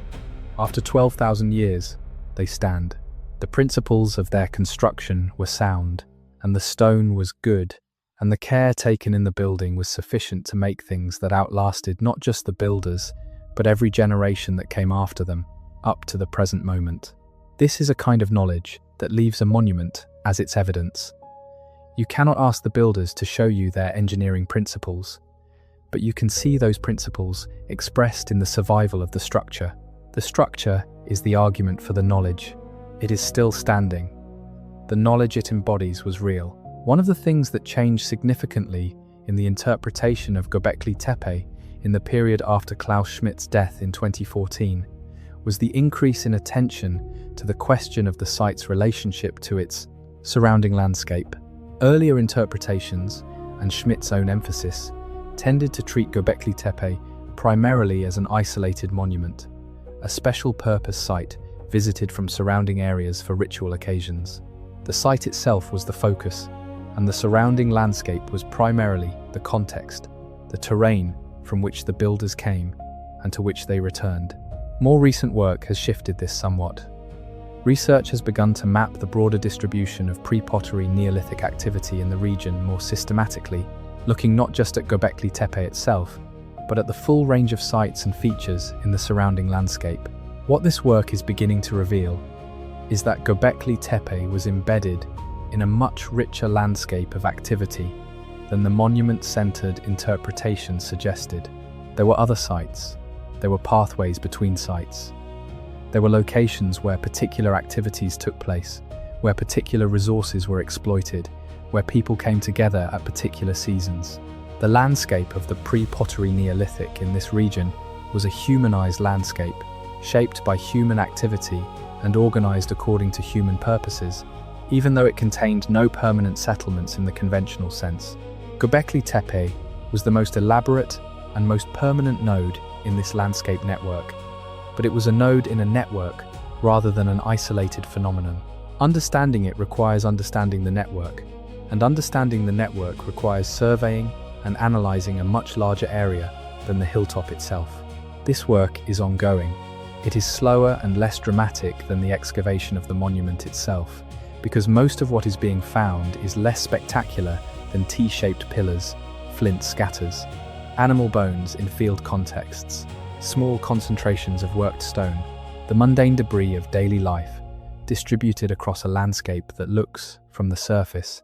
After 12,000 years, they stand. The principles of their construction were sound, and the stone was good, and the care taken in the building was sufficient to make things that outlasted not just the builders, but every generation that came after them, up to the present moment. This is a kind of knowledge that leaves a monument as its evidence. You cannot ask the builders to show you their engineering principles, but you can see those principles expressed in the survival of the structure. The structure is the argument for the knowledge. It is still standing. The knowledge it embodies was real. One of the things that changed significantly in the interpretation of Göbekli Tepe in the period after Klaus Schmidt's death in 2014 was the increase in attention to the question of the site's relationship to its surrounding landscape. Earlier interpretations, and Schmidt's own emphasis, tended to treat Göbekli Tepe primarily as an isolated monument, a special purpose site visited from surrounding areas for ritual occasions. The site itself was the focus, and the surrounding landscape was primarily the context, the terrain from which the builders came and to which they returned. More recent work has shifted this somewhat. Research has begun to map the broader distribution of pre-pottery Neolithic activity in the region more systematically, looking not just at Göbekli Tepe itself, but at the full range of sites and features in the surrounding landscape. What this work is beginning to reveal is that Göbekli Tepe was embedded in a much richer landscape of activity than the monument-centered interpretation suggested. There were other sites. There were pathways between sites. There were locations where particular activities took place, where particular resources were exploited, where people came together at particular seasons. The landscape of the pre-pottery Neolithic in this region was a humanized landscape, shaped by human activity and organized according to human purposes, even though it contained no permanent settlements in the conventional sense. Göbekli Tepe was the most elaborate and most permanent node in this landscape network, but it was a node in a network rather than an isolated phenomenon. Understanding it requires understanding the network, and understanding the network requires surveying and analyzing a much larger area than the hilltop itself. This work is ongoing. It is slower and less dramatic than the excavation of the monument itself, because most of what is being found is less spectacular than T-shaped pillars, flint scatters, animal bones in field contexts, small concentrations of worked stone, the mundane debris of daily life, distributed across a landscape that looks, from the surface,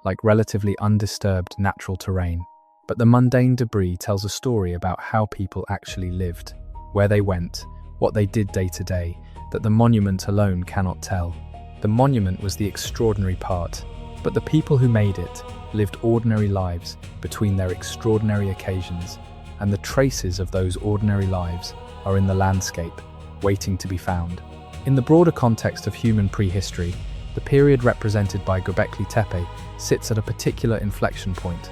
like relatively undisturbed natural terrain. But the mundane debris tells a story about how people actually lived, where they went, what they did day to day, that the monument alone cannot tell. The monument was the extraordinary part, but the people who made it lived ordinary lives between their extraordinary occasions, and the traces of those ordinary lives are in the landscape, waiting to be found. In the broader context of human prehistory, the period represented by Göbekli Tepe sits at a particular inflection point.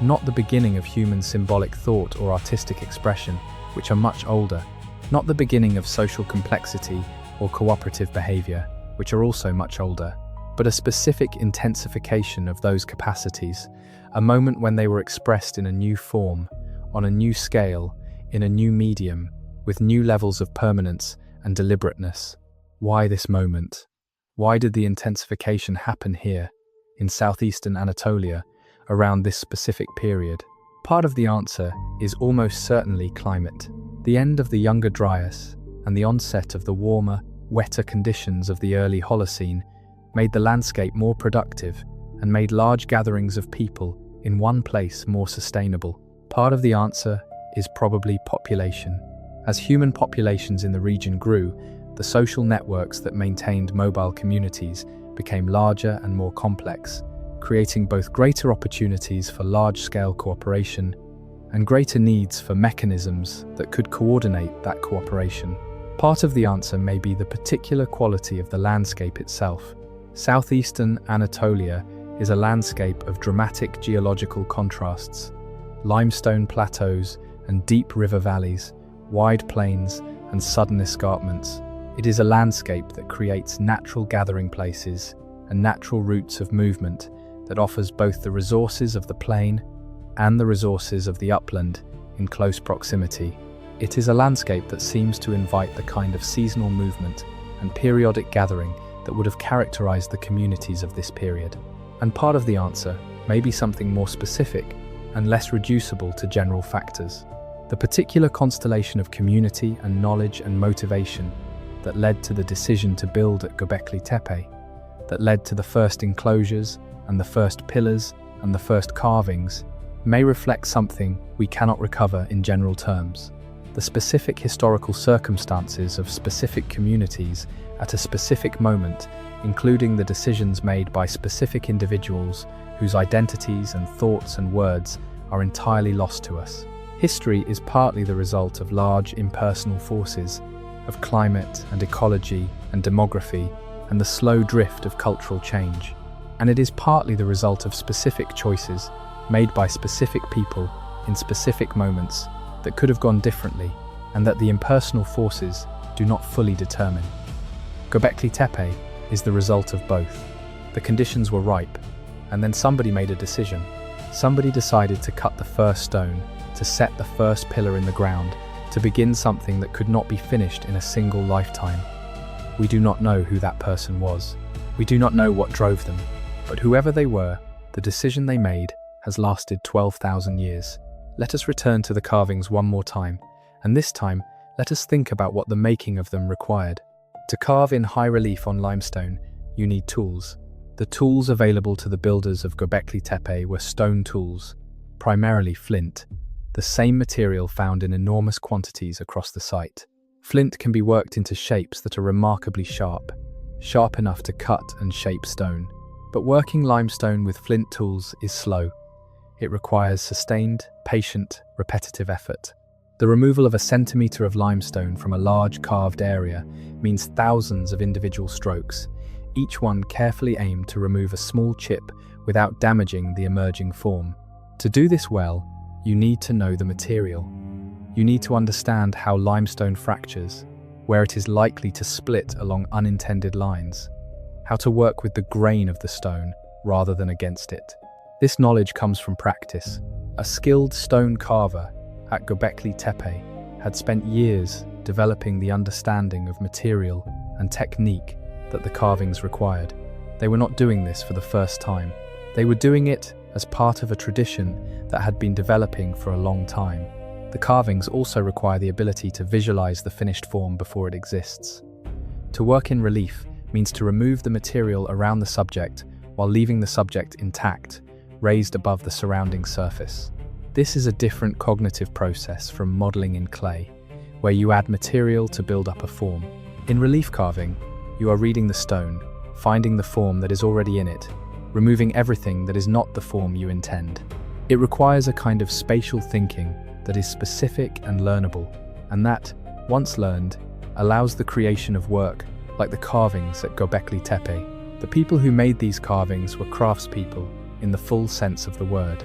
Not the beginning of human symbolic thought or artistic expression, which are much older, not the beginning of social complexity or cooperative behavior, which are also much older, but a specific intensification of those capacities, a moment when they were expressed in a new form, on a new scale, in a new medium, with new levels of permanence and deliberateness. Why this moment? Why did the intensification happen here, in southeastern Anatolia, around this specific period? Part of the answer is almost certainly climate. The end of the Younger Dryas and the onset of the warmer, wetter conditions of the early Holocene made the landscape more productive and made large gatherings of people in one place more sustainable. Part of the answer is probably population. As human populations in the region grew, the social networks that maintained mobile communities became larger and more complex, creating both greater opportunities for large-scale cooperation and greater needs for mechanisms that could coordinate that cooperation. Part of the answer may be the particular quality of the landscape itself. Southeastern Anatolia is a landscape of dramatic geological contrasts, limestone plateaus and deep river valleys, wide plains and sudden escarpments. It is a landscape that creates natural gathering places and natural routes of movement that offers both the resources of the plain and the resources of the upland in close proximity. It is a landscape that seems to invite the kind of seasonal movement and periodic gathering that would have characterized the communities of this period. And part of the answer may be something more specific and less reducible to general factors. The particular constellation of community and knowledge and motivation that led to the decision to build at Göbekli Tepe, that led to the first enclosures and the first pillars and the first carvings, may reflect something we cannot recover in general terms. The specific historical circumstances of specific communities at a specific moment, including the decisions made by specific individuals whose identities and thoughts and words are entirely lost to us. History is partly the result of large impersonal forces, of climate and ecology and demography, and the slow drift of cultural change. And it is partly the result of specific choices made by specific people in specific moments that could have gone differently, and that the impersonal forces do not fully determine. Göbekli Tepe is the result of both. The conditions were ripe, and then somebody made a decision. Somebody decided to cut the first stone, to set the first pillar in the ground, to begin something that could not be finished in a single lifetime. We do not know who that person was. We do not know what drove them, but whoever they were, the decision they made has lasted 12,000 years. Let us return to the carvings one more time, and this time, let us think about what the making of them required. To carve in high relief on limestone, you need tools. The tools available to the builders of Göbekli Tepe were stone tools, primarily flint, the same material found in enormous quantities across the site. Flint can be worked into shapes that are remarkably sharp enough to cut and shape stone. But working limestone with flint tools is slow. It requires sustained, patient, repetitive effort. The removal of a centimetre of limestone from a large carved area means thousands of individual strokes, each one carefully aimed to remove a small chip without damaging the emerging form. To do this well, you need to know the material. You need to understand how limestone fractures, where it is likely to split along unintended lines, how to work with the grain of the stone rather than against it. This knowledge comes from practice. A skilled stone carver at Göbekli Tepe had spent years developing the understanding of material and technique that the carvings required. They were not doing this for the first time. They were doing it as part of a tradition that had been developing for a long time. The carvings also require the ability to visualize the finished form before it exists. To work in relief means to remove the material around the subject while leaving the subject intact, raised above the surrounding surface. This is a different cognitive process from modeling in clay, where you add material to build up a form. In relief carving, you are reading the stone, finding the form that is already in it, removing everything that is not the form you intend. It requires a kind of spatial thinking that is specific and learnable, and that, once learned, allows the creation of work like the carvings at Göbekli Tepe. The people who made these carvings were craftspeople in the full sense of the word.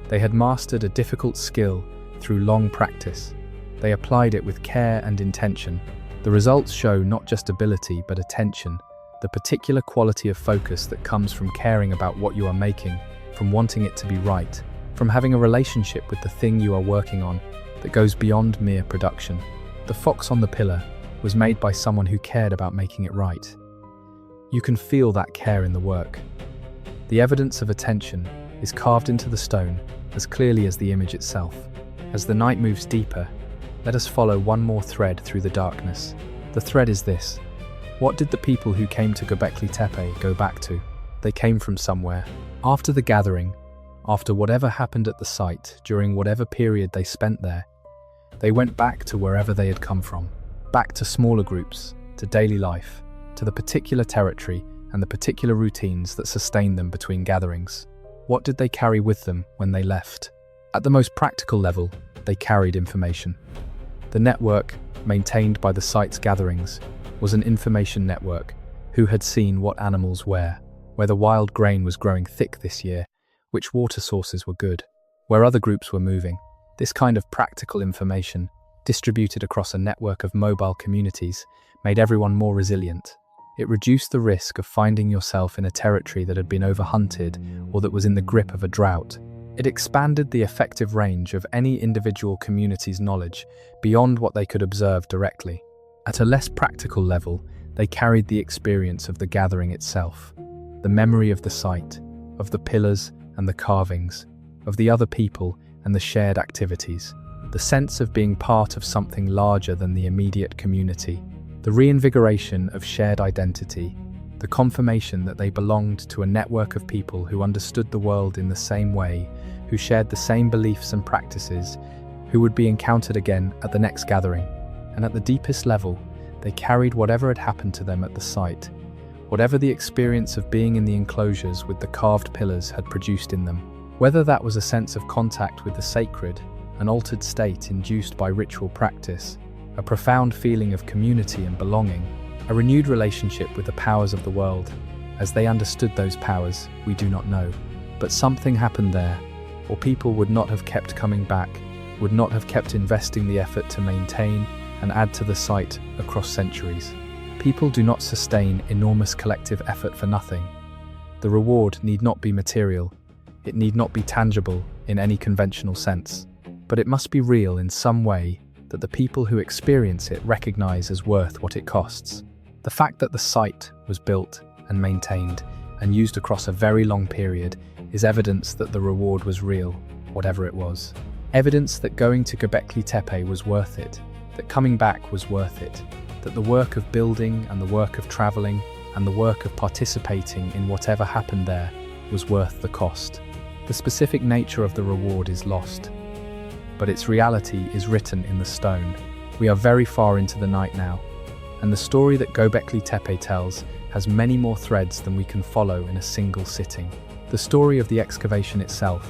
They had mastered a difficult skill through long practice. They applied it with care and intention. The results show not just ability but attention, the particular quality of focus that comes from caring about what you are making, from wanting it to be right, from having a relationship with the thing you are working on that goes beyond mere production. The fox on the pillar was made by someone who cared about making it right. You can feel that care in the work. The evidence of attention is carved into the stone as clearly as the image itself. As the night moves deeper, let us follow one more thread through the darkness. The thread is this: what did the people who came to Göbekli Tepe go back to? They came from somewhere. After the gathering, after whatever happened at the site, during whatever period they spent there, they went back to wherever they had come from, back to smaller groups, to daily life, to the particular territory and the particular routines that sustained them between gatherings. What did they carry with them when they left? At the most practical level, they carried information. The network, maintained by the site's gatherings, was an information network. Who had seen what animals where the wild grain was growing thick this year, which water sources were good, where other groups were moving. This kind of practical information, distributed across a network of mobile communities, made everyone more resilient. It reduced the risk of finding yourself in a territory that had been overhunted or that was in the grip of a drought. It expanded the effective range of any individual community's knowledge beyond what they could observe directly. At a less practical level, they carried the experience of the gathering itself, the memory of the site, of the pillars and the carvings, of the other people and the shared activities, the sense of being part of something larger than the immediate community, the reinvigoration of shared identity, the confirmation that they belonged to a network of people who understood the world in the same way, who shared the same beliefs and practices, who would be encountered again at the next gathering. And at the deepest level, they carried whatever had happened to them at the site, whatever the experience of being in the enclosures with the carved pillars had produced in them. Whether that was a sense of contact with the sacred, an altered state induced by ritual practice, a profound feeling of community and belonging, a renewed relationship with the powers of the world. As they understood those powers, we do not know. But something happened there, or people would not have kept coming back, would not have kept investing the effort to maintain and add to the site across centuries. People do not sustain enormous collective effort for nothing. The reward need not be material. It need not be tangible in any conventional sense. But it must be real in some way that the people who experience it recognize as worth what it costs. The fact that the site was built and maintained and used across a very long period is evidence that the reward was real, whatever it was. Evidence that going to Göbekli Tepe was worth it, that coming back was worth it, that the work of building and the work of traveling and the work of participating in whatever happened there was worth the cost. The specific nature of the reward is lost, but its reality is written in the stone. We are very far into the night now, and the story that Göbekli Tepe tells has many more threads than we can follow in a single sitting. The story of the excavation itself,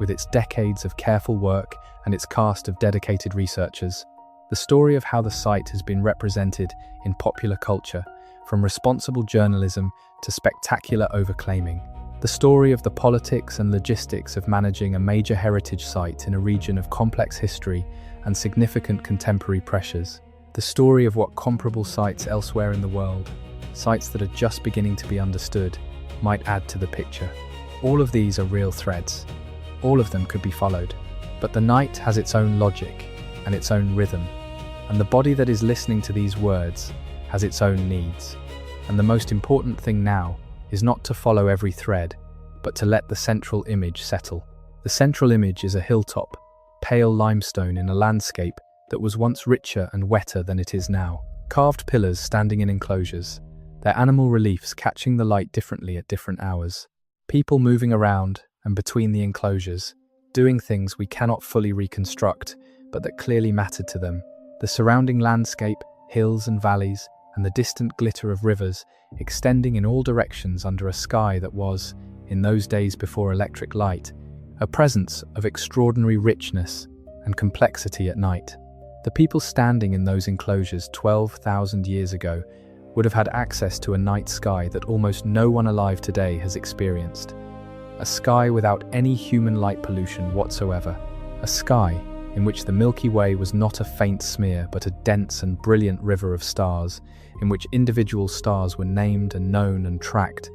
with its decades of careful work and its cast of dedicated researchers. The story of how the site has been represented in popular culture, from responsible journalism to spectacular overclaiming. The story of the politics and logistics of managing a major heritage site in a region of complex history and significant contemporary pressures. The story of what comparable sites elsewhere in the world, sites that are just beginning to be understood, might add to the picture. All of these are real threads. All of them could be followed. But the night has its own logic and its own rhythm, and the body that is listening to these words has its own needs. And the most important thing now is not to follow every thread, but to let the central image settle. The central image is a hilltop, pale limestone in a landscape that was once richer and wetter than it is now. Carved pillars standing in enclosures, their animal reliefs catching the light differently at different hours. People moving around and between the enclosures, doing things we cannot fully reconstruct, but that clearly mattered to them. The surrounding landscape, hills and valleys, and the distant glitter of rivers extending in all directions under a sky that was, in those days before electric light, a presence of extraordinary richness and complexity at night. The people standing in those enclosures 12,000 years ago would have had access to a night sky that almost no one alive today has experienced. A sky without any human light pollution whatsoever. A sky in which the Milky Way was not a faint smear but a dense and brilliant river of stars, in which individual stars were named and known and tracked,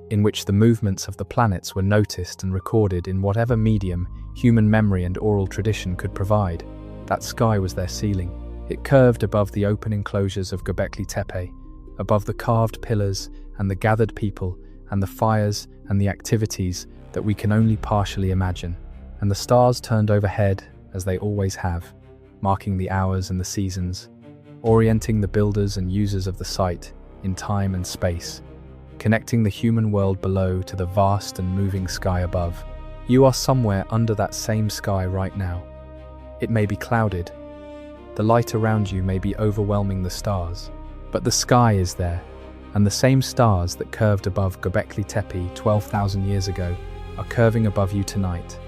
in which the movements of the planets were noticed and recorded in whatever medium human memory and oral tradition could provide. That sky was their ceiling. It curved above the open enclosures of Göbekli Tepe, above the carved pillars and the gathered people and the fires and the activities that we can only partially imagine. And the stars turned overhead, as they always have, marking the hours and the seasons, orienting the builders and users of the site in time and space, connecting the human world below to the vast and moving sky above. You are somewhere under that same sky right now. It may be clouded. The light around you may be overwhelming the stars, but the sky is there, and the same stars that curved above Göbekli Tepe 12,000 years ago are curving above you tonight,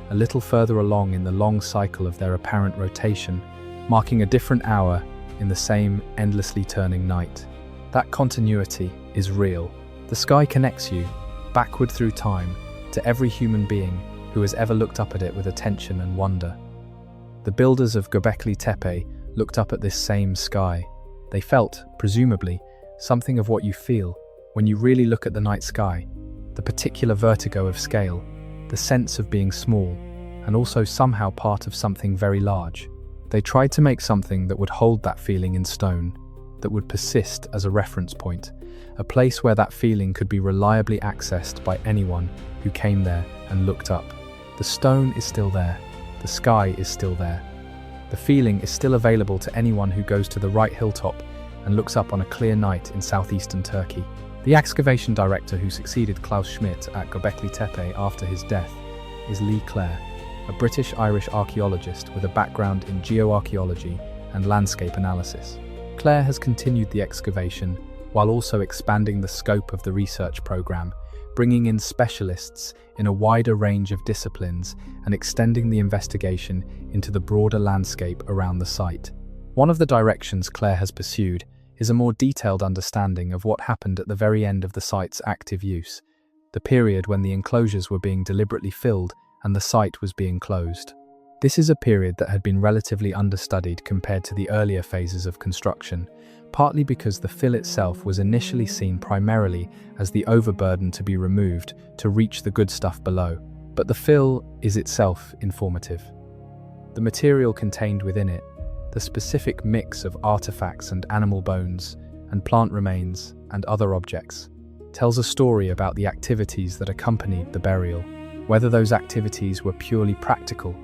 a little further along in the long cycle of their apparent rotation, marking a different hour in the same endlessly turning night. That continuity is real. The sky connects you, backward through time, to every human being who has ever looked up at it with attention and wonder. The builders of Göbekli Tepe looked up at this same sky. They felt, presumably, something of what you feel when you really look at the night sky, the particular vertigo of scale, the sense of being small, and also somehow part of something very large. They tried to make something that would hold that feeling in stone, that would persist as a reference point, a place where that feeling could be reliably accessed by anyone who came there and looked up. The stone is still there. The sky is still there. The feeling is still available to anyone who goes to the right hilltop and looks up on a clear night in southeastern Turkey. The excavation director who succeeded Klaus Schmidt at Göbekli Tepe after his death is Lee Clare, a British-Irish archaeologist with a background in geoarchaeology and landscape analysis. Clare has continued the excavation while also expanding the scope of the research program, bringing in specialists in a wider range of disciplines and extending the investigation into the broader landscape around the site. One of the directions Clare has pursued is a more detailed understanding of what happened at the very end of the site's active use, the period when the enclosures were being deliberately filled and the site was being closed. This is a period that had been relatively understudied compared to the earlier phases of construction, partly because the fill itself was initially seen primarily as the overburden to be removed to reach the good stuff below. But the fill is itself informative. The material contained within it, the specific mix of artifacts and animal bones and plant remains and other objects, tells a story about the activities that accompanied the burial, whether those activities were purely practical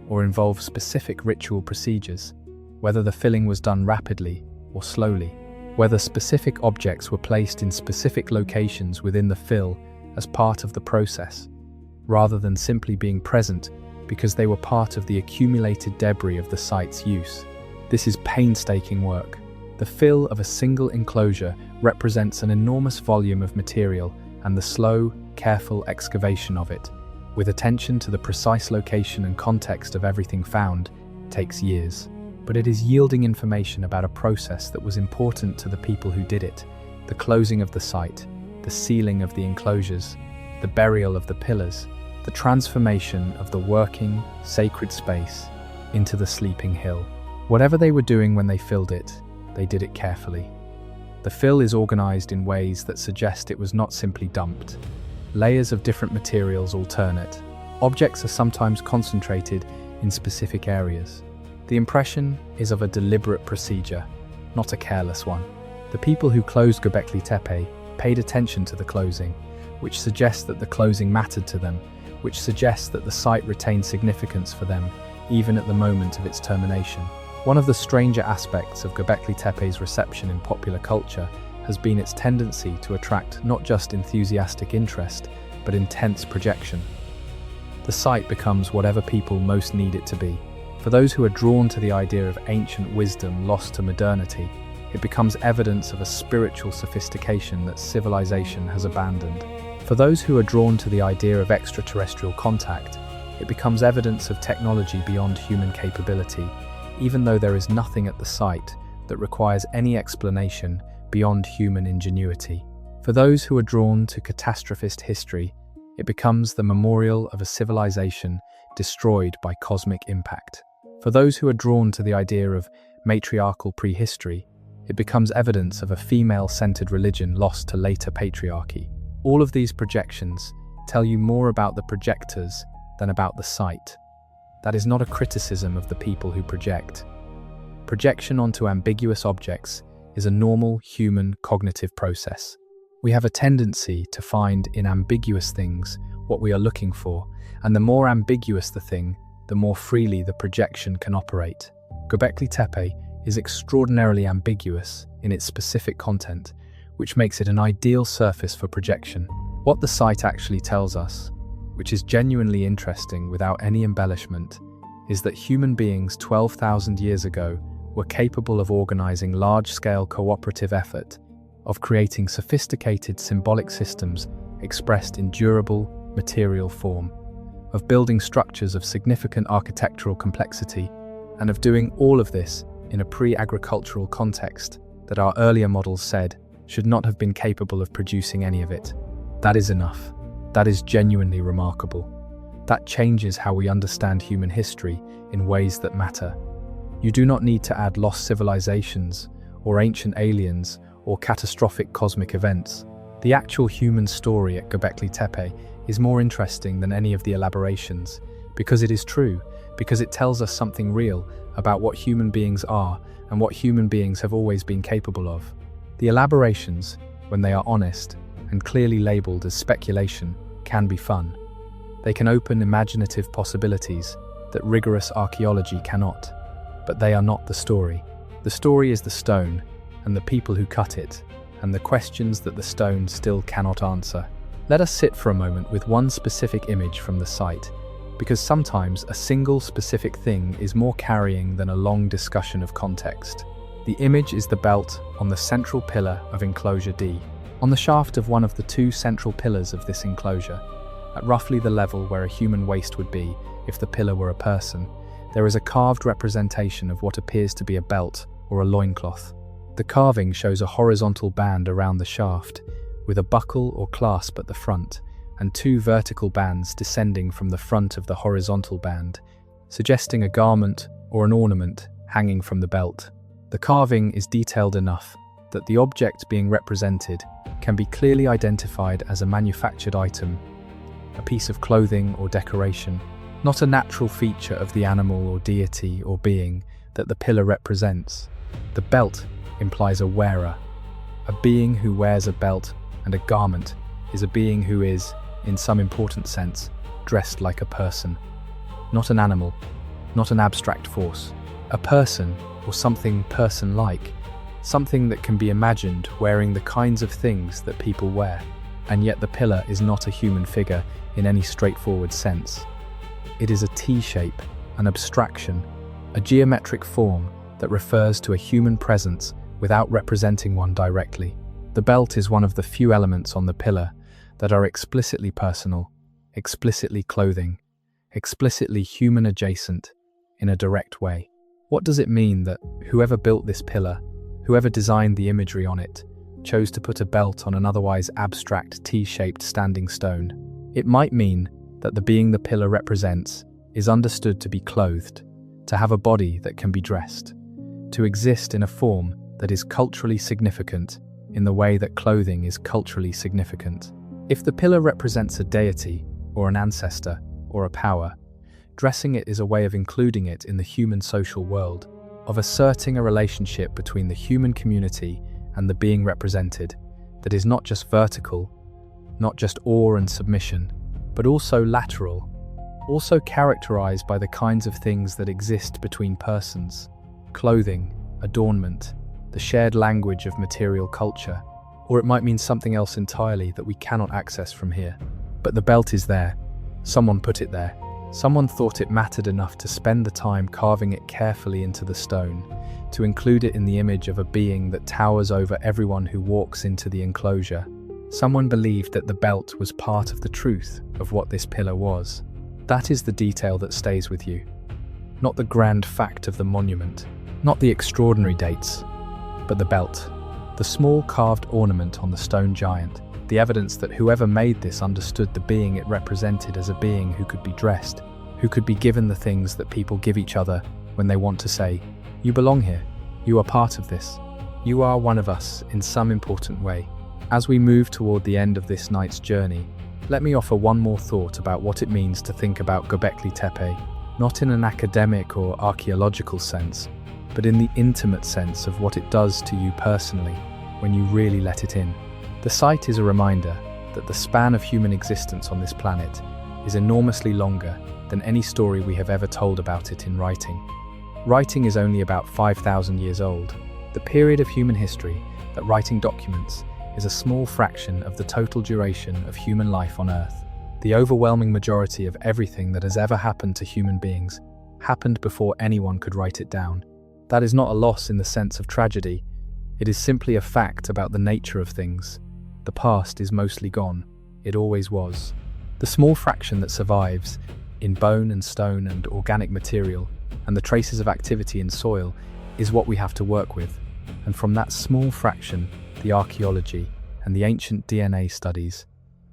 or involved specific ritual procedures, whether the filling was done rapidly or slowly, whether specific objects were placed in specific locations within the fill as part of the process, rather than simply being present because they were part of the accumulated debris of the site's use. This is painstaking work. The fill of a single enclosure represents an enormous volume of material and the slow, careful excavation of it, with attention to the precise location and context of everything found, takes years. But it is yielding information about a process that was important to the people who did it: the closing of the site, the sealing of the enclosures, the burial of the pillars, the transformation of the working, sacred space into the sleeping hill. Whatever they were doing when they filled it, they did it carefully. The fill is organized in ways that suggest it was not simply dumped. Layers of different materials alternate. Objects are sometimes concentrated in specific areas. The impression is of a deliberate procedure, not a careless one. The people who closed Göbekli Tepe paid attention to the closing, which suggests that the closing mattered to them, which suggests that the site retained significance for them, even at the moment of its termination. One of the stranger aspects of Göbekli Tepe's reception in popular culture has been its tendency to attract not just enthusiastic interest, but intense projection. The site becomes whatever people most need it to be. For those who are drawn to the idea of ancient wisdom lost to modernity, it becomes evidence of a spiritual sophistication that civilization has abandoned. For those who are drawn to the idea of extraterrestrial contact, it becomes evidence of technology beyond human capability, even though there is nothing at the site that requires any explanation beyond human ingenuity. For those who are drawn to catastrophist history, it becomes the memorial of a civilization destroyed by cosmic impact. For those who are drawn to the idea of matriarchal prehistory, it becomes evidence of a female-centered religion lost to later patriarchy. All of these projections tell you more about the projectors than about the site. That is not a criticism of the people who project. Projection onto ambiguous objects is a normal human cognitive process. We have a tendency to find in ambiguous things what we are looking for, and the more ambiguous the thing, the more freely the projection can operate. Göbekli Tepe is extraordinarily ambiguous in its specific content, which makes it an ideal surface for projection. What the site actually tells us, which is genuinely interesting without any embellishment, is that human beings 12,000 years ago were capable of organizing large-scale cooperative effort, of creating sophisticated symbolic systems expressed in durable, material form, of building structures of significant architectural complexity, and of doing all of this in a pre-agricultural context that our earlier models said should not have been capable of producing any of it. That is enough. That is genuinely remarkable. That changes how we understand human history in ways that matter. You do not need to add lost civilizations, or ancient aliens, or catastrophic cosmic events. The actual human story at Göbekli Tepe is more interesting than any of the elaborations, because it is true, because it tells us something real about what human beings are and what human beings have always been capable of. The elaborations, when they are honest and clearly labeled as speculation, can be fun. They can open imaginative possibilities that rigorous archaeology cannot, but they are not the story. The story is the stone, and the people who cut it, and the questions that the stone still cannot answer. Let us sit for a moment with one specific image from the site, because sometimes a single specific thing is more carrying than a long discussion of context. The image is the belt on the central pillar of enclosure D. On the shaft of one of the two central pillars of this enclosure, at roughly the level where a human waist would be if the pillar were a person, there is a carved representation of what appears to be a belt or a loincloth. The carving shows a horizontal band around the shaft, with a buckle or clasp at the front, and two vertical bands descending from the front of the horizontal band, suggesting a garment or an ornament hanging from the belt. The carving is detailed enough that the object being represented can be clearly identified as a manufactured item, a piece of clothing or decoration, not a natural feature of the animal or deity or being that the pillar represents. The belt implies a wearer. A being who wears a belt and a garment is a being who is, in some important sense, dressed like a person. Not an animal, not an abstract force. A person, or something person-like, something that can be imagined wearing the kinds of things that people wear. And yet the pillar is not a human figure in any straightforward sense. It is a T-shape, an abstraction, a geometric form that refers to a human presence without representing one directly. The belt is one of the few elements on the pillar that are explicitly personal, explicitly clothing, explicitly human adjacent, in a direct way. What does it mean that whoever built this pillar, whoever designed the imagery on it, chose to put a belt on an otherwise abstract T-shaped standing stone? It might mean that the being the pillar represents is understood to be clothed, to have a body that can be dressed, to exist in a form that is culturally significant in the way that clothing is culturally significant. If the pillar represents a deity, or an ancestor, or a power, dressing it is a way of including it in the human social world, of asserting a relationship between the human community and the being represented that is not just vertical, not just awe and submission, but also lateral, also characterized by the kinds of things that exist between persons: clothing, adornment, the shared language of material culture, or it might mean something else entirely that we cannot access from here. But the belt is there. Someone put it there. Someone thought it mattered enough to spend the time carving it carefully into the stone, to include it in the image of a being that towers over everyone who walks into the enclosure. Someone believed that the belt was part of the truth of what this pillar was. That is the detail that stays with you. Not the grand fact of the monument, not the extraordinary dates, but the belt, the small carved ornament on the stone giant, the evidence that whoever made this understood the being it represented as a being who could be dressed, who could be given the things that people give each other when they want to say, "You belong here, you are part of this, you are one of us in some important way." As we move toward the end of this night's journey, let me offer one more thought about what it means to think about Göbekli Tepe, not in an academic or archaeological sense, but in the intimate sense of what it does to you personally when you really let it in. The site is a reminder that the span of human existence on this planet is enormously longer than any story we have ever told about it in writing. Writing is only about 5,000 years old. The period of human history that writing documents is a small fraction of the total duration of human life on Earth. The overwhelming majority of everything that has ever happened to human beings happened before anyone could write it down. That is not a loss in the sense of tragedy. It is simply a fact about the nature of things. The past is mostly gone. It always was. The small fraction that survives, in bone and stone and organic material, and the traces of activity in soil, is what we have to work with. And from that small fraction, the archaeology and the ancient DNA studies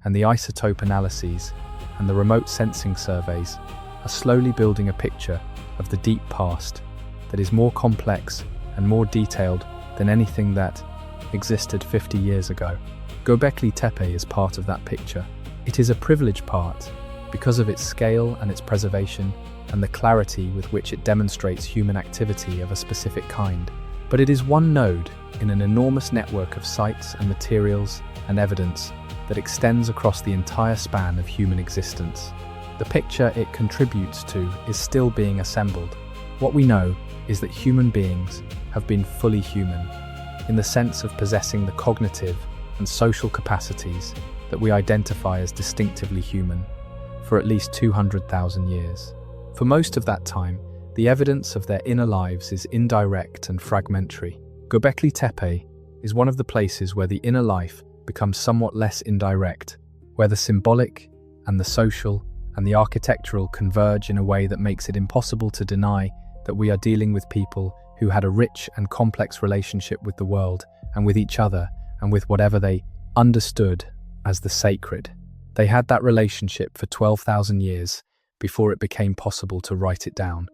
and the isotope analyses and the remote sensing surveys are slowly building a picture of the deep past that is more complex and more detailed than anything that existed 50 years ago. Göbekli Tepe is part of that picture. It is a privileged part because of its scale and its preservation and the clarity with which it demonstrates human activity of a specific kind. But it is one node in an enormous network of sites and materials and evidence that extends across the entire span of human existence. The picture it contributes to is still being assembled. What we know is that human beings have been fully human, in the sense of possessing the cognitive and social capacities that we identify as distinctively human, for at least 200,000 years. For most of that time, the evidence of their inner lives is indirect and fragmentary. Göbekli Tepe is one of the places where the inner life becomes somewhat less indirect, where the symbolic and the social and the architectural converge in a way that makes it impossible to deny that we are dealing with people who had a rich and complex relationship with the world and with each other and with whatever they understood as the sacred. They had that relationship for 12,000 years before it became possible to write it down.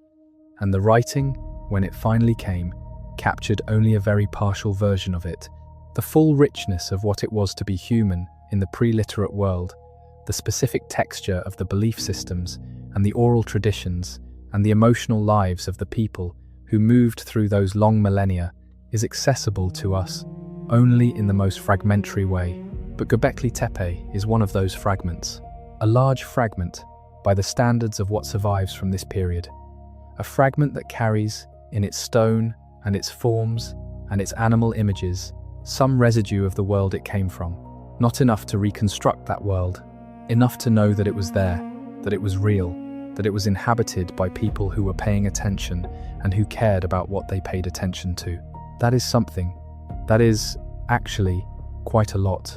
And the writing, when it finally came, captured only a very partial version of it. The full richness of what it was to be human in the pre-literate world, the specific texture of the belief systems and the oral traditions and the emotional lives of the people who moved through those long millennia is accessible to us only in the most fragmentary way. But Göbekli Tepe is one of those fragments, a large fragment by the standards of what survives from this period, a fragment that carries, in its stone and its forms and its animal images, some residue of the world it came from. Not enough to reconstruct that world, enough to know that it was there, that it was real, that it was inhabited by people who were paying attention and who cared about what they paid attention to. That is something. That is, actually, quite a lot.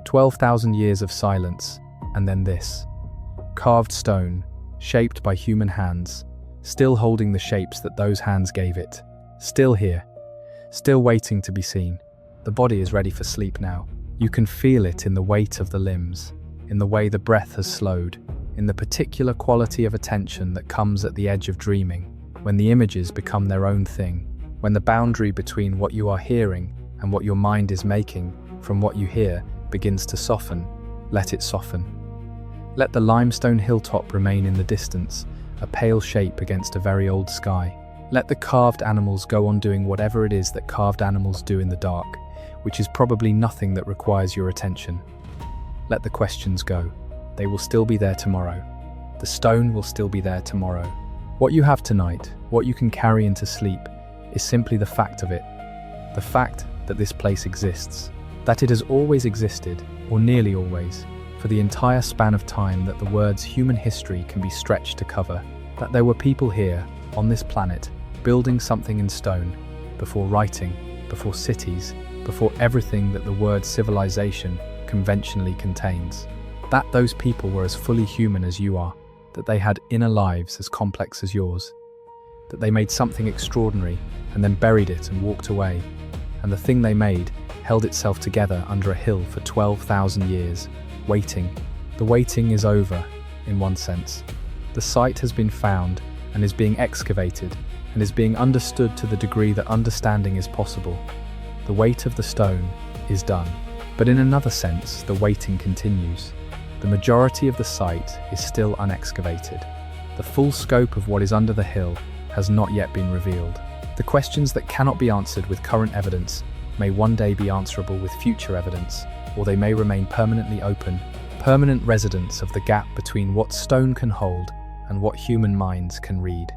12,000 years of silence, and then this. carved stone, shaped by human hands, still holding the shapes that those hands gave it. Still here, still waiting to be seen. The body is ready for sleep now. You can feel it in the weight of the limbs, in the way the breath has slowed, in the particular quality of attention that comes at the edge of dreaming, when the images become their own thing, when the boundary between what you are hearing and what your mind is making from what you hear begins to soften. Let it soften. Let the limestone hilltop remain in the distance, a pale shape against a very old sky. Let the carved animals go on doing whatever it is that carved animals do in the dark, which is probably nothing that requires your attention. Let the questions go. They will still be there tomorrow. The stone will still be there tomorrow. What you have tonight, what you can carry into sleep, is simply the fact of it. The fact that this place exists. That it has always existed, or nearly always, for the entire span of time that the words human history can be stretched to cover. That there were people here, on this planet, building something in stone, before writing, before cities, before everything that the word civilization conventionally contains. That those people were as fully human as you are, that they had inner lives as complex as yours, that they made something extraordinary and then buried it and walked away, and the thing they made held itself together under a hill for 12,000 years, waiting. The waiting is over, in one sense. The site has been found and is being excavated and is being understood to the degree that understanding is possible. The weight of the stone is done. But in another sense, the waiting continues. The majority of the site is still unexcavated. The full scope of what is under the hill has not yet been revealed. The questions that cannot be answered with current evidence may one day be answerable with future evidence, or they may remain permanently open, permanent residents of the gap between what stone can hold and what human minds can read.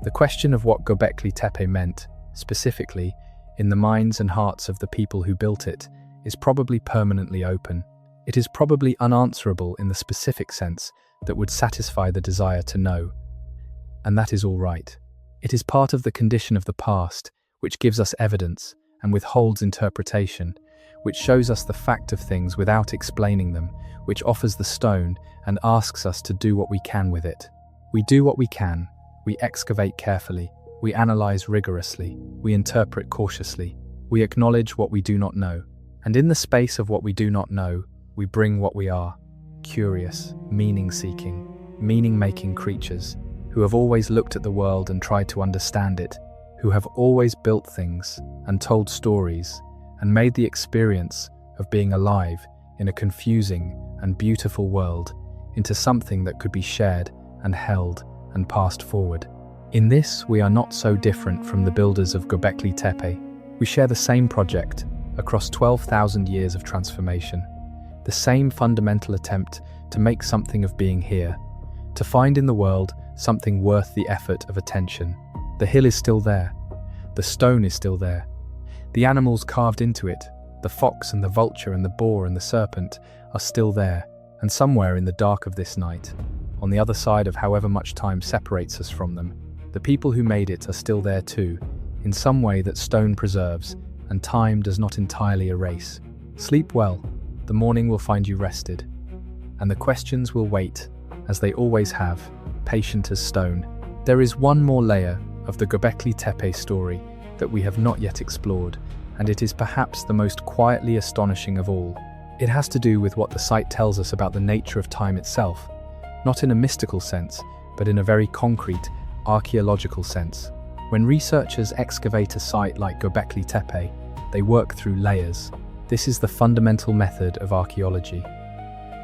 The question of what Göbekli Tepe meant, specifically, in the minds and hearts of the people who built it, is probably permanently open. It is probably unanswerable in the specific sense that would satisfy the desire to know. And that is all right. It is part of the condition of the past, which gives us evidence and withholds interpretation, which shows us the fact of things without explaining them, which offers the stone and asks us to do what we can with it. We do what we can. We excavate carefully. We analyze rigorously. We interpret cautiously. We acknowledge what we do not know. And in the space of what we do not know, we bring what we are, curious, meaning-seeking, meaning-making creatures, who have always looked at the world and tried to understand it, who have always built things and told stories and made the experience of being alive in a confusing and beautiful world into something that could be shared and held and passed forward. In this, we are not so different from the builders of Göbekli Tepe. We share the same project across 12,000 years of transformation, the same fundamental attempt to make something of being here, to find in the world something worth the effort of attention. The hill is still there. The stone is still there. The animals carved into it, the fox and the vulture and the boar and the serpent, are still there, and somewhere in the dark of this night, on the other side of however much time separates us from them, the people who made it are still there too, in some way that stone preserves and time does not entirely erase. Sleep well. The morning will find you rested, and the questions will wait, as they always have, patient as stone. There is one more layer of the Göbekli Tepe story that we have not yet explored, and it is perhaps the most quietly astonishing of all. It has to do with what the site tells us about the nature of time itself, not in a mystical sense, but in a very concrete, archaeological sense. When researchers excavate a site like Göbekli Tepe, they work through layers. This is the fundamental method of archaeology.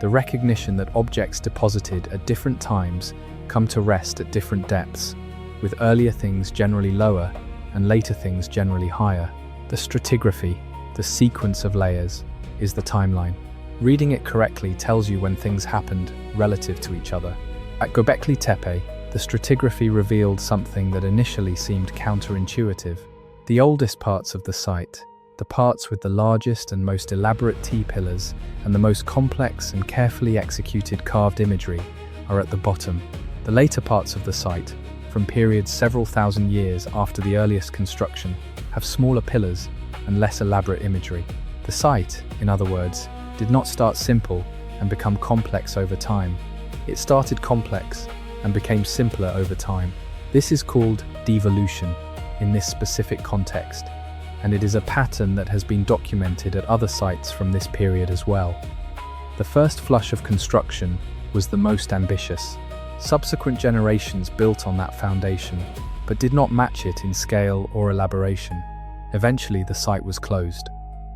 The recognition that objects deposited at different times come to rest at different depths, with earlier things generally lower and later things generally higher. The stratigraphy, the sequence of layers, is the timeline. Reading it correctly tells you when things happened relative to each other. At Göbekli Tepe, the stratigraphy revealed something that initially seemed counterintuitive. The oldest parts of the site, the parts with the largest and most elaborate T-pillars and the most complex and carefully executed carved imagery, are at the bottom. The later parts of the site, from periods several thousand years after the earliest construction, have smaller pillars and less elaborate imagery. The site, in other words, did not start simple and become complex over time. It started complex and became simpler over time. This is called devolution in this specific context, and it is a pattern that has been documented at other sites from this period as well. The first flush of construction was the most ambitious. Subsequent generations built on that foundation, but did not match it in scale or elaboration. Eventually, the site was closed.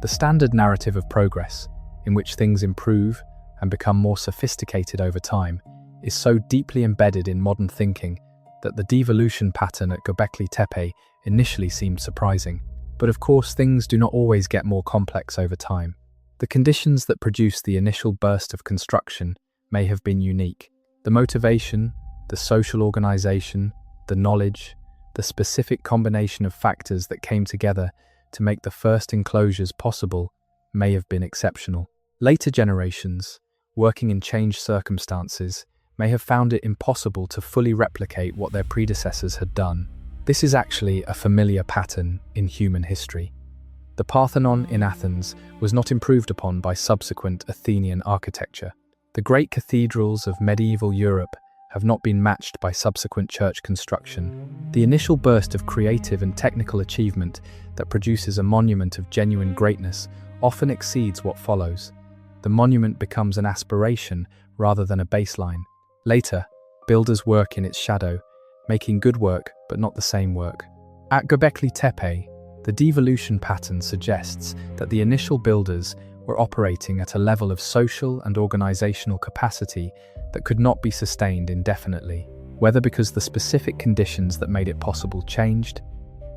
The standard narrative of progress, in which things improve and become more sophisticated over time, is so deeply embedded in modern thinking that the devolution pattern at Göbekli Tepe initially seemed surprising. But of course, things do not always get more complex over time. The conditions that produced the initial burst of construction may have been unique. The motivation, the social organization, the knowledge, the specific combination of factors that came together to make the first enclosures possible may have been exceptional. Later generations, working in changed circumstances, may have found it impossible to fully replicate what their predecessors had done. This is actually a familiar pattern in human history. The Parthenon in Athens was not improved upon by subsequent Athenian architecture. The great cathedrals of medieval Europe have not been matched by subsequent church construction. The initial burst of creative and technical achievement that produces a monument of genuine greatness often exceeds what follows. The monument becomes an aspiration rather than a baseline. Later, builders work in its shadow, making good work but not the same work. At Göbekli Tepe, the devolution pattern suggests that the initial builders were operating at a level of social and organizational capacity that could not be sustained indefinitely, whether because the specific conditions that made it possible changed,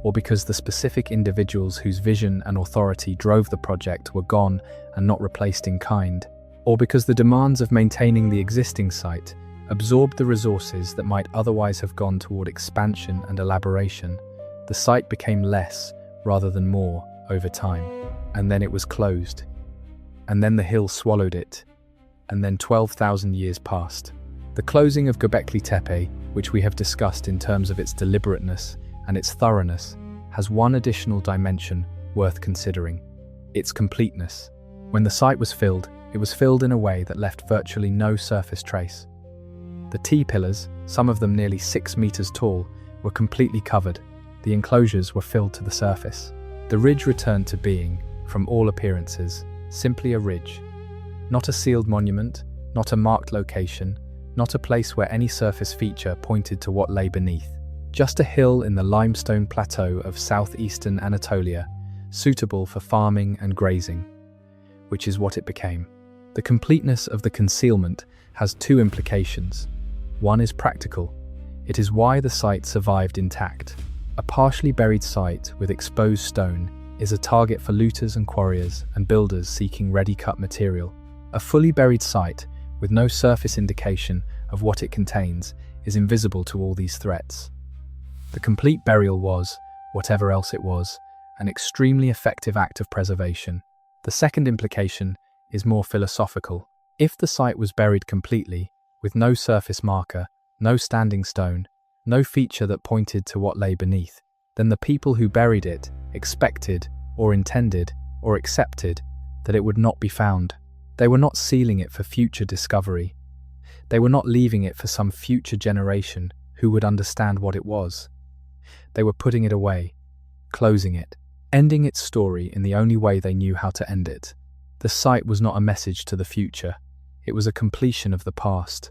or because the specific individuals whose vision and authority drove the project were gone and not replaced in kind, or because the demands of maintaining the existing site absorbed the resources that might otherwise have gone toward expansion and elaboration. The site became less rather than more over time, and then it was closed. And then the hill swallowed it, and then 12,000 years passed. The closing of Göbekli Tepe, which we have discussed in terms of its deliberateness and its thoroughness, has one additional dimension worth considering: its completeness. When the site was filled, it was filled in a way that left virtually no surface trace. The T-pillars, some of them nearly 6 meters tall, were completely covered. The enclosures were filled to the surface. The ridge returned to being, from all appearances, simply a ridge. Not a sealed monument, not a marked location, not a place where any surface feature pointed to what lay beneath. Just a hill in the limestone plateau of southeastern Anatolia, suitable for farming and grazing, which is what it became. The completeness of the concealment has two implications. One is practical. It is why the site survived intact. A partially buried site with exposed stone is a target for looters and quarriers and builders seeking ready-cut material. A fully buried site with no surface indication of what it contains is invisible to all these threats. The complete burial was, whatever else it was, an extremely effective act of preservation. The second implication is more philosophical. If the site was buried completely, with no surface marker, no standing stone, no feature that pointed to what lay beneath, then the people who buried it expected, or intended, or accepted that it would not be found. They were not sealing it for future discovery. They were not leaving it for some future generation who would understand what it was. They were putting it away, closing it, ending its story in the only way they knew how to end it. The site was not a message to the future. It was a completion of the past.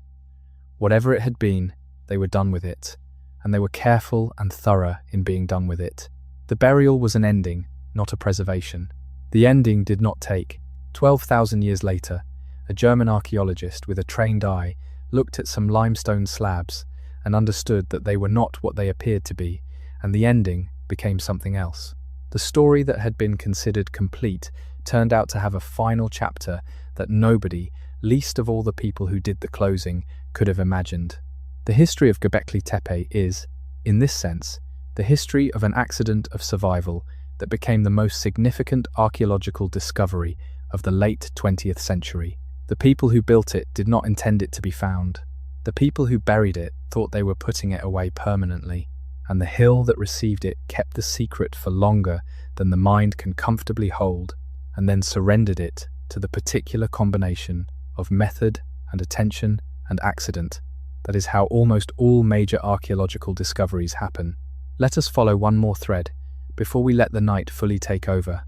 Whatever it had been, they were done with it, and they were careful and thorough in being done with it. The burial was an ending, not a preservation. The ending did not take. 12,000 years later, a German archaeologist with a trained eye looked at some limestone slabs and understood that they were not what they appeared to be, and the ending became something else. The story that had been considered complete turned out to have a final chapter that nobody, least of all the people who did the closing, could have imagined. The history of Göbekli Tepe is, in this sense, the history of an accident of survival that became the most significant archaeological discovery of the late 20th century. The people who built it did not intend it to be found. The people who buried it thought they were putting it away permanently, and the hill that received it kept the secret for longer than the mind can comfortably hold, and then surrendered it to the particular combination of method and attention and accident. That is how almost all major archaeological discoveries happen. Let us follow one more thread before we let the night fully take over.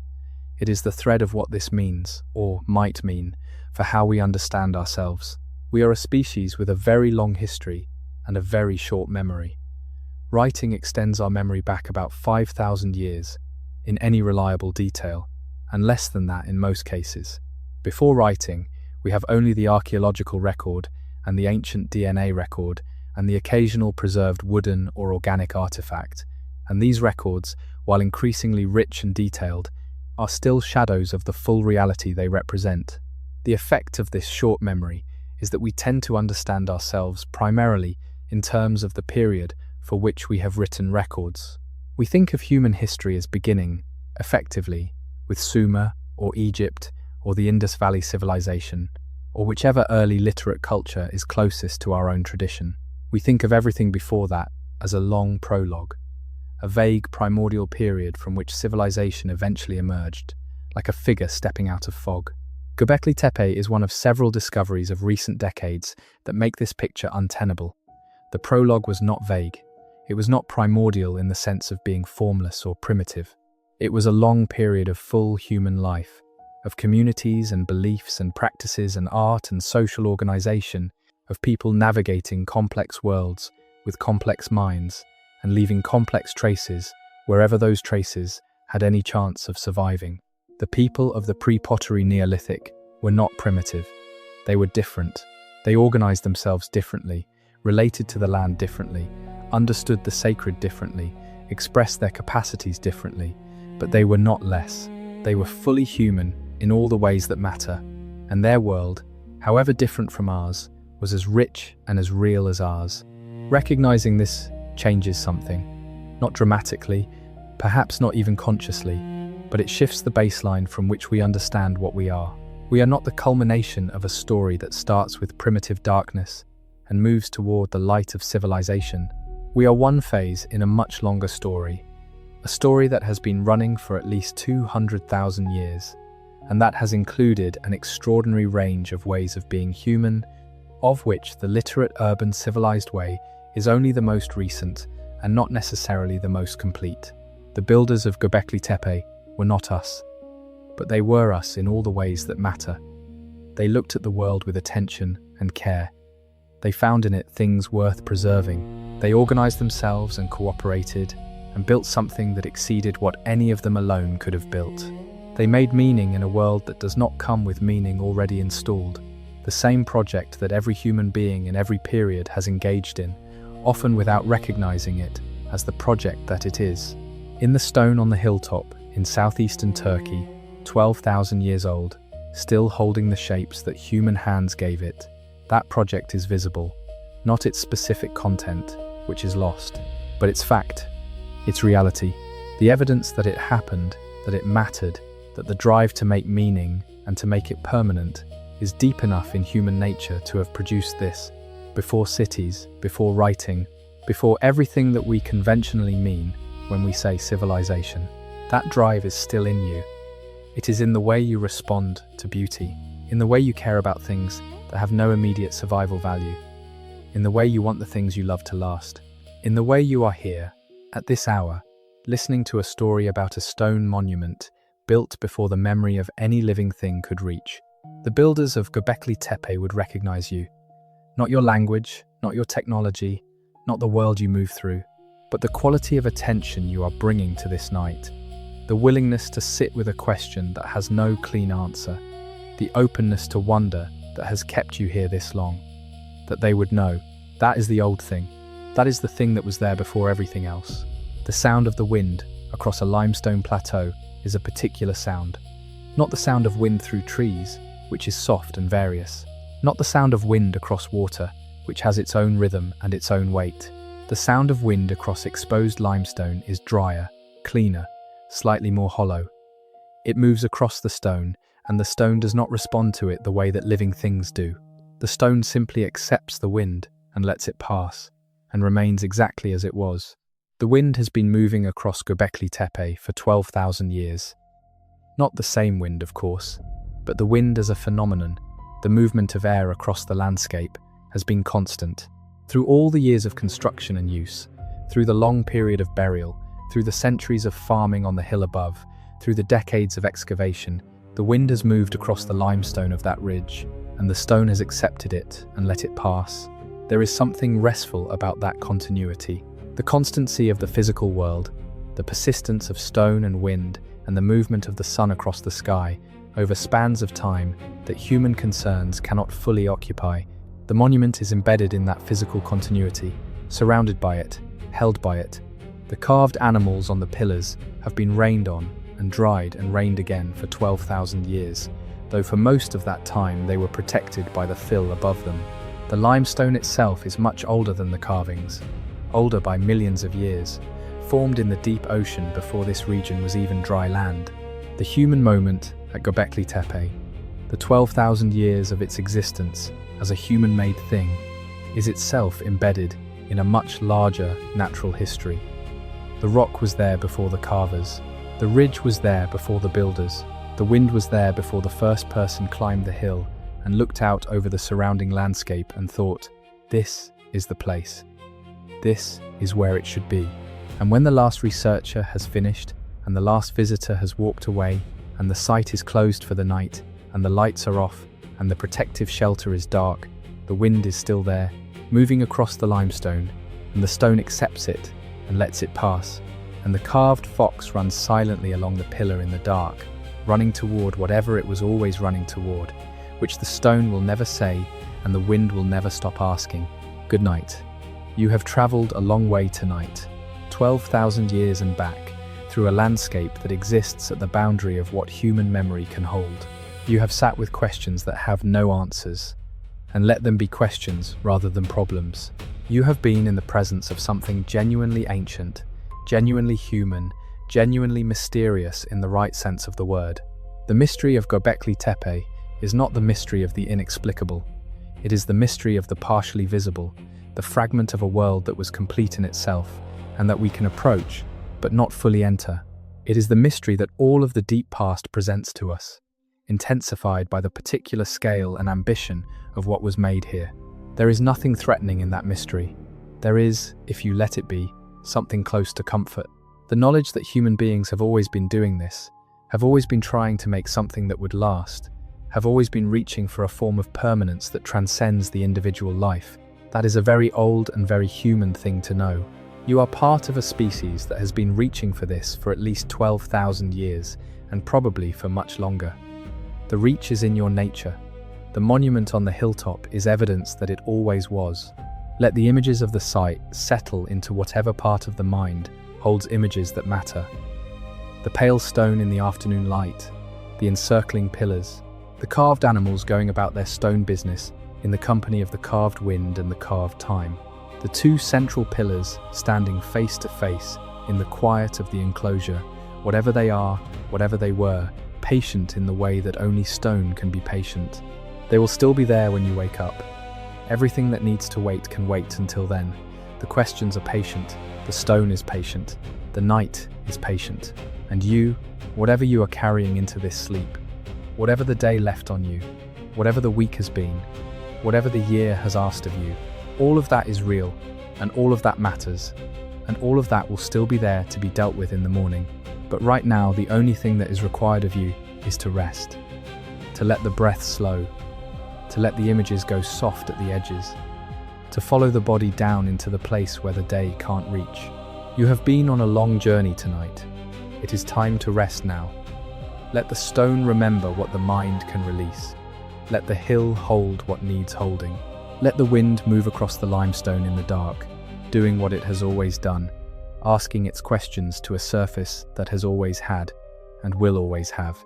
It is the thread of what this means, or might mean, for how we understand ourselves. We are a species with a very long history and a very short memory. Writing extends our memory back about 5,000 years in any reliable detail, and less than that in most cases. Before writing, we have only the archaeological record and the ancient DNA record and the occasional preserved wooden or organic artifact, and these records, while increasingly rich and detailed, are still shadows of the full reality they represent. The effect of this short memory is that we tend to understand ourselves primarily in terms of the period for which we have written records. We think of human history as beginning, effectively, with Sumer or Egypt or the Indus Valley civilization, or whichever early literate culture is closest to our own tradition. We think of everything before that as a long prologue, a vague primordial period from which civilization eventually emerged, like a figure stepping out of fog. Göbekli Tepe is one of several discoveries of recent decades that make this picture untenable. The prologue was not vague. It was not primordial in the sense of being formless or primitive. It was a long period of full human life, of communities and beliefs and practices and art and social organization, of people navigating complex worlds with complex minds and leaving complex traces wherever those traces had any chance of surviving. The people of the pre-pottery Neolithic were not primitive. They were different. They organized themselves differently, related to the land differently, understood the sacred differently, expressed their capacities differently, but they were not less. They were fully human in all the ways that matter, and their world, however different from ours, was as rich and as real as ours. Recognizing this changes something, not dramatically, perhaps not even consciously, but it shifts the baseline from which we understand what we are. We are not the culmination of a story that starts with primitive darkness and moves toward the light of civilization. We are one phase in a much longer story, a story that has been running for at least 200,000 years, and that has included an extraordinary range of ways of being human, of which the literate urban civilized way is only the most recent and not necessarily the most complete. The builders of Göbekli Tepe were not us, but they were us in all the ways that matter. They looked at the world with attention and care. They found in it things worth preserving. They organized themselves and cooperated and built something that exceeded what any of them alone could have built. They made meaning in a world that does not come with meaning already installed, the same project that every human being in every period has engaged in, often without recognizing it as the project that it is. In the stone on the hilltop in southeastern Turkey, 12,000 years old, still holding the shapes that human hands gave it, that project is visible, not its specific content, which is lost, but its fact, its reality, the evidence that it happened, that it mattered, that the drive to make meaning and to make it permanent is deep enough in human nature to have produced this, before cities, before writing, before everything that we conventionally mean when we say civilization. That drive is still in you. It is in the way you respond to beauty, in the way you care about things that have no immediate survival value, in the way you want the things you love to last, in the way you are here, at this hour, listening to a story about a stone monument built before the memory of any living thing could reach. The builders of Göbekli Tepe would recognize you. Not your language, not your technology, not the world you move through, but the quality of attention you are bringing to this night. The willingness to sit with a question that has no clean answer. The openness to wonder that has kept you here this long. That they would know, that is the old thing. That is the thing that was there before everything else. The sound of the wind across a limestone plateau is a particular sound. Not the sound of wind through trees, which is soft and various. Not the sound of wind across water, which has its own rhythm and its own weight. The sound of wind across exposed limestone is drier, cleaner, slightly more hollow. It moves across the stone, and the stone does not respond to it the way that living things do. The stone simply accepts the wind and lets it pass, and remains exactly as it was. The wind has been moving across Göbekli Tepe for 12,000 years. Not the same wind, of course, but the wind as a phenomenon, the movement of air across the landscape, has been constant. Through all the years of construction and use, through the long period of burial, through the centuries of farming on the hill above, through the decades of excavation, the wind has moved across the limestone of that ridge, and the stone has accepted it and let it pass. There is something restful about that continuity. The constancy of the physical world, the persistence of stone and wind, and the movement of the sun across the sky, over spans of time that human concerns cannot fully occupy. The monument is embedded in that physical continuity, surrounded by it, held by it. The carved animals on the pillars have been rained on and dried and rained again for 12,000 years, though for most of that time they were protected by the fill above them. The limestone itself is much older than the carvings, older by millions of years, formed in the deep ocean before this region was even dry land. The human moment at Göbekli Tepe, the 12,000 years of its existence as a human-made thing, is itself embedded in a much larger natural history. The rock was there before the carvers. The ridge was there before the builders. The wind was there before the first person climbed the hill and looked out over the surrounding landscape and thought, this is the place. This is where it should be. And when the last researcher has finished, and the last visitor has walked away, and the site is closed for the night, and the lights are off, and the protective shelter is dark, the wind is still there, moving across the limestone, and the stone accepts it and lets it pass, and the carved fox runs silently along the pillar in the dark, running toward whatever it was always running toward, which the stone will never say and the wind will never stop asking, good night. You have traveled a long way tonight, 12,000 years and back, through a landscape that exists at the boundary of what human memory can hold. You have sat with questions that have no answers, and let them be questions rather than problems. You have been in the presence of something genuinely ancient, genuinely human, genuinely mysterious in the right sense of the word. The mystery of Göbekli Tepe is not the mystery of the inexplicable. It is the mystery of the partially visible, the fragment of a world that was complete in itself, and that we can approach, but not fully enter. It is the mystery that all of the deep past presents to us, intensified by the particular scale and ambition of what was made here. There is nothing threatening in that mystery. There is, if you let it be, something close to comfort. The knowledge that human beings have always been doing this, have always been trying to make something that would last, have always been reaching for a form of permanence that transcends the individual life. That is a very old and very human thing to know. You are part of a species that has been reaching for this for at least 12,000 years, and probably for much longer. The reach is in your nature. The monument on the hilltop is evidence that it always was. Let the images of the site settle into whatever part of the mind holds images that matter. The pale stone in the afternoon light, the encircling pillars, the carved animals going about their stone business in the company of the carved wind and the carved time. The two central pillars standing face to face in the quiet of the enclosure, whatever they are, whatever they were, patient in the way that only stone can be patient. They will still be there when you wake up. Everything that needs to wait can wait until then. The questions are patient, the stone is patient, the night is patient, and you, whatever you are carrying into this sleep, whatever the day left on you, whatever the week has been, whatever the year has asked of you, all of that is real, and all of that matters, and all of that will still be there to be dealt with in the morning. But right now, the only thing that is required of you is to rest, to let the breath slow, to let the images go soft at the edges, to follow the body down into the place where the day can't reach. You have been on a long journey tonight. It is time to rest now. Let the stone remember what the mind can release. Let the hill hold what needs holding. Let the wind move across the limestone in the dark, doing what it has always done, asking its questions to a surface that has always had, and will always have,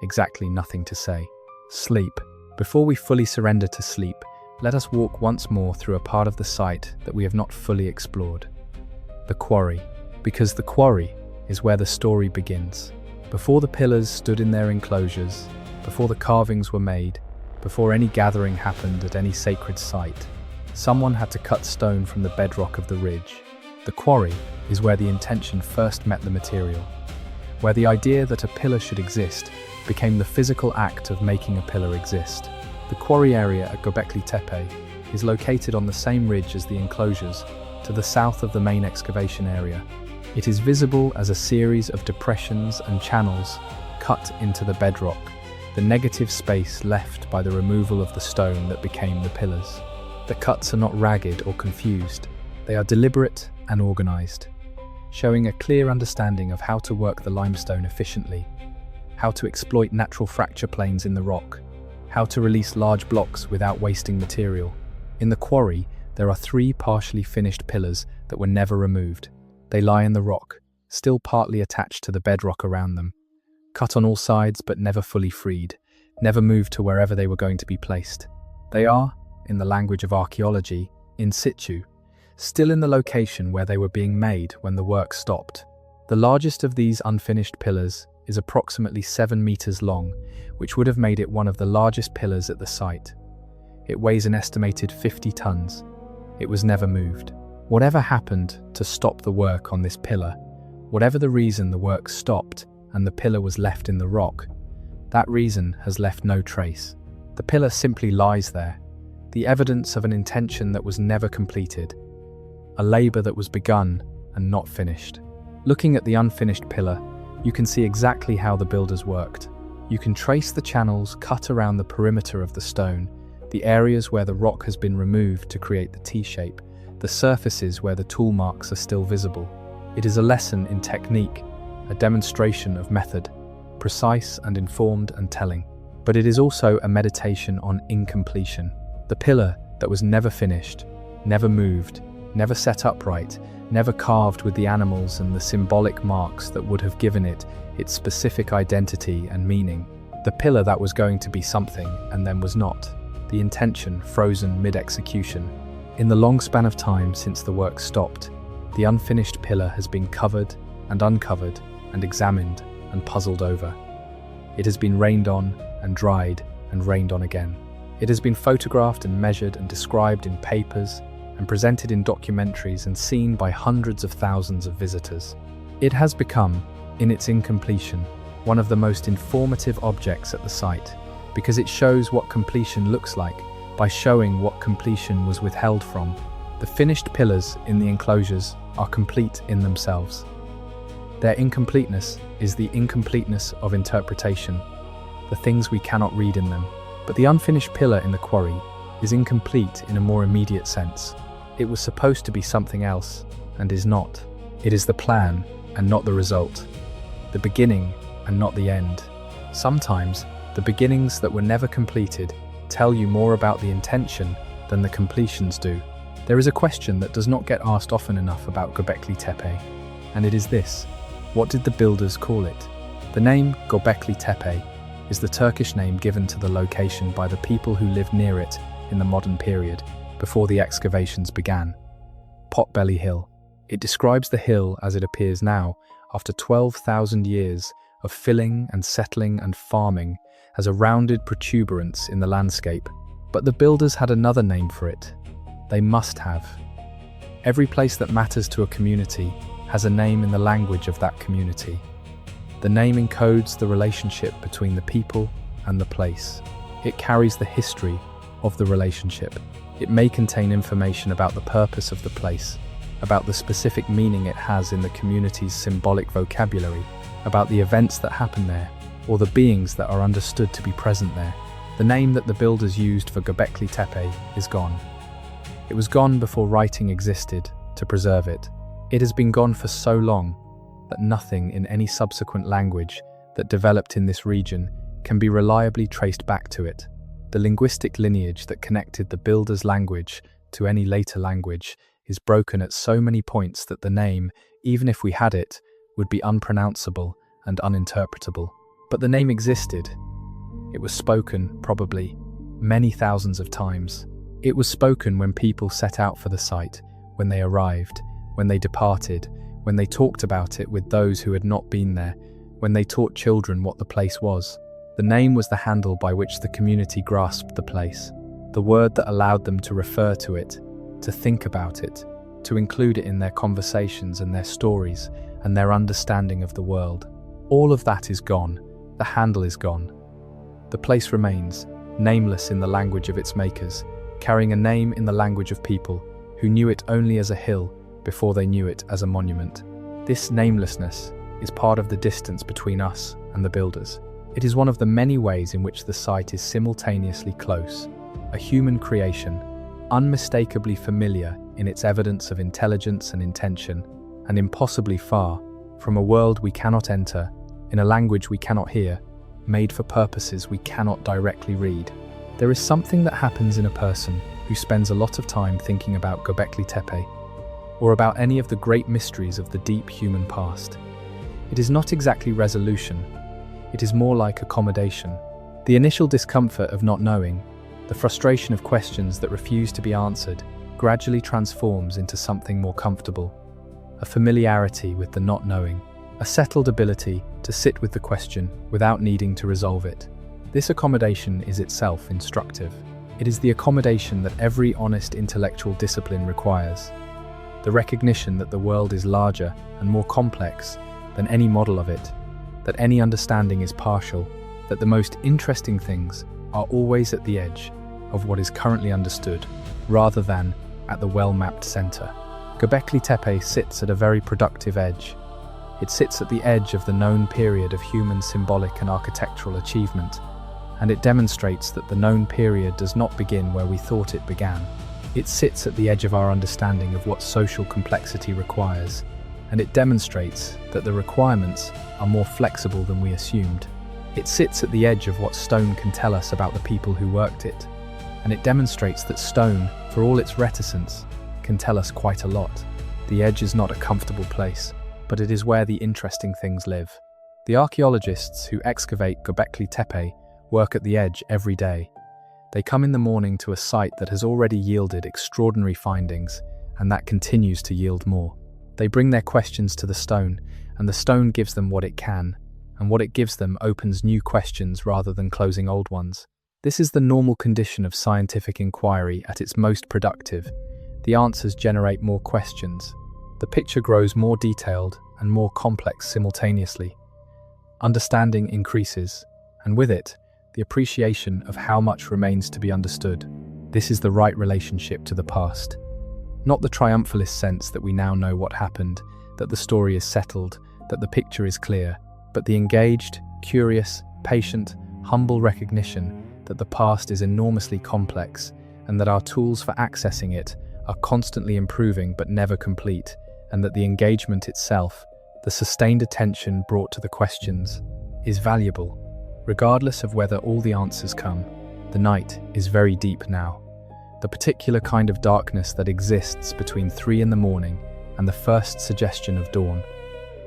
exactly nothing to say. Sleep. Before we fully surrender to sleep, let us walk once more through a part of the site that we have not fully explored. The quarry. Because the quarry is where the story begins. Before the pillars stood in their enclosures, before the carvings were made, before any gathering happened at any sacred site, someone had to cut stone from the bedrock of the ridge. The quarry is where the intention first met the material, where the idea that a pillar should exist became the physical act of making a pillar exist. The quarry area at Göbekli Tepe is located on the same ridge as the enclosures, to the south of the main excavation area. It is visible as a series of depressions and channels cut into the bedrock, the negative space left by the removal of the stone that became the pillars. The cuts are not ragged or confused. They are deliberate and organized, showing a clear understanding of how to work the limestone efficiently, how to exploit natural fracture planes in the rock, how to release large blocks without wasting material. In the quarry, there are 3 partially finished pillars that were never removed. They lie in the rock, still partly attached to the bedrock around them, cut on all sides but never fully freed, never moved to wherever they were going to be placed. They are, in the language of archaeology, in situ, still in the location where they were being made when the work stopped. The largest of these unfinished pillars is approximately 7 meters long, which would have made it one of the largest pillars at the site. It weighs an estimated 50 tons. It was never moved. Whatever happened to stop the work on this pillar, whatever the reason the work stopped and the pillar was left in the rock, that reason has left no trace. The pillar simply lies there, the evidence of an intention that was never completed, a labor that was begun and not finished. Looking at the unfinished pillar, you can see exactly how the builders worked. You can trace the channels cut around the perimeter of the stone, the areas where the rock has been removed to create the T-shape, the surfaces where the tool marks are still visible. It is a lesson in technique, a demonstration of method, precise and informed and telling. But it is also a meditation on incompletion. The pillar that was never finished, never moved, never set upright, never carved with the animals and the symbolic marks that would have given it its specific identity and meaning. The pillar that was going to be something and then was not. The intention frozen mid-execution. In the long span of time since the work stopped, the unfinished pillar has been covered and uncovered and examined and puzzled over. It has been rained on and dried and rained on again. It has been photographed and measured and described in papers and presented in documentaries and seen by hundreds of thousands of visitors. It has become, in its incompletion, one of the most informative objects at the site because it shows what completion looks like by showing what completion was withheld from. The finished pillars in the enclosures are complete in themselves. Their incompleteness is the incompleteness of interpretation, the things we cannot read in them. But the unfinished pillar in the quarry is incomplete in a more immediate sense. It was supposed to be something else and is not. It is the plan and not the result, the beginning and not the end. Sometimes, the beginnings that were never completed tell you more about the intention than the completions do. There is a question that does not get asked often enough about Göbekli Tepe, and it is this: what did the builders call it? The name Göbekli Tepe is the Turkish name given to the location by the people who lived near it in the modern period, before the excavations began. Potbelly Hill. It describes the hill as it appears now, after 12,000 years of filling and settling and farming, as a rounded protuberance in the landscape. But the builders had another name for it. They must have. Every place that matters to a community has a name in the language of that community. The name encodes the relationship between the people and the place. It carries the history of the relationship. It may contain information about the purpose of the place, about the specific meaning it has in the community's symbolic vocabulary, about the events that happen there, or the beings that are understood to be present there. The name that the builders used for Göbekli Tepe is gone. It was gone before writing existed to preserve it. It has been gone for so long that nothing in any subsequent language that developed in this region can be reliably traced back to it. The linguistic lineage that connected the builders' language to any later language is broken at so many points that the name, even if we had it, would be unpronounceable and uninterpretable. But the name existed. It was spoken, probably, many thousands of times. It was spoken when people set out for the site, when they arrived, when they departed, when they talked about it with those who had not been there, when they taught children what the place was. The name was the handle by which the community grasped the place, the word that allowed them to refer to it, to think about it, to include it in their conversations and their stories and their understanding of the world. All of that is gone. The handle is gone. The place remains, nameless in the language of its makers, carrying a name in the language of people who knew it only as a hill before they knew it as a monument. This namelessness is part of the distance between us and the builders. It is one of the many ways in which the site is simultaneously close, a human creation, unmistakably familiar in its evidence of intelligence and intention, and impossibly far from a world we cannot enter, in a language we cannot hear, made for purposes we cannot directly read. There is something that happens in a person who spends a lot of time thinking about Göbekli Tepe, or about any of the great mysteries of the deep human past. It is not exactly resolution, it is more like accommodation. The initial discomfort of not knowing, the frustration of questions that refuse to be answered, gradually transforms into something more comfortable, a familiarity with the not knowing, a settled ability to sit with the question without needing to resolve it. This accommodation is itself instructive. It is the accommodation that every honest intellectual discipline requires. The recognition that the world is larger and more complex than any model of it, that any understanding is partial, that the most interesting things are always at the edge of what is currently understood, rather than at the well-mapped center. Göbekli Tepe sits at a very productive edge. It sits at the edge of the known period of human symbolic and architectural achievement, and it demonstrates that the known period does not begin where we thought it began. It sits at the edge of our understanding of what social complexity requires, and it demonstrates that the requirements are more flexible than we assumed. It sits at the edge of what stone can tell us about the people who worked it, and it demonstrates that stone, for all its reticence, can tell us quite a lot. The edge is not a comfortable place, but it is where the interesting things live. The archaeologists who excavate Göbekli Tepe work at the edge every day. They come in the morning to a site that has already yielded extraordinary findings, and that continues to yield more. They bring their questions to the stone, and the stone gives them what it can, and what it gives them opens new questions rather than closing old ones. This is the normal condition of scientific inquiry at its most productive. The answers generate more questions. The picture grows more detailed and more complex simultaneously. Understanding increases, and with it, the appreciation of how much remains to be understood. This is the right relationship to the past. Not the triumphalist sense that we now know what happened, that the story is settled, that the picture is clear, but the engaged, curious, patient, humble recognition that the past is enormously complex and that our tools for accessing it are constantly improving but never complete, and that the engagement itself, the sustained attention brought to the questions, is valuable. Regardless of whether all the answers come, the night is very deep now. The particular kind of darkness that exists between 3 in the morning and the first suggestion of dawn.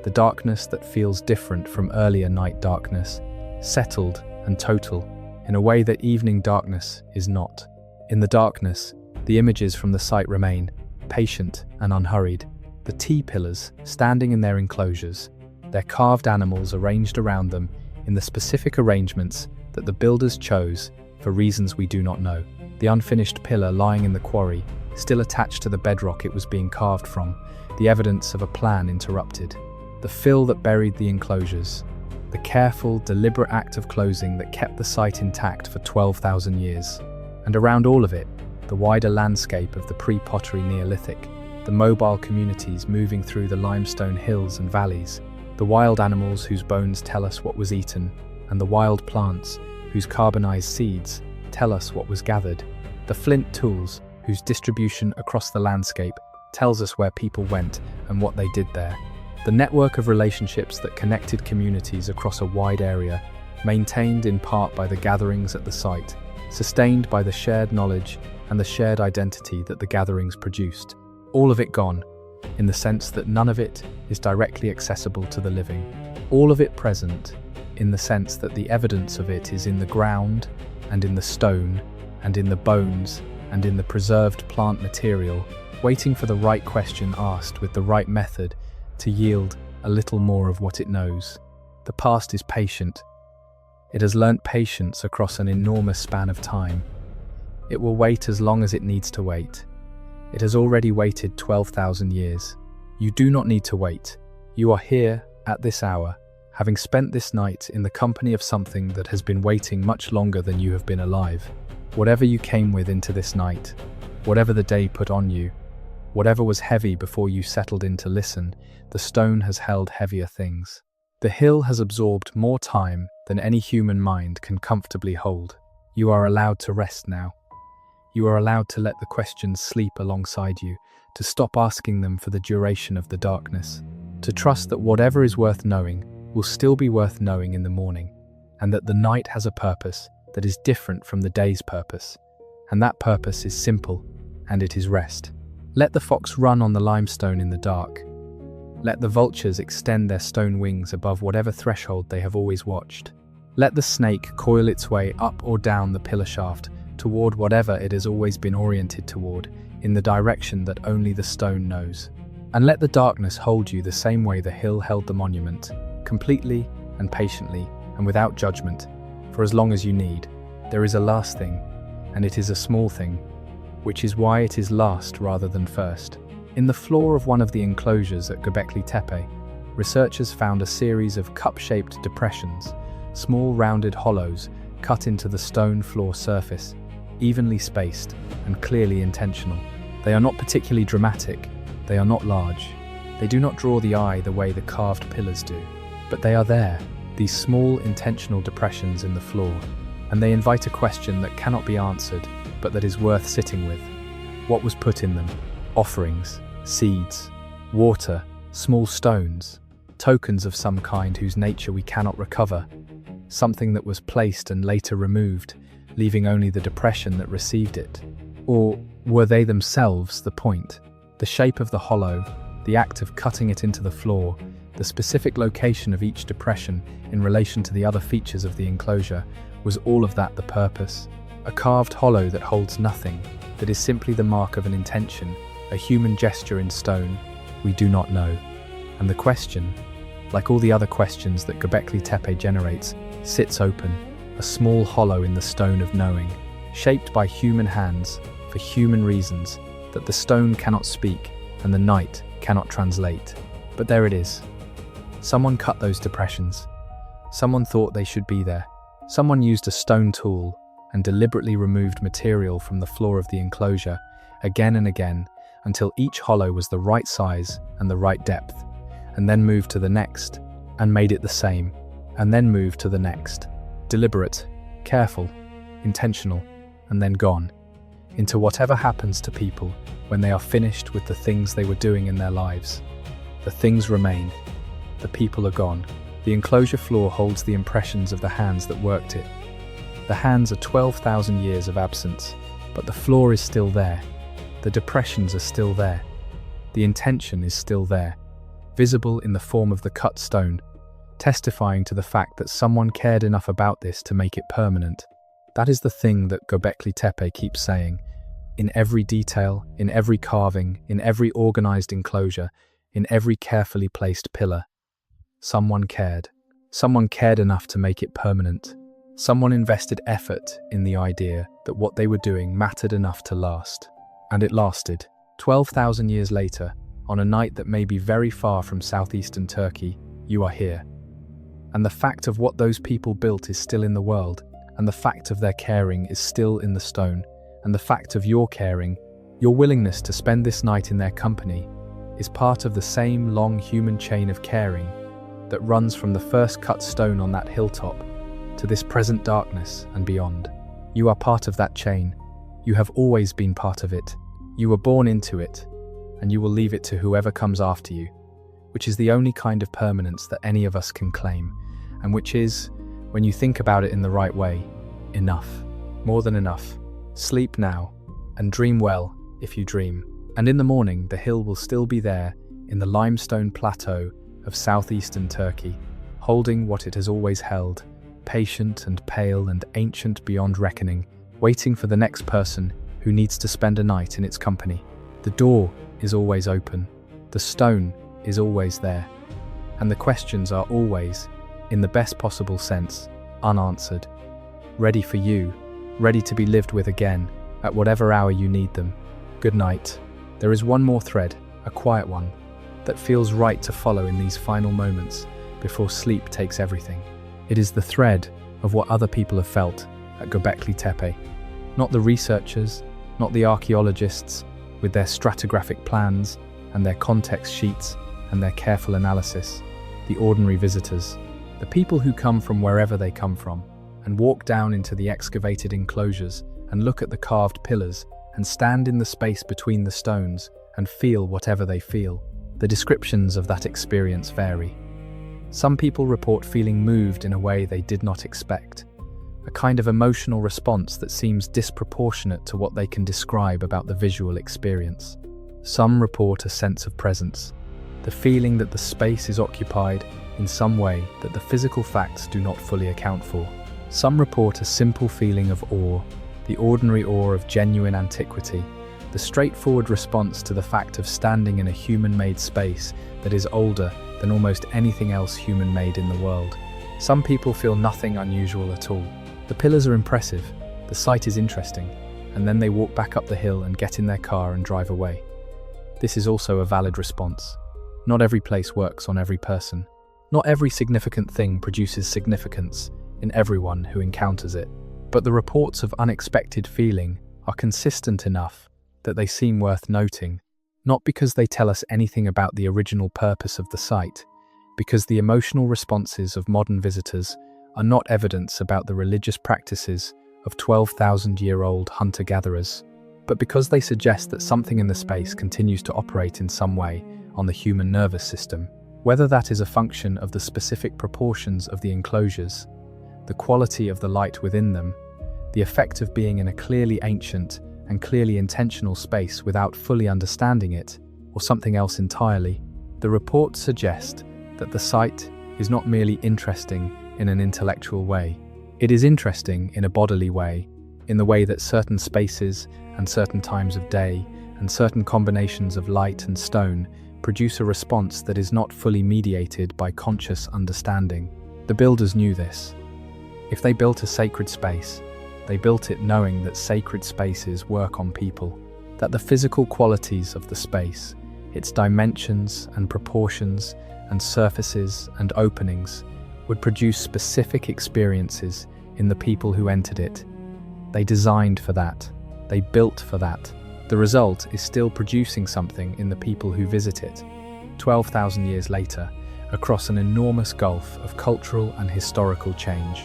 The darkness that feels different from earlier night darkness, settled and total, in a way that evening darkness is not. In the darkness, the images from the site remain, patient and unhurried. The T-pillars standing in their enclosures, their carved animals arranged around them in the specific arrangements that the builders chose for reasons we do not know. The unfinished pillar lying in the quarry, still attached to the bedrock it was being carved from, the evidence of a plan interrupted. The fill that buried the enclosures, the careful, deliberate act of closing that kept the site intact for 12,000 years. And around all of it, the wider landscape of the pre-pottery Neolithic, the mobile communities moving through the limestone hills and valleys, the wild animals whose bones tell us what was eaten, and the wild plants whose carbonized seeds tell us what was gathered, the flint tools whose distribution across the landscape tells us where people went and what they did there, the network of relationships that connected communities across a wide area, maintained in part by the gatherings at the site, sustained by the shared knowledge and the shared identity that the gatherings produced. All of it gone, in the sense that none of it is directly accessible to the living. All of it present, in the sense that the evidence of it is in the ground, and in the stone, and in the bones, and in the preserved plant material, waiting for the right question asked with the right method to yield a little more of what it knows. The past is patient. It has learnt patience across an enormous span of time. It will wait as long as it needs to wait. It has already waited 12,000 years. You do not need to wait. You are here, at this hour, having spent this night in the company of something that has been waiting much longer than you have been alive. Whatever you came with into this night, whatever the day put on you, whatever was heavy before you settled in to listen, the stone has held heavier things. The hill has absorbed more time than any human mind can comfortably hold. You are allowed to rest now. You are allowed to let the questions sleep alongside you, to stop asking them for the duration of the darkness, to trust that whatever is worth knowing will still be worth knowing in the morning, and that the night has a purpose that is different from the day's purpose, and that purpose is simple, and it is rest. Let the fox run on the limestone in the dark. Let the vultures extend their stone wings above whatever threshold they have always watched. Let the snake coil its way up or down the pillar shaft toward whatever it has always been oriented toward, in the direction that only the stone knows. And let the darkness hold you the same way the hill held the monument, completely and patiently and without judgment, for as long as you need. There is a last thing, and it is a small thing, which is why it is last rather than first. In the floor of one of the enclosures at Göbekli Tepe, researchers found a series of cup-shaped depressions, small rounded hollows cut into the stone floor surface, evenly spaced and clearly intentional. They are not particularly dramatic, they are not large, they do not draw the eye the way the carved pillars do, but they are there, these small intentional depressions in the floor, and they invite a question that cannot be answered, but that is worth sitting with. What was put in them? Offerings, seeds, water, small stones, tokens of some kind whose nature we cannot recover, something that was placed and later removed, leaving only the depression that received it. Or were they themselves the point? The shape of the hollow, the act of cutting it into the floor, the specific location of each depression in relation to the other features of the enclosure, was all of that the purpose? A carved hollow that holds nothing, that is simply the mark of an intention, a human gesture in stone? We do not know. And the question, like all the other questions that Göbekli Tepe generates, sits open, a small hollow in the stone of knowing, shaped by human hands, for human reasons, that the stone cannot speak and the night cannot translate. But there it is. Someone cut those depressions. Someone thought they should be there. Someone used a stone tool and deliberately removed material from the floor of the enclosure, again and again, until each hollow was the right size and the right depth, and then moved to the next, and made it the same, and then moved to the next. Deliberate, careful, intentional, and then gone, into whatever happens to people when they are finished with the things they were doing in their lives. The things remain. The people are gone. The enclosure floor holds the impressions of the hands that worked it. The hands are 12,000 years of absence, but the floor is still there. The depressions are still there. The intention is still there, visible in the form of the cut stone, testifying to the fact that someone cared enough about this to make it permanent. That is the thing that Göbekli Tepe keeps saying. In every detail, in every carving, in every organized enclosure, in every carefully placed pillar. Someone cared. Someone cared enough to make it permanent. Someone invested effort in the idea that what they were doing mattered enough to last. And it lasted. 12,000 years later, on a night that may be very far from southeastern Turkey, you are here. And the fact of what those people built is still in the world, and the fact of their caring is still in the stone, and the fact of your caring, your willingness to spend this night in their company, is part of the same long human chain of caring that runs from the first cut stone on that hilltop to this present darkness and beyond. You are part of that chain. You have always been part of it. You were born into it, and you will leave it to whoever comes after you, which is the only kind of permanence that any of us can claim, and which is, when you think about it in the right way, enough. More than enough. Sleep now, and dream well if you dream. And in the morning, the hill will still be there in the limestone plateau of southeastern Turkey, holding what it has always held, patient and pale and ancient beyond reckoning, waiting for the next person who needs to spend a night in its company. The door is always open, the stone is always there, and the questions are always, in the best possible sense, unanswered, ready for you, ready to be lived with again, at whatever hour you need them. Good night. There is one more thread, a quiet one, that feels right to follow in these final moments before sleep takes everything. It is the thread of what other people have felt at Göbekli Tepe. Not the researchers, not the archaeologists, with their stratigraphic plans and their context sheets and their careful analysis. The ordinary visitors, the people who come from wherever they come from, and walk down into the excavated enclosures and look at the carved pillars and stand in the space between the stones and feel whatever they feel. The descriptions of that experience vary. Some people report feeling moved in a way they did not expect, a kind of emotional response that seems disproportionate to what they can describe about the visual experience. Some report a sense of presence, the feeling that the space is occupied in some way that the physical facts do not fully account for. Some report a simple feeling of awe, the ordinary awe of genuine antiquity, the straightforward response to the fact of standing in a human-made space that is older than almost anything else human-made in the world. Some people feel nothing unusual at all. The pillars are impressive, the site is interesting, and then they walk back up the hill and get in their car and drive away. This is also a valid response. Not every place works on every person. Not every significant thing produces significance in everyone who encounters it. But the reports of unexpected feeling are consistent enough that they seem worth noting, not because they tell us anything about the original purpose of the site, because the emotional responses of modern visitors are not evidence about the religious practices of 12,000-year-old hunter-gatherers, but because they suggest that something in the space continues to operate in some way on the human nervous system, whether that is a function of the specific proportions of the enclosures, the quality of the light within them, the effect of being in a clearly ancient and clearly intentional space without fully understanding it, or something else entirely. The reports suggest that the site is not merely interesting in an intellectual way. It is interesting in a bodily way, in the way that certain spaces and certain times of day and certain combinations of light and stone produce a response that is not fully mediated by conscious understanding. The builders knew this. If they built a sacred space, they built it knowing that sacred spaces work on people, that the physical qualities of the space, its dimensions and proportions and surfaces and openings, would produce specific experiences in the people who entered it. They designed for that. They built for that. The result is still producing something in the people who visit it, 12,000 years later, across an enormous gulf of cultural and historical change.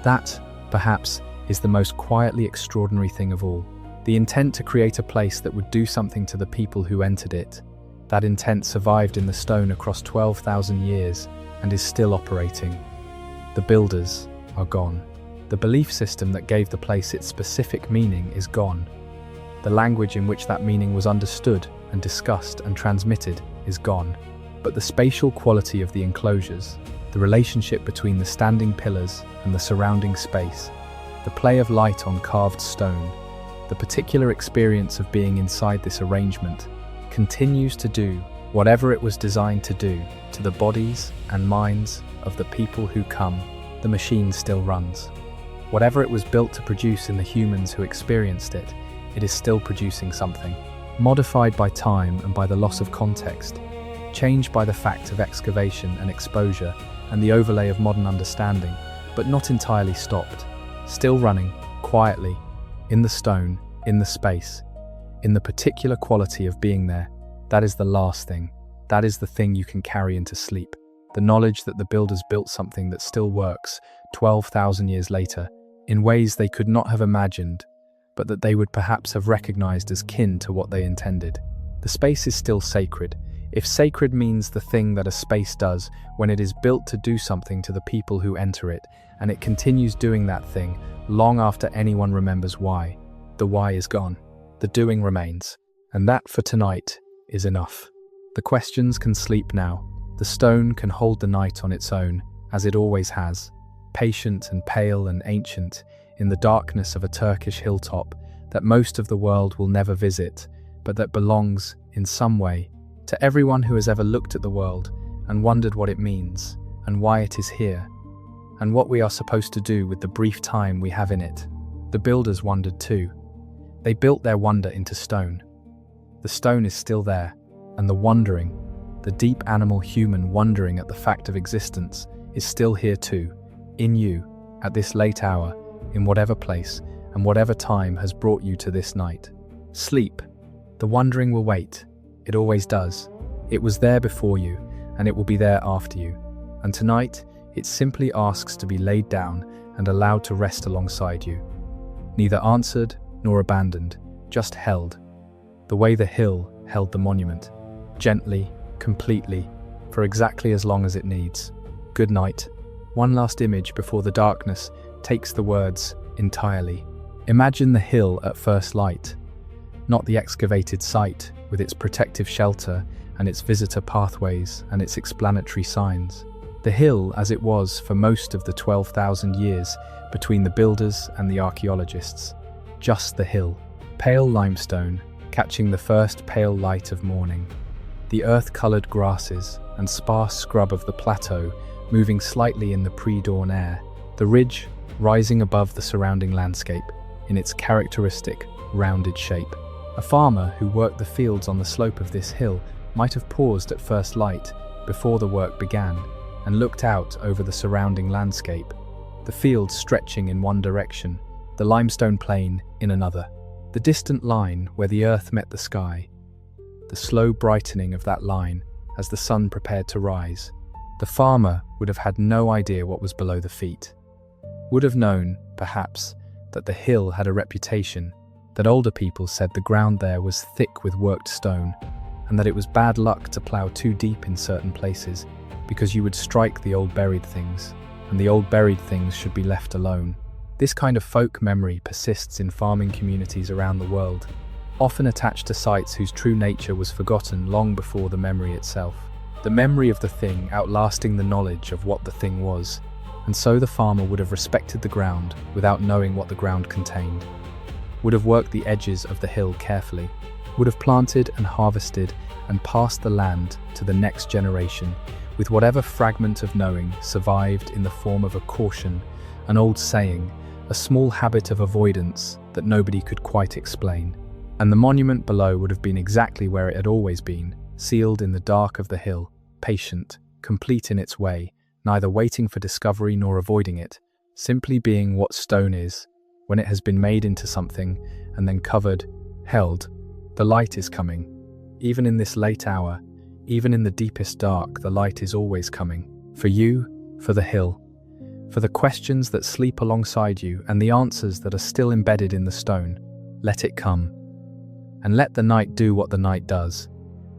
That, perhaps, is the most quietly extraordinary thing of all. The intent to create a place that would do something to the people who entered it. That intent survived in the stone across 12,000 years and is still operating. The builders are gone. The belief system that gave the place its specific meaning is gone. The language in which that meaning was understood and discussed and transmitted is gone. But the spatial quality of the enclosures, the relationship between the standing pillars and the surrounding space, the play of light on carved stone, the particular experience of being inside this arrangement, continues to do whatever it was designed to do to the bodies and minds of the people who come. The machine still runs. Whatever it was built to produce in the humans who experienced it, it is still producing something, modified by time and by the loss of context, changed by the fact of excavation and exposure and the overlay of modern understanding, but not entirely stopped, still running, quietly, in the stone, in the space, in the particular quality of being there. That is the last thing. That is the thing you can carry into sleep. The knowledge that the builders built something that still works 12,000 years later, in ways they could not have imagined, but that they would perhaps have recognized as kin to what they intended. The space is still sacred. If sacred means the thing that a space does when it is built to do something to the people who enter it, and it continues doing that thing long after anyone remembers why, the why is gone. The doing remains. And that, for tonight, is enough. The questions can sleep now. The stone can hold the night on its own, as it always has, patient and pale and ancient, in the darkness of a Turkish hilltop that most of the world will never visit, but that belongs, in some way, to everyone who has ever looked at the world and wondered what it means, and why it is here, and what we are supposed to do with the brief time we have in it. The builders wondered too. They built their wonder into stone. The stone is still there, and the wondering, the deep animal human wondering at the fact of existence, is still here too, in you, at this late hour, in whatever place, and whatever time has brought you to this night. Sleep. The wondering will wait. It always does. It was there before you, and it will be there after you. And tonight, it simply asks to be laid down and allowed to rest alongside you. Neither answered nor abandoned, just held. The way the hill held the monument. Gently, completely, for exactly as long as it needs. Good night. One last image before the darkness takes the words entirely. Imagine the hill at first light, not the excavated site with its protective shelter and its visitor pathways and its explanatory signs. The hill as it was for most of the 12,000 years between the builders and the archaeologists. Just the hill. Pale limestone, catching the first pale light of morning. The earth-coloured grasses and sparse scrub of the plateau moving slightly in the pre-dawn air. The ridge rising above the surrounding landscape in its characteristic rounded shape. A farmer who worked the fields on the slope of this hill might have paused at first light before the work began and looked out over the surrounding landscape, the fields stretching in one direction, the limestone plain in another, the distant line where the earth met the sky, the slow brightening of that line as the sun prepared to rise. The farmer would have had no idea what was below the feet. Would have known, perhaps, that the hill had a reputation, that older people said the ground there was thick with worked stone, and that it was bad luck to plough too deep in certain places, because you would strike the old buried things, and the old buried things should be left alone. This kind of folk memory persists in farming communities around the world, often attached to sites whose true nature was forgotten long before the memory itself. The memory of the thing outlasting the knowledge of what the thing was, and so the farmer would have respected the ground without knowing what the ground contained, would have worked the edges of the hill carefully, would have planted and harvested and passed the land to the next generation with whatever fragment of knowing survived in the form of a caution, an old saying, a small habit of avoidance that nobody could quite explain. And the monument below would have been exactly where it had always been, sealed in the dark of the hill, patient, complete in its way, neither waiting for discovery nor avoiding it, simply being what stone is, when it has been made into something and then covered, held. The light is coming. Even in this late hour, even in the deepest dark, the light is always coming. For you, for the hill, for the questions that sleep alongside you and the answers that are still embedded in the stone. Let it come. And let the night do what the night does,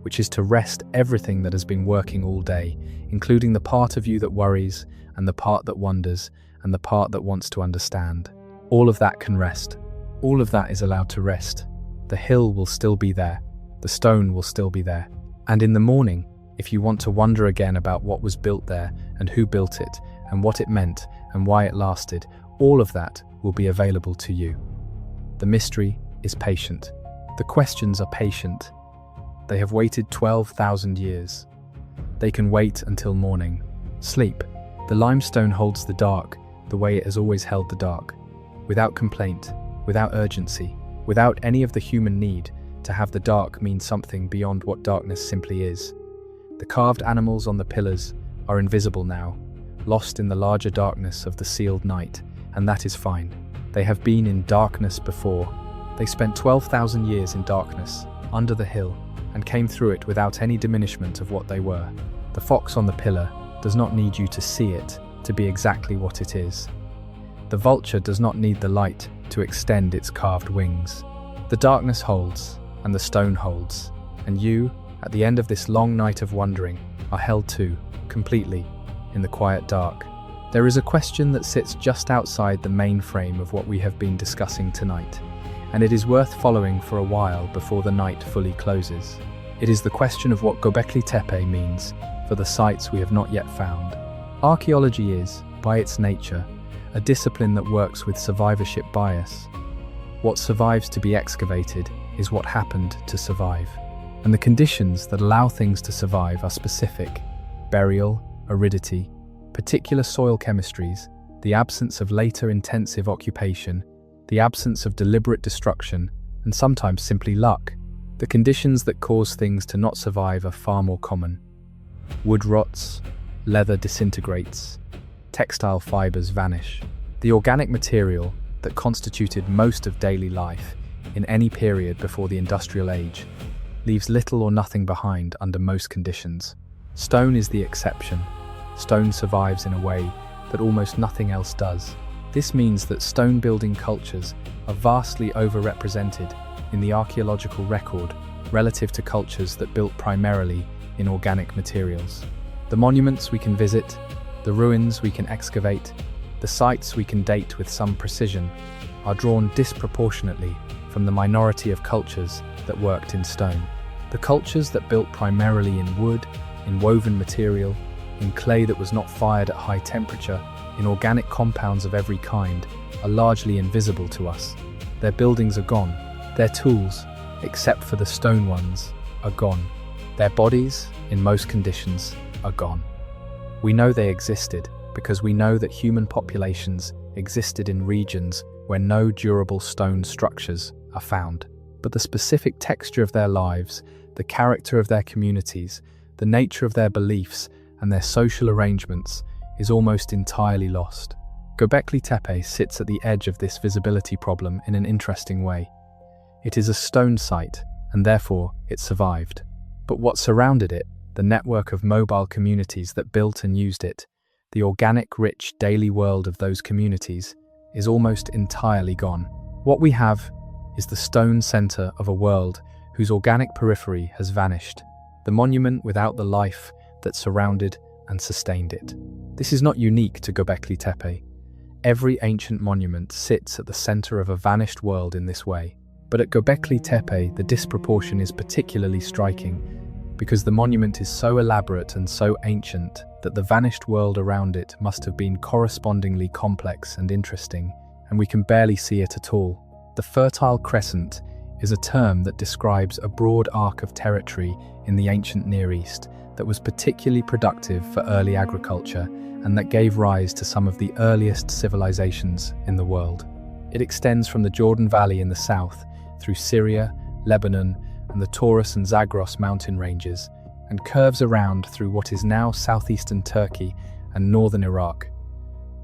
which is to rest everything that has been working all day, including the part of you that worries, and the part that wonders, and the part that wants to understand. All of that can rest. All of that is allowed to rest. The hill will still be there. The stone will still be there. And in the morning, if you want to wonder again about what was built there, and who built it, and what it meant, and why it lasted, all of that will be available to you. The mystery is patient. The questions are patient. They have waited 12,000 years. They can wait until morning. Sleep. The limestone holds the dark the way it has always held the dark, without complaint, without urgency, without any of the human need to have the dark mean something beyond what darkness simply is. The carved animals on the pillars are invisible now, lost in the larger darkness of the sealed night, and that is fine. They have been in darkness before. They spent 12,000 years in darkness, under the hill, and came through it without any diminishment of what they were. The fox on the pillar does not need you to see it to be exactly what it is. The vulture does not need the light to extend its carved wings. The darkness holds, and the stone holds, and you, at the end of this long night of wandering, are held too, completely, in the quiet dark. There is a question that sits just outside the main frame of what we have been discussing tonight, and it is worth following for a while before the night fully closes. It is the question of what Göbekli Tepe means for the sites we have not yet found. Archaeology is, by its nature, a discipline that works with survivorship bias. What survives to be excavated is what happened to survive. And the conditions that allow things to survive are specific: burial, aridity, particular soil chemistries, the absence of later intensive occupation, the absence of deliberate destruction, and sometimes simply luck. The conditions that cause things to not survive are far more common. Wood rots, leather disintegrates, textile fibers vanish. The organic material that constituted most of daily life in any period before the industrial age, leaves little or nothing behind under most conditions. Stone is the exception. Stone survives in a way that almost nothing else does. This means that stone-building cultures are vastly overrepresented in the archaeological record relative to cultures that built primarily in organic materials. The monuments we can visit, the ruins we can excavate, the sites we can date with some precision are drawn disproportionately from the minority of cultures that worked in stone. The cultures that built primarily in wood, in woven material, in clay that was not fired at high temperature, in organic compounds of every kind, are largely invisible to us. Their buildings are gone. Their tools, except for the stone ones, are gone. Their bodies, in most conditions, are gone. We know they existed because we know that human populations existed in regions where no durable stone structures are found. But the specific texture of their lives, the character of their communities, the nature of their beliefs, and their social arrangements is almost entirely lost. Göbekli Tepe sits at the edge of this visibility problem in an interesting way. It is a stone site, and therefore it survived. But what surrounded it, the network of mobile communities that built and used it, the organic, rich daily world of those communities, is almost entirely gone. What we have is the stone center of a world whose organic periphery has vanished, the monument without the life that surrounded and sustained it. This is not unique to Göbekli Tepe. Every ancient monument sits at the center of a vanished world in this way. But at Göbekli Tepe, the disproportion is particularly striking because the monument is so elaborate and so ancient that the vanished world around it must have been correspondingly complex and interesting, and we can barely see it at all. The Fertile Crescent is a term that describes a broad arc of territory in the ancient Near East that was particularly productive for early agriculture and that gave rise to some of the earliest civilizations in the world. It extends from the Jordan Valley in the south through Syria, Lebanon, and the Taurus and Zagros mountain ranges, and curves around through what is now southeastern Turkey and northern Iraq,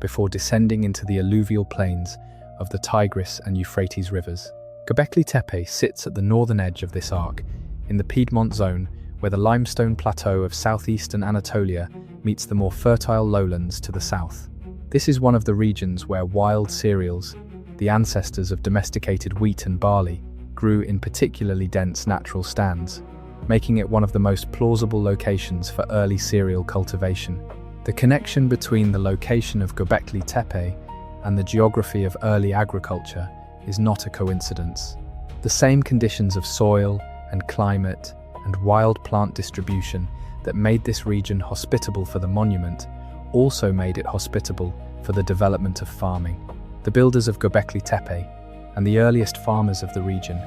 before descending into the alluvial plains of the Tigris and Euphrates rivers. Göbekli Tepe sits at the northern edge of this arc, in the Piedmont zone, where the limestone plateau of southeastern Anatolia meets the more fertile lowlands to the south. This is one of the regions where wild cereals, the ancestors of domesticated wheat and barley, grew in particularly dense natural stands, making it one of the most plausible locations for early cereal cultivation. The connection between the location of Göbekli Tepe and the geography of early agriculture is not a coincidence. The same conditions of soil and climate and wild plant distribution that made this region hospitable for the monument also made it hospitable for the development of farming. The builders of Göbekli Tepe and the earliest farmers of the region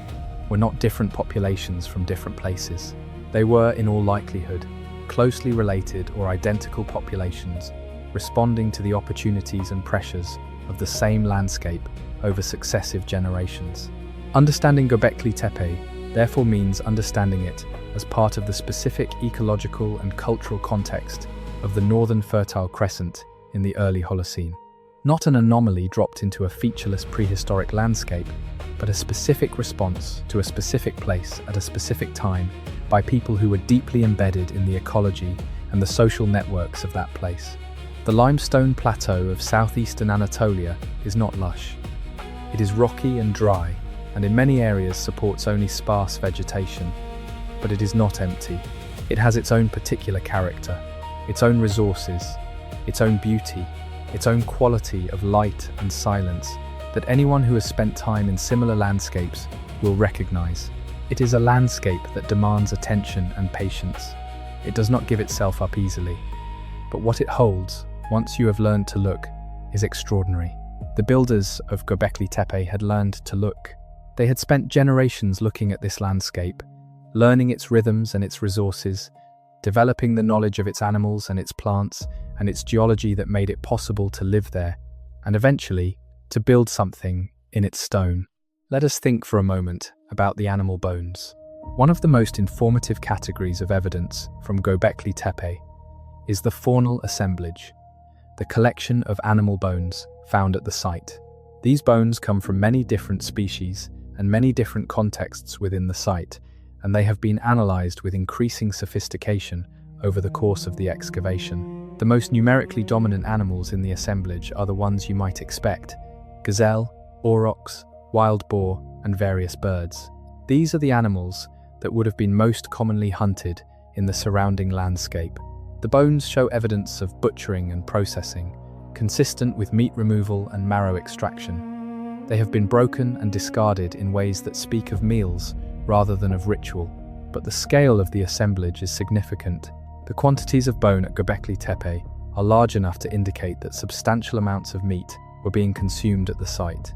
were not different populations from different places. They were, in all likelihood, closely related or identical populations, responding to the opportunities and pressures of the same landscape over successive generations. Understanding Göbekli Tepe therefore means understanding it as part of the specific ecological and cultural context of the northern Fertile Crescent in the early Holocene. Not an anomaly dropped into a featureless prehistoric landscape, but a specific response to a specific place at a specific time by people who were deeply embedded in the ecology and the social networks of that place. The limestone plateau of southeastern Anatolia is not lush. It is rocky and dry, and in many areas supports only sparse vegetation. But it is not empty. It has its own particular character, its own resources, its own beauty, its own quality of light and silence that anyone who has spent time in similar landscapes will recognize. It is a landscape that demands attention and patience. It does not give itself up easily. But what it holds, once you have learned to look, is extraordinary. The builders of Göbekli Tepe had learned to look. They had spent generations looking at this landscape, learning its rhythms and its resources, developing the knowledge of its animals and its plants and its geology that made it possible to live there, and eventually to build something in its stone. Let us think for a moment about the animal bones. One of the most informative categories of evidence from Göbekli Tepe is the faunal assemblage, the collection of animal bones found at the site. These bones come from many different species and many different contexts within the site, and they have been analyzed with increasing sophistication over the course of the excavation. The most numerically dominant animals in the assemblage are the ones you might expect: gazelle, aurochs, wild boar, and various birds. These are the animals that would have been most commonly hunted in the surrounding landscape. The bones show evidence of butchering and processing, consistent with meat removal and marrow extraction. They have been broken and discarded in ways that speak of meals rather than of ritual, but the scale of the assemblage is significant. The quantities of bone at Göbekli Tepe are large enough to indicate that substantial amounts of meat were being consumed at the site,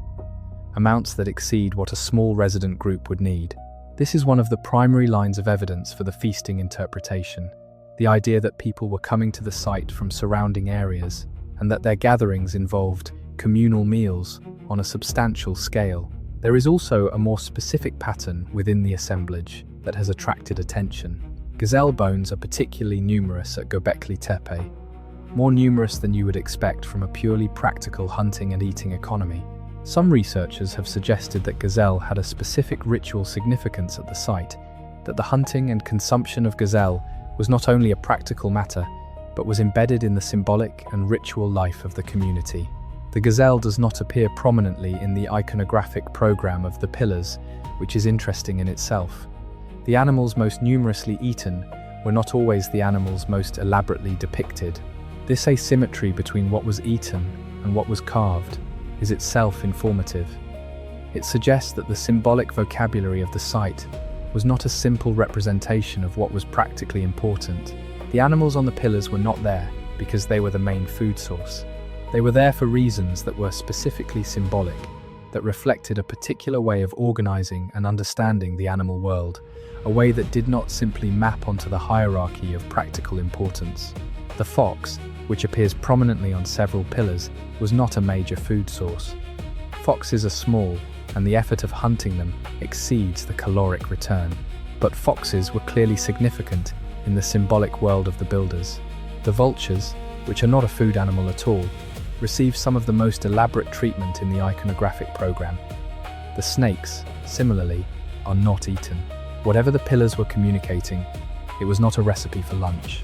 amounts that exceed what a small resident group would need. This is one of the primary lines of evidence for the feasting interpretation, the idea that people were coming to the site from surrounding areas and that their gatherings involved communal meals on a substantial scale. There is also a more specific pattern within the assemblage that has attracted attention. Gazelle bones are particularly numerous at Göbekli Tepe, more numerous than you would expect from a purely practical hunting and eating economy. Some researchers have suggested that gazelle had a specific ritual significance at the site, that the hunting and consumption of gazelle was not only a practical matter, but was embedded in the symbolic and ritual life of the community. The gazelle does not appear prominently in the iconographic program of the pillars, which is interesting in itself. The animals most numerously eaten were not always the animals most elaborately depicted. This asymmetry between what was eaten and what was carved is itself informative. It suggests that the symbolic vocabulary of the site was not a simple representation of what was practically important. The animals on the pillars were not there because they were the main food source. They were there for reasons that were specifically symbolic, that reflected a particular way of organizing and understanding the animal world, a way that did not simply map onto the hierarchy of practical importance. The fox, which appears prominently on several pillars, was not a major food source. Foxes are small, and the effort of hunting them exceeds the caloric return. But foxes were clearly significant in the symbolic world of the builders. The vultures, which are not a food animal at all, receive some of the most elaborate treatment in the iconographic program. The snakes, similarly, are not eaten. Whatever the pillars were communicating, it was not a recipe for lunch.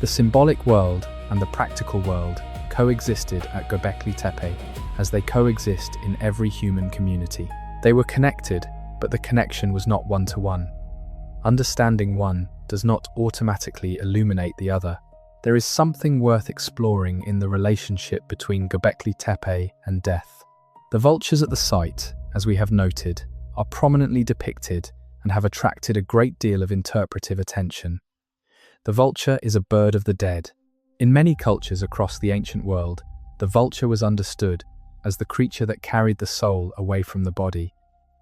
The symbolic world and the practical world coexisted at Göbekli Tepe as they coexist in every human community. They were connected, but the connection was not one-to-one. Understanding one does not automatically illuminate the other. There is something worth exploring in the relationship between Göbekli Tepe and death. The vultures at the site, as we have noted, are prominently depicted and have attracted a great deal of interpretive attention. The vulture is a bird of the dead. In many cultures across the ancient world, the vulture was understood as the creature that carried the soul away from the body,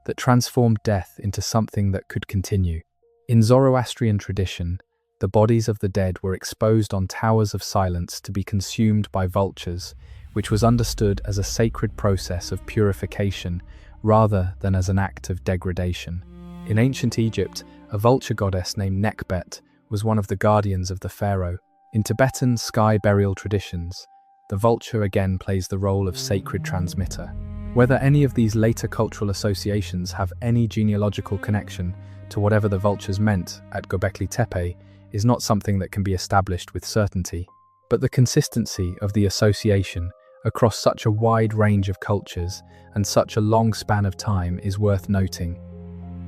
that transformed death into something that could continue. In Zoroastrian tradition, the bodies of the dead were exposed on towers of silence to be consumed by vultures, which was understood as a sacred process of purification rather than as an act of degradation. In ancient Egypt, a vulture goddess named Nekhbet was one of the guardians of the pharaoh. In Tibetan sky burial traditions, the vulture again plays the role of sacred transmitter. Whether any of these later cultural associations have any genealogical connection to whatever the vultures meant at Göbekli Tepe is not something that can be established with certainty. But the consistency of the association across such a wide range of cultures and such a long span of time is worth noting.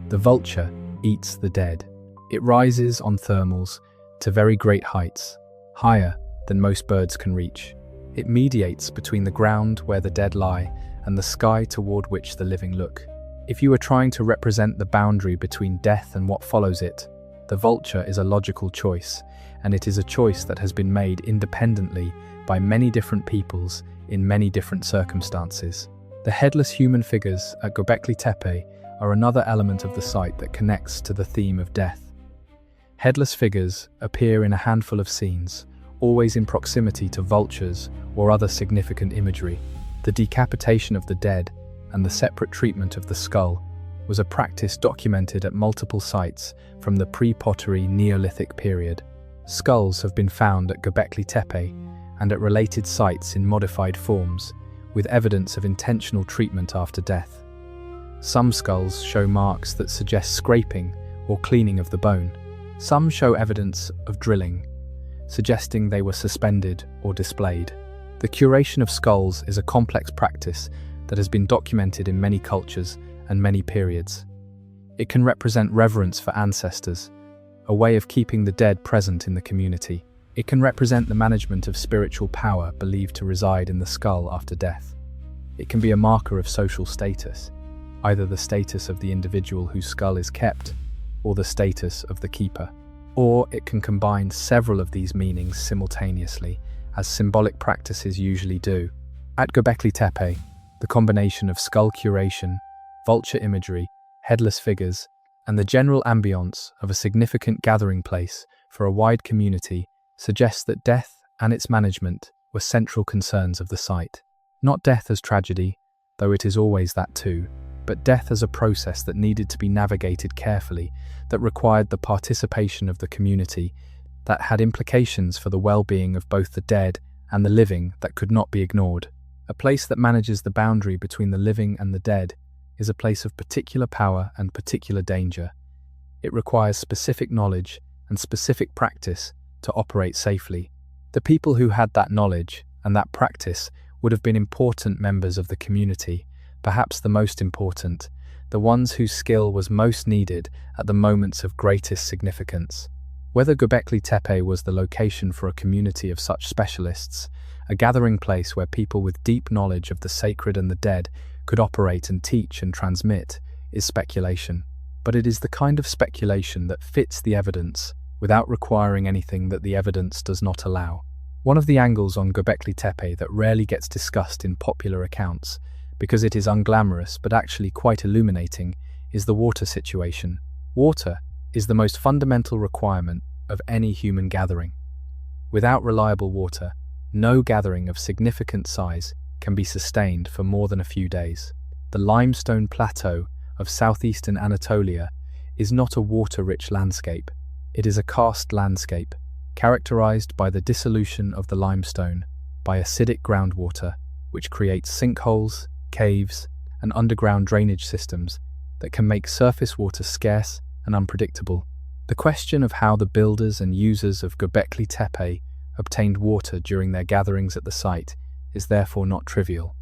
The vulture eats the dead. It rises on thermals to very great heights, higher than most birds can reach. It mediates between the ground where the dead lie and the sky toward which the living look. If you are trying to represent the boundary between death and what follows it, the vulture is a logical choice, and it is a choice that has been made independently by many different peoples in many different circumstances. The headless human figures at Göbekli Tepe are another element of the site that connects to the theme of death. Headless figures appear in a handful of scenes, always in proximity to vultures or other significant imagery. The decapitation of the dead and the separate treatment of the skull was a practice documented at multiple sites from the pre-pottery Neolithic period. Skulls have been found at Göbekli Tepe and at related sites in modified forms, with evidence of intentional treatment after death. Some skulls show marks that suggest scraping or cleaning of the bone. Some show evidence of drilling, suggesting they were suspended or displayed. The curation of skulls is a complex practice that has been documented in many cultures and many periods. It can represent reverence for ancestors, a way of keeping the dead present in the community. It can represent the management of spiritual power believed to reside in the skull after death. It can be a marker of social status, either the status of the individual whose skull is kept or the status of the keeper. Or it can combine several of these meanings simultaneously, as symbolic practices usually do. At Göbekli Tepe, the combination of skull curation, vulture imagery, headless figures, and the general ambience of a significant gathering place for a wide community suggests that death and its management were central concerns of the site. Not death as tragedy, though it is always that too, but death as a process that needed to be navigated carefully, that required the participation of the community, that had implications for the well-being of both the dead and the living that could not be ignored. A place that manages the boundary between the living and the dead is a place of particular power and particular danger. It requires specific knowledge and specific practice to operate safely. The people who had that knowledge and that practice would have been important members of the community, perhaps the most important, the ones whose skill was most needed at the moments of greatest significance. Whether Göbekli Tepe was the location for a community of such specialists, a gathering place where people with deep knowledge of the sacred and the dead could operate and teach and transmit, is speculation. But it is the kind of speculation that fits the evidence without requiring anything that the evidence does not allow. One of the angles on Göbekli Tepe that rarely gets discussed in popular accounts, because it is unglamorous but actually quite illuminating, is the water situation. Water is the most fundamental requirement of any human gathering. Without reliable water, no gathering of significant size can be sustained for more than a few days. The limestone plateau of southeastern Anatolia is not a water-rich landscape. It is a karst landscape, characterized by the dissolution of the limestone by acidic groundwater, which creates sinkholes, caves, and underground drainage systems that can make surface water scarce and unpredictable. The question of how the builders and users of Göbekli Tepe obtained water during their gatherings at the site is therefore not trivial.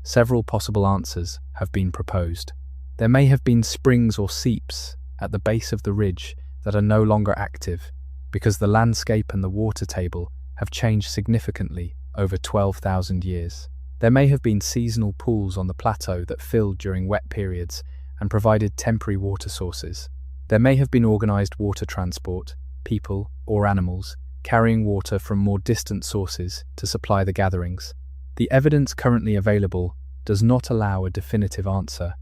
Several possible answers have been proposed. There may have been springs or seeps at the base of the ridge that are no longer active because the landscape and the water table have changed significantly over 12,000 years. There may have been seasonal pools on the plateau that filled during wet periods and provided temporary water sources. There may have been organized water transport, people or animals carrying water from more distant sources to supply the gatherings. The evidence currently available does not allow a definitive answer,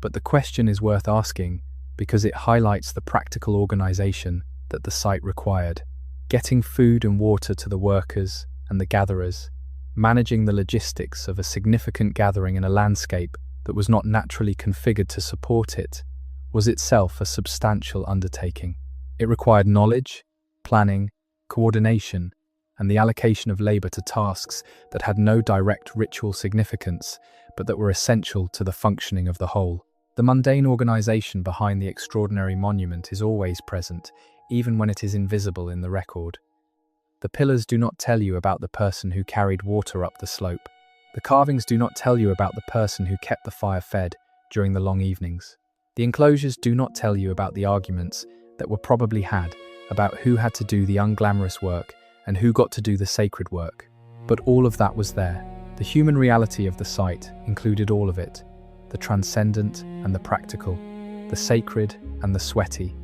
but the question is worth asking because it highlights the practical organization that the site required. Getting food and water to the workers and the gatherers, managing the logistics of a significant gathering in a landscape that was not naturally configured to support it, was itself a substantial undertaking. It required knowledge, planning, coordination, and the allocation of labor to tasks that had no direct ritual significance, but that were essential to the functioning of the whole. The mundane organization behind the extraordinary monument is always present, even when it is invisible in the record. The pillars do not tell you about the person who carried water up the slope. The carvings do not tell you about the person who kept the fire fed during the long evenings. The enclosures do not tell you about the arguments that were probably had about who had to do the unglamorous work and who got to do the sacred work. But all of that was there. The human reality of the site included all of it, the transcendent and the practical, the sacred and the sweaty,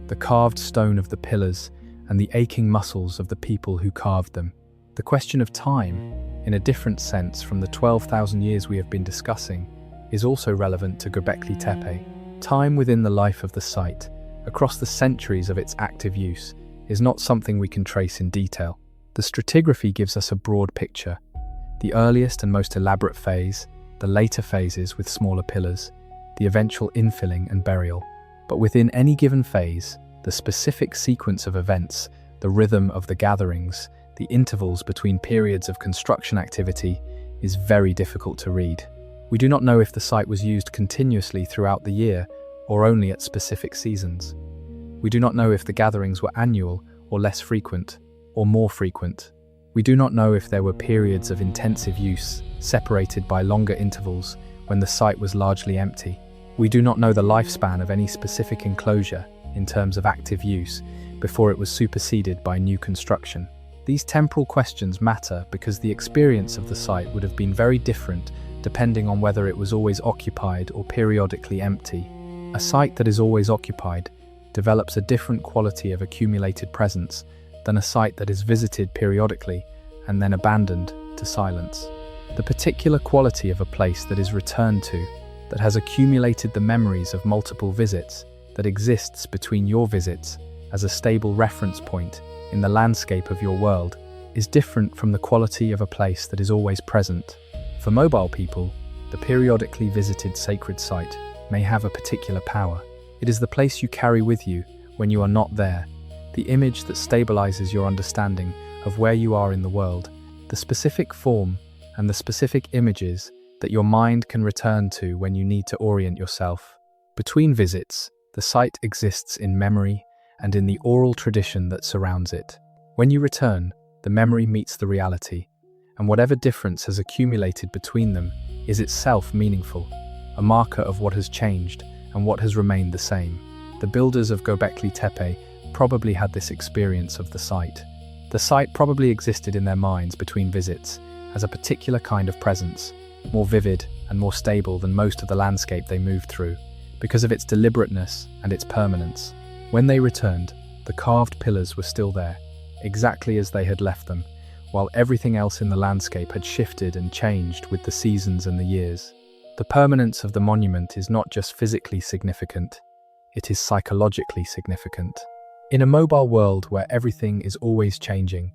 the carved stone of the pillars and the aching muscles of the people who carved them. The question of time, in a different sense from the 12,000 years we have been discussing, is also relevant to Göbekli Tepe. Time within the life of the site, across the centuries of its active use, is not something we can trace in detail. The stratigraphy gives us a broad picture. The earliest and most elaborate phase, the later phases with smaller pillars, the eventual infilling and burial. But within any given phase, the specific sequence of events, the rhythm of the gatherings, the intervals between periods of construction activity, is very difficult to read. We do not know if the site was used continuously throughout the year or only at specific seasons. We do not know if the gatherings were annual or less frequent, or more frequent. We do not know if there were periods of intensive use, separated by longer intervals, when the site was largely empty. We do not know the lifespan of any specific enclosure in terms of active use before it was superseded by new construction. These temporal questions matter because the experience of the site would have been very different depending on whether it was always occupied or periodically empty. A site that is always occupied develops a different quality of accumulated presence than a site that is visited periodically and then abandoned to silence. The particular quality of a place that is returned to, that has accumulated the memories of multiple visits, that exists between your visits as a stable reference point in the landscape of your world, is different from the quality of a place that is always present. For mobile people, the periodically visited sacred site may have a particular power. It is the place you carry with you when you are not there, the image that stabilizes your understanding of where you are in the world, the specific form and the specific images that your mind can return to when you need to orient yourself. Between visits, the site exists in memory and in the oral tradition that surrounds it. When you return, the memory meets the reality, and whatever difference has accumulated between them is itself meaningful, a marker of what has changed and what has remained the same. The builders of Göbekli Tepe probably had this experience of the site. The site probably existed in their minds between visits as a particular kind of presence, more vivid and more stable than most of the landscape they moved through, because of its deliberateness and its permanence. When they returned, the carved pillars were still there, exactly as they had left them, while everything else in the landscape had shifted and changed with the seasons and the years. The permanence of the monument is not just physically significant, it is psychologically significant. In a mobile world where everything is always changing,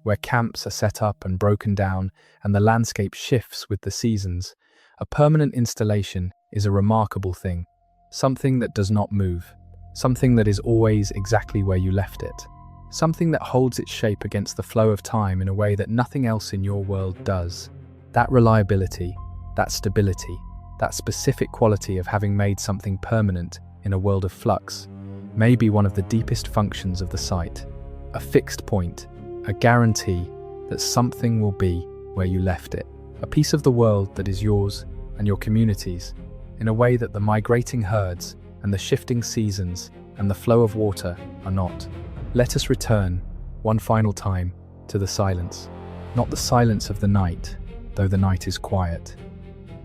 where camps are set up and broken down and the landscape shifts with the seasons, a permanent installation is a remarkable thing, something that does not move, something that is always exactly where you left it, something that holds its shape against the flow of time in a way that nothing else in your world does. That reliability, that stability, that specific quality of having made something permanent in a world of flux may be one of the deepest functions of the site, a fixed point, a guarantee that something will be where you left it, a piece of the world that is yours and your community's, in a way that the migrating herds and the shifting seasons and the flow of water are not. Let us return, one final time, to the silence. Not the silence of the night, though the night is quiet,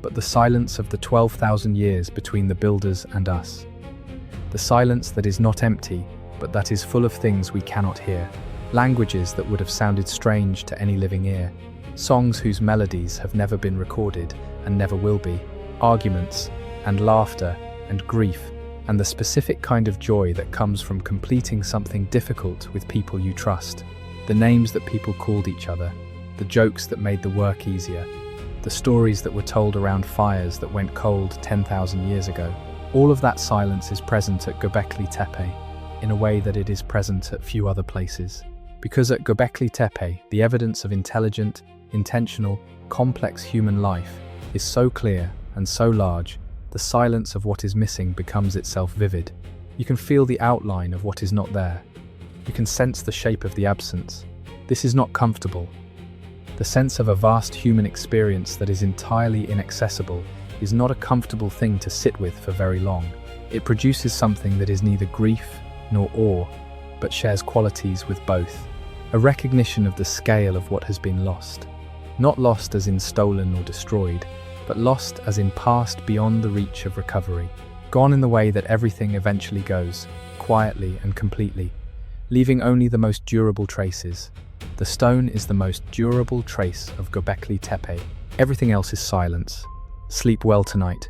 but the silence of the 12,000 years between the builders and us. The silence that is not empty, but that is full of things we cannot hear, languages that would have sounded strange to any living ear, songs whose melodies have never been recorded and never will be, arguments and laughter and grief, and the specific kind of joy that comes from completing something difficult with people you trust, the names that people called each other, the jokes that made the work easier, the stories that were told around fires that went cold 10,000 years ago. All of that silence is present at Göbekli Tepe in a way that it is present at few other places. Because at Göbekli Tepe, the evidence of intelligent, intentional, complex human life is so clear and so large, the silence of what is missing becomes itself vivid. You can feel the outline of what is not there. You can sense the shape of the absence. This is not comfortable. The sense of a vast human experience that is entirely inaccessible is not a comfortable thing to sit with for very long. It produces something that is neither grief nor awe, but shares qualities with both. A recognition of the scale of what has been lost. Not lost as in stolen or destroyed, but lost as in passed beyond the reach of recovery. Gone in the way that everything eventually goes, quietly and completely, leaving only the most durable traces. The stone is the most durable trace of Göbekli Tepe. Everything else is silence. Sleep well tonight.